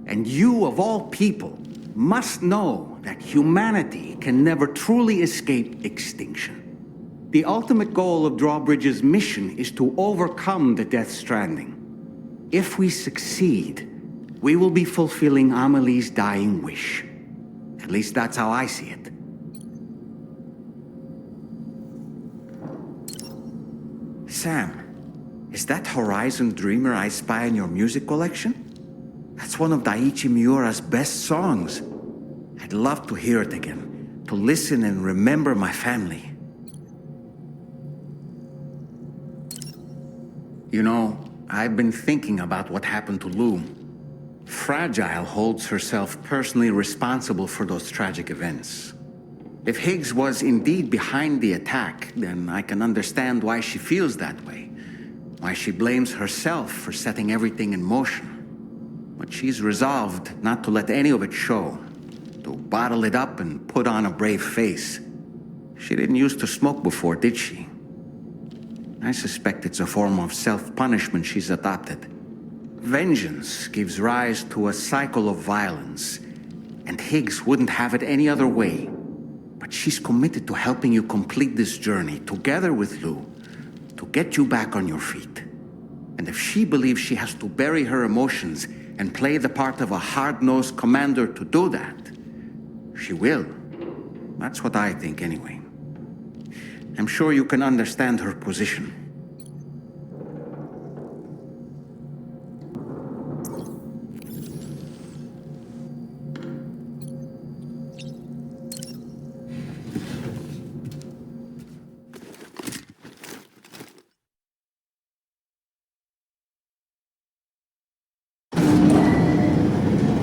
And you, of all people, must know that humanity can never truly escape extinction. The ultimate goal of Drawbridge's mission is to overcome the Death Stranding. If we succeed, we will be fulfilling Amelie's dying wish. At least that's how I see it. Sam, is that Horizon Dreamer I spy in your music collection? That's one of Daiichi Miura's best songs. I'd love to hear it again, to listen and remember my family. You know, I've been thinking about what happened to Lou. Fragile holds herself personally responsible for those tragic events. If Higgs was indeed behind the attack, then I can understand why she feels that way. Why she blames herself for setting everything in motion. But she's resolved not to let any of it show. To bottle it up and put on a brave face. She didn't used to smoke before, did she? I suspect it's a form of self-punishment she's adopted. Vengeance gives rise to a cycle of violence, and Higgs wouldn't have it any other way. But she's committed to helping you complete this journey, together with Lou, to get you back on your feet. And if she believes she has to bury her emotions and play the part of a hard-nosed commander to do that, she will. That's what I think, anyway. I'm sure you can understand her position.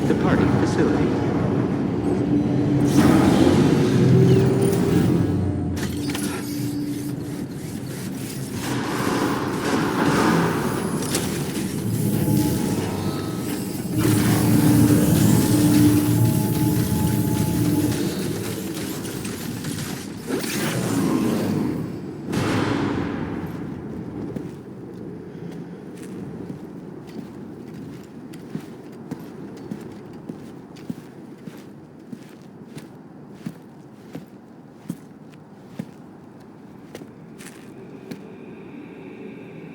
Departing facility.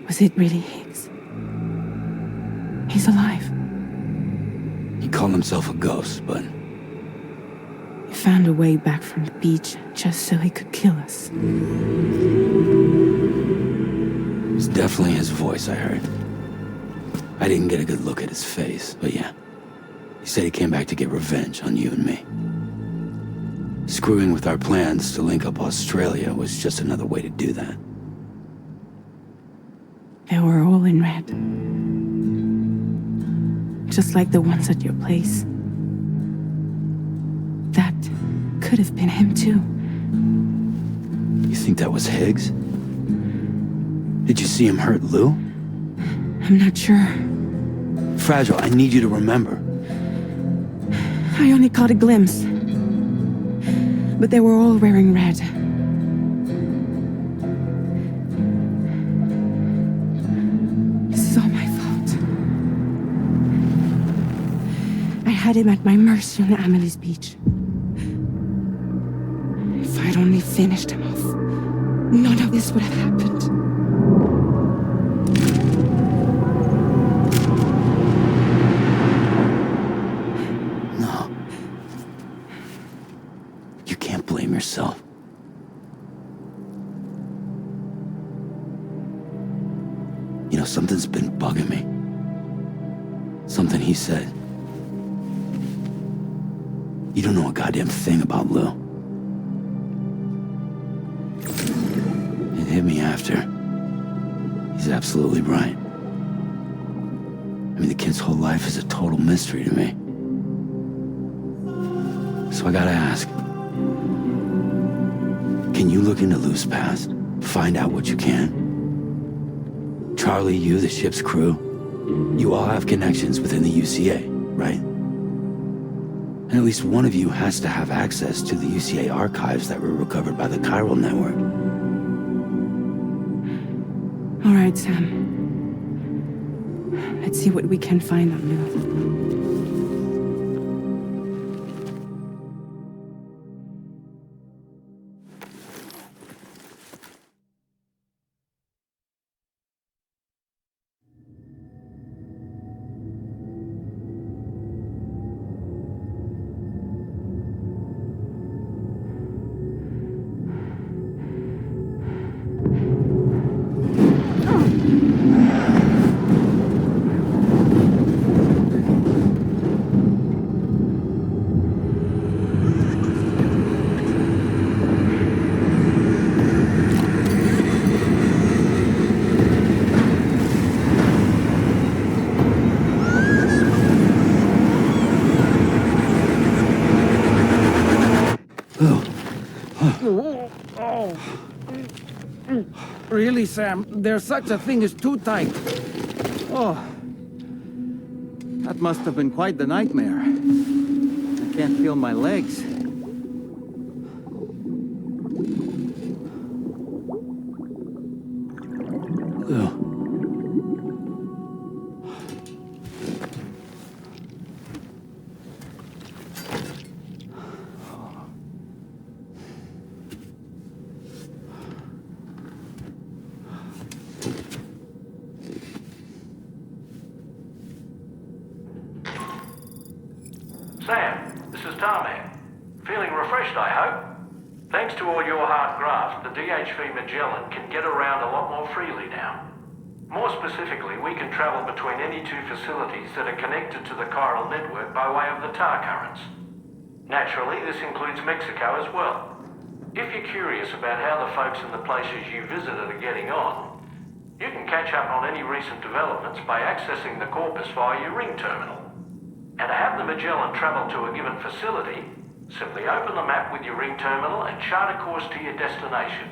Was it really Higgs? He's alive. He called himself a ghost, but He found a way back from the beach just so he could kill us. it's definitely his voice I heard. I didn't get a good look at his face, but yeah. He said he came back to get revenge on you and me. Screwing with our plans to link up Australia was just another way to do that. They were all in red. Just like the ones at your place. That could have been him too. You think that was Higgs? Did you see him hurt Lou? I'm not sure. Fragile, I need you to remember. I only caught a glimpse. But they were all wearing red. This is all my fault. I had him at my mercy on Amelie's beach. If I'd only finished him off, none of this would have happened. No. You can't blame yourself. You know, something's been bugging me. Something he said. You don't know a goddamn thing about Lou. It hit me after. He's absolutely right. I mean, the kid's whole life is a total mystery to me. So I gotta ask, can you look into Lou's past? Find out what you can? Charlie, you, the ship's crew, you all have connections within the UCA, right? And at least one of you has to have access to the UCA archives that were recovered by the chiral network. All right, Sam. Let's see what we can find on Lou. Really, Sam? There's such a thing as too tight. Oh. That must have been quite the nightmare. I can't feel my legs. Lou. Sam, this is Tarman. Feeling refreshed, I hope? Thanks to all your hard graft, the DHV Magellan can get around a lot more freely now. More specifically, we can travel between any two facilities that are connected to the chiral network by way of the tar currents. Naturally, this includes Mexico as well. If you're curious about how the folks in the places you visited are getting on, you can catch up on any recent developments by accessing the corpus via your ring terminal. And to have the Magellan travel to a given facility, simply open the map with your ring terminal and chart a course to your destination.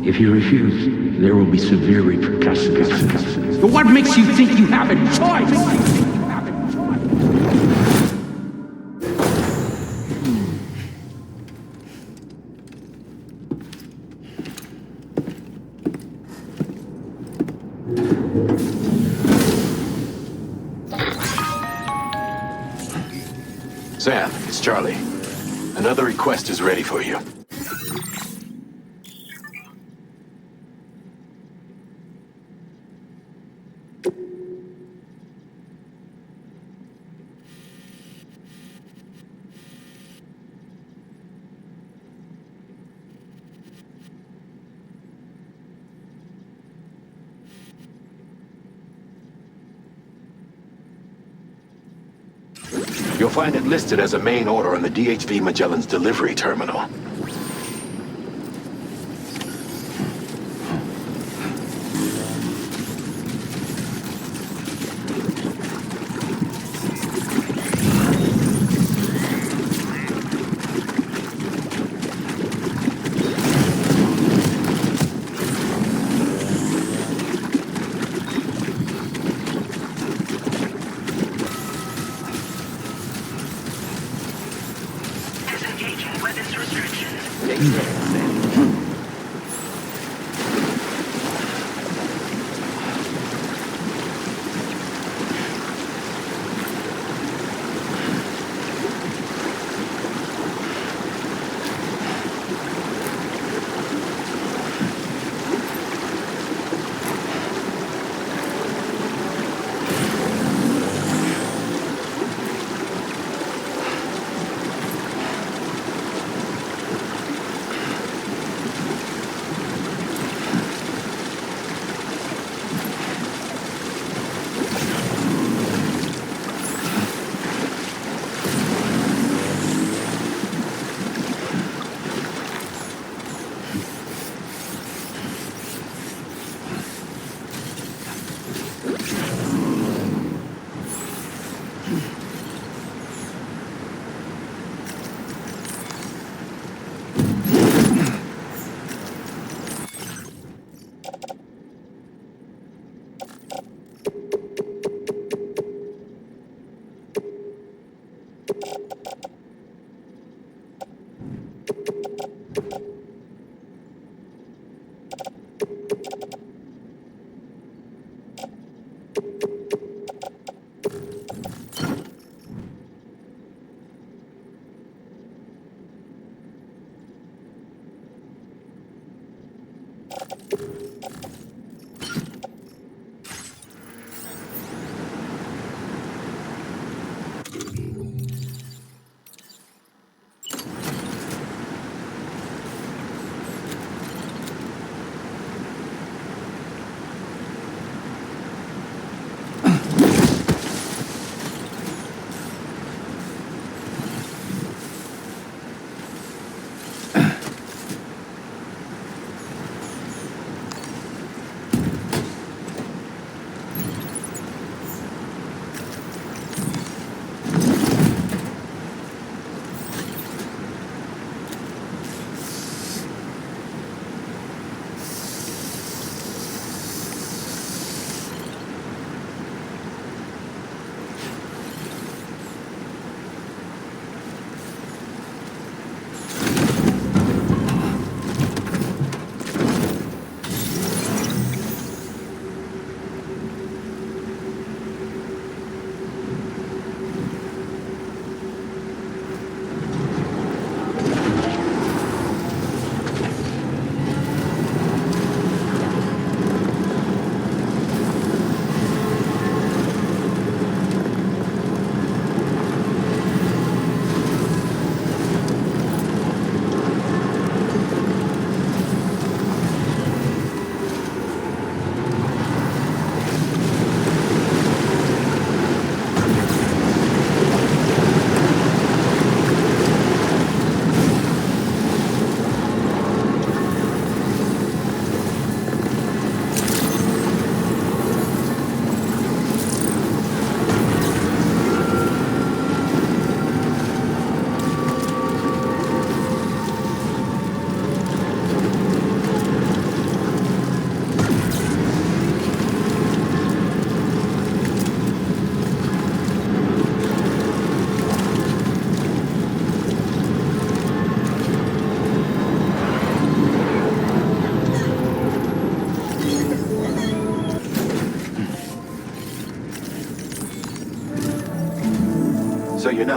If you refuse, there will be severe repercussions. But what makes you think you have a choice? Sam, it's Charlie. Another request is ready for you. You'll find it listed as a main order on the DHV Magellan's delivery terminal.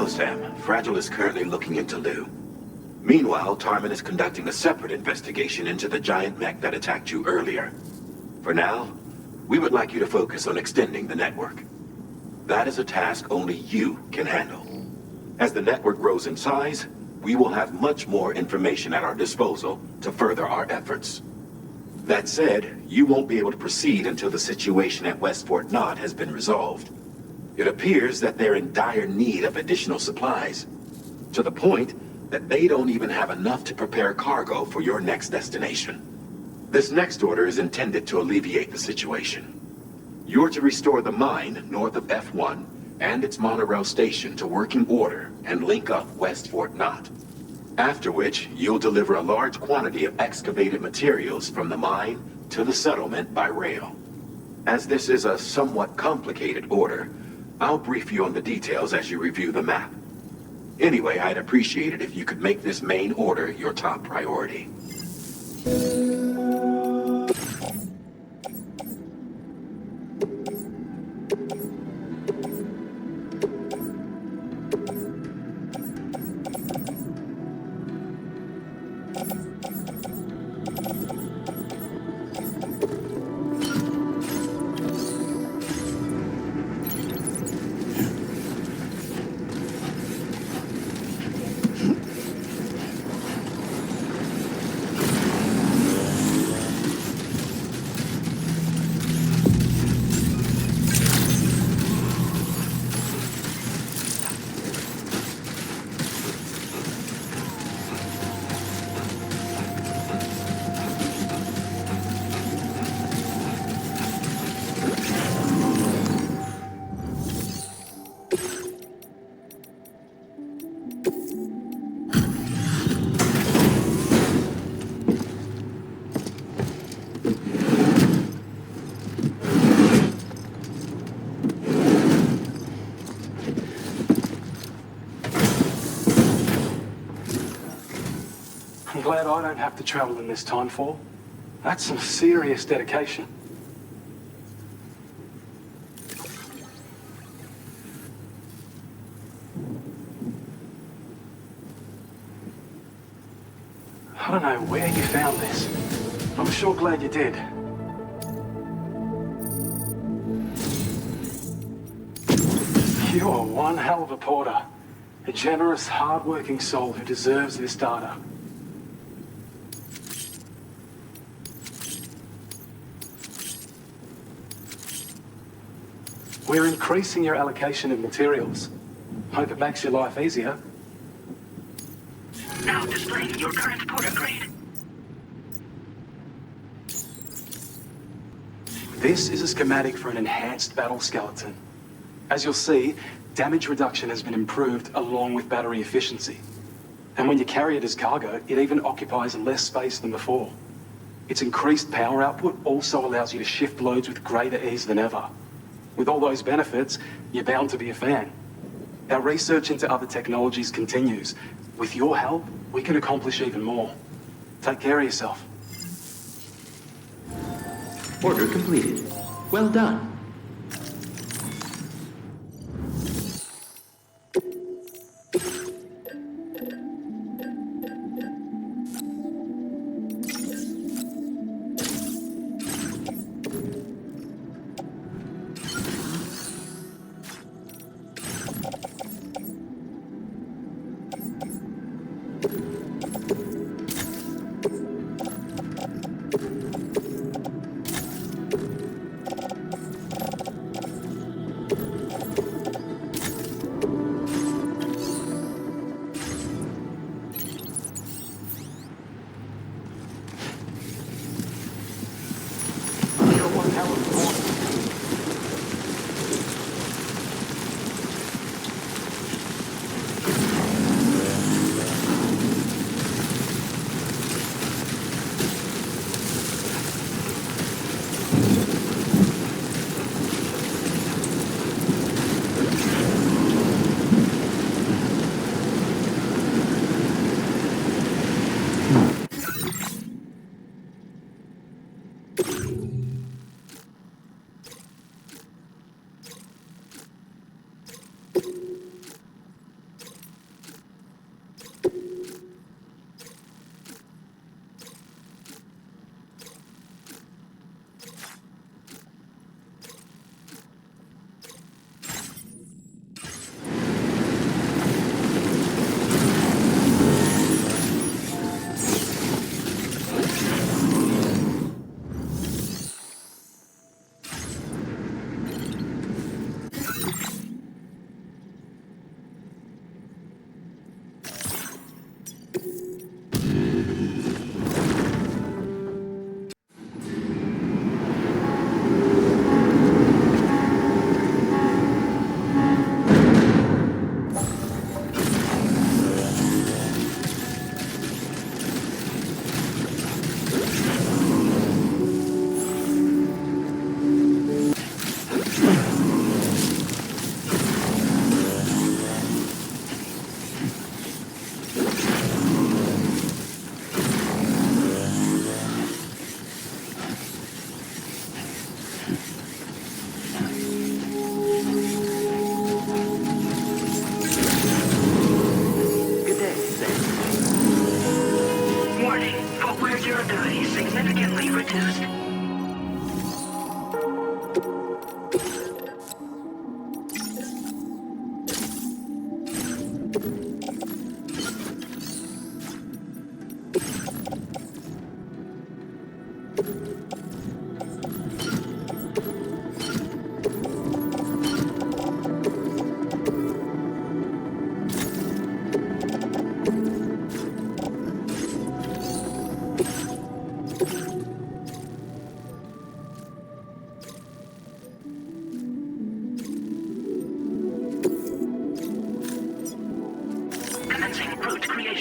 No, Sam. Fragile is currently looking into Lou. Meanwhile, Tarman is conducting a separate investigation into the giant mech that attacked you earlier. For now, we would like you to focus on extending the network. That is a task only you can handle. As the network grows in size, we will have much more information at our disposal to further our efforts. That said, you won't be able to proceed until the situation at West Fort Knott has been resolved. It appears that they're in dire need of additional supplies, to the point that they don't even have enough to prepare cargo for your next destination. This next order is intended to alleviate the situation. You're to restore the mine north of F1 and its monorail station to working order and link up West Fort Knott. After which, you'll deliver a large quantity of excavated materials from the mine to the settlement by rail. As this is a somewhat complicated order, I'll brief you on the details as you review the map. Anyway, I'd appreciate it if you could make this main order your top priority. I'm glad I don't have to travel in this time for. That's some serious dedication. I don't know where you found this. I'm sure glad you did. You are one hell of a porter. A generous, hard-working soul who deserves this data. We're increasing your allocation of materials. Hope it makes your life easier. Now displaying your current porter grade. This is a schematic for an enhanced battle skeleton. As you'll see, damage reduction has been improved along with battery efficiency. And when you carry it as cargo, it even occupies less space than before. Its increased power output also allows you to shift loads with greater ease than ever. With all those benefits, you're bound to be a fan. Our research into other technologies continues. With your help, we can accomplish even more. Take care of yourself. Order completed. Well done.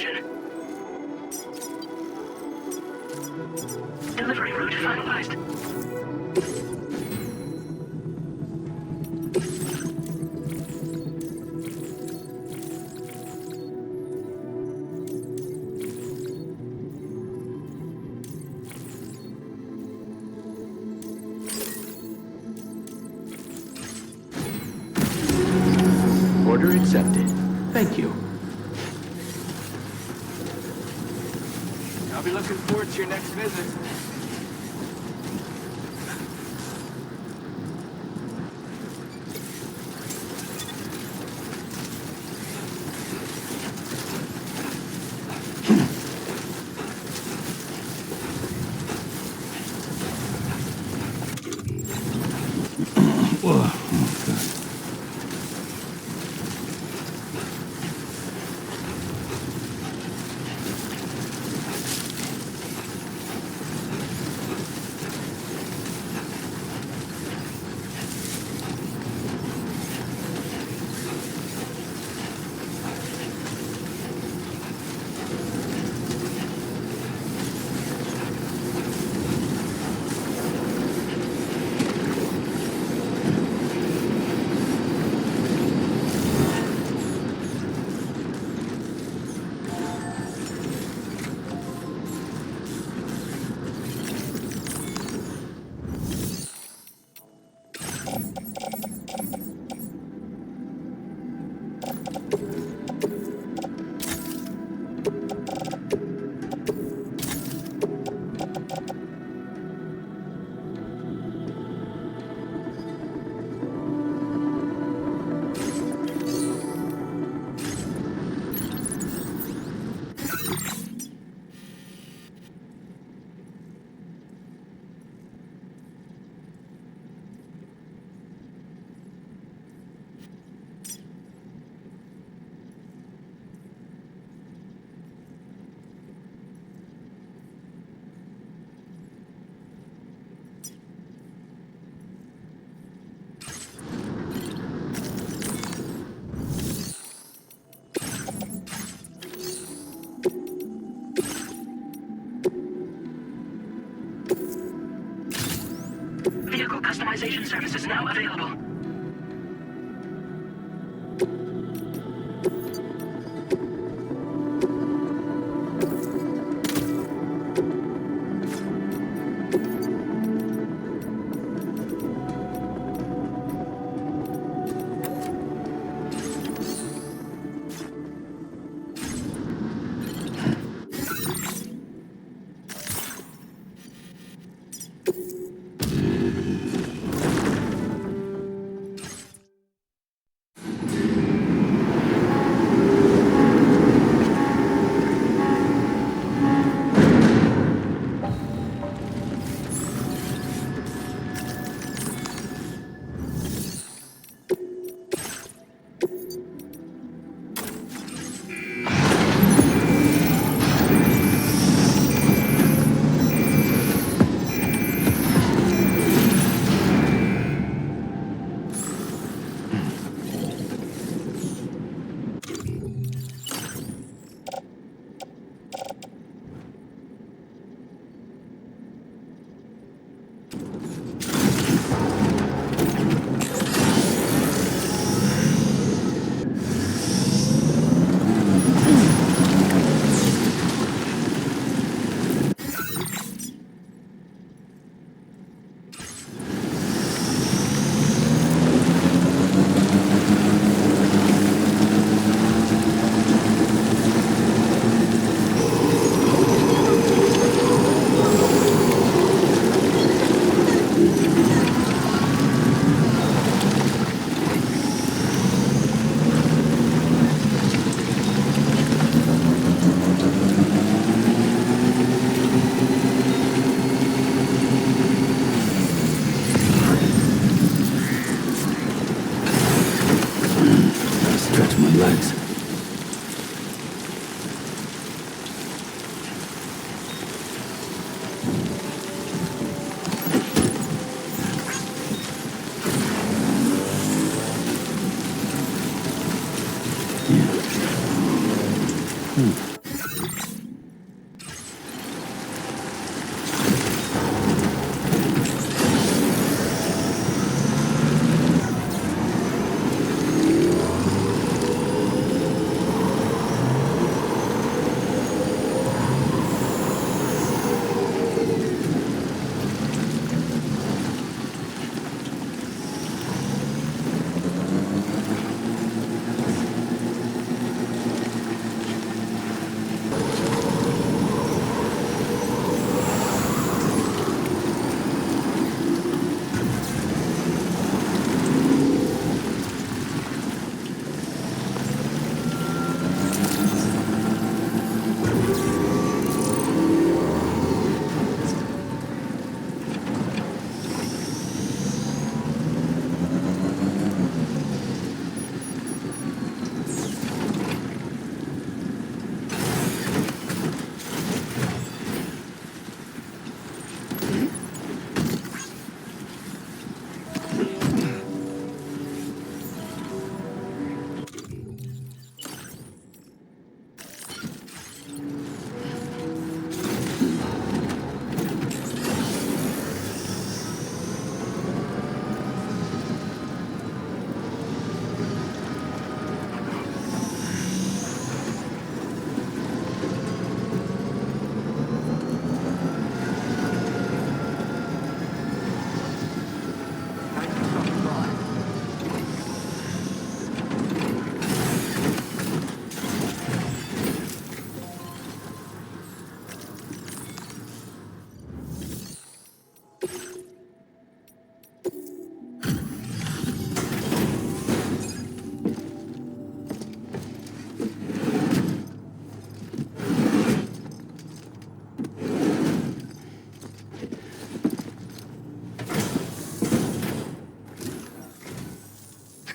transmission. Delivery route finalized. Order accepted. Thank you. I'll be looking forward to your next visit. Vehicle customization services now available. Stretch my legs.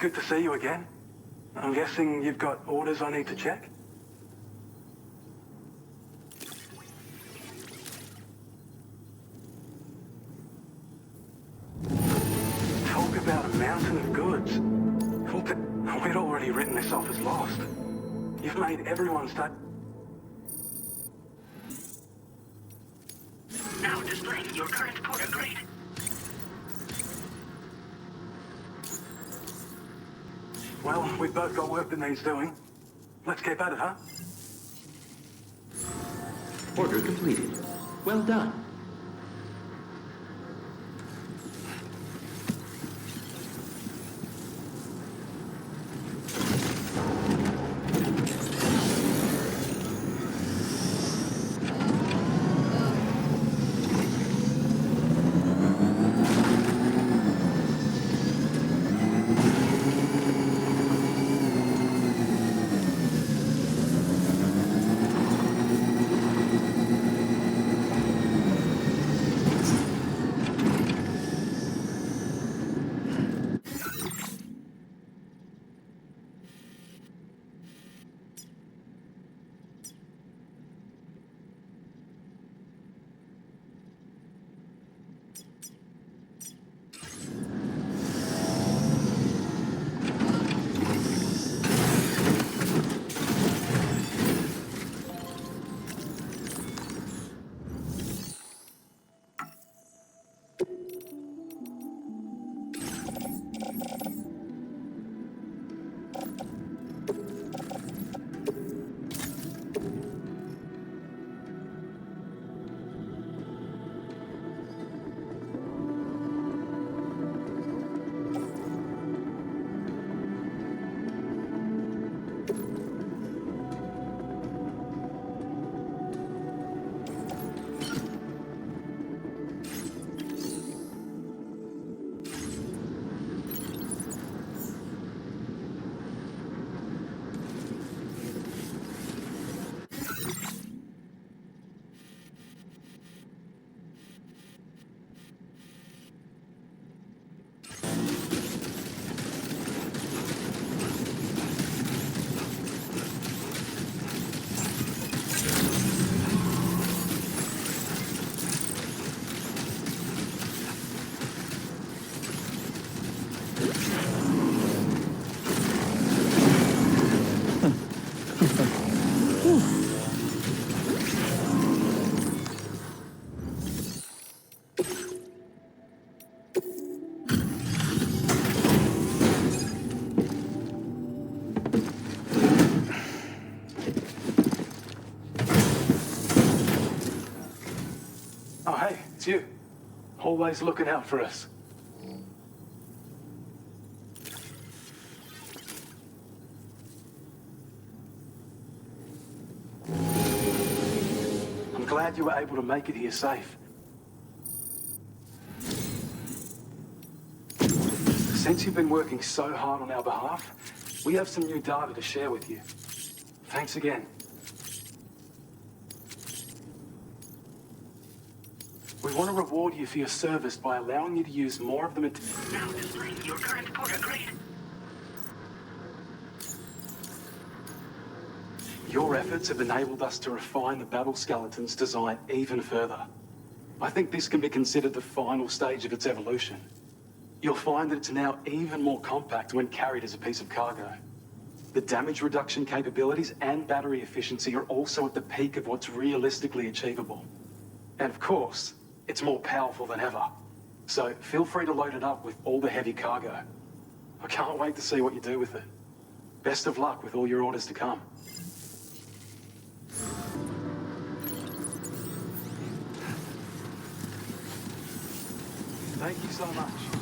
Good to see you again. I'm guessing you've got orders I need to check? Talk about a mountain of goods. We'd already written this off as lost. You've made everyone start... Now displaying your current porter grade. Well, we've both got work that needs doing. Let's get at it, huh? Order completed. Well done. Oh, hey, it's you. Always looking out for us. I'm glad you were able to make it here safe. Since you've been working so hard on our behalf, we have some new data to share with you. Thanks again. We want to reward you for your service by allowing you to use more of the material. Now displaying your current porter grade. Your efforts have enabled us to refine the battle skeleton's design even further. I think this can be considered the final stage of its evolution. You'll find that it's now even more compact when carried as a piece of cargo. The damage reduction capabilities and battery efficiency are also at the peak of what's realistically achievable. And of course, it's more powerful than ever. So feel free to load it up with all the heavy cargo. I can't wait to see what you do with it. Best of luck with all your orders to come. Thank you so much.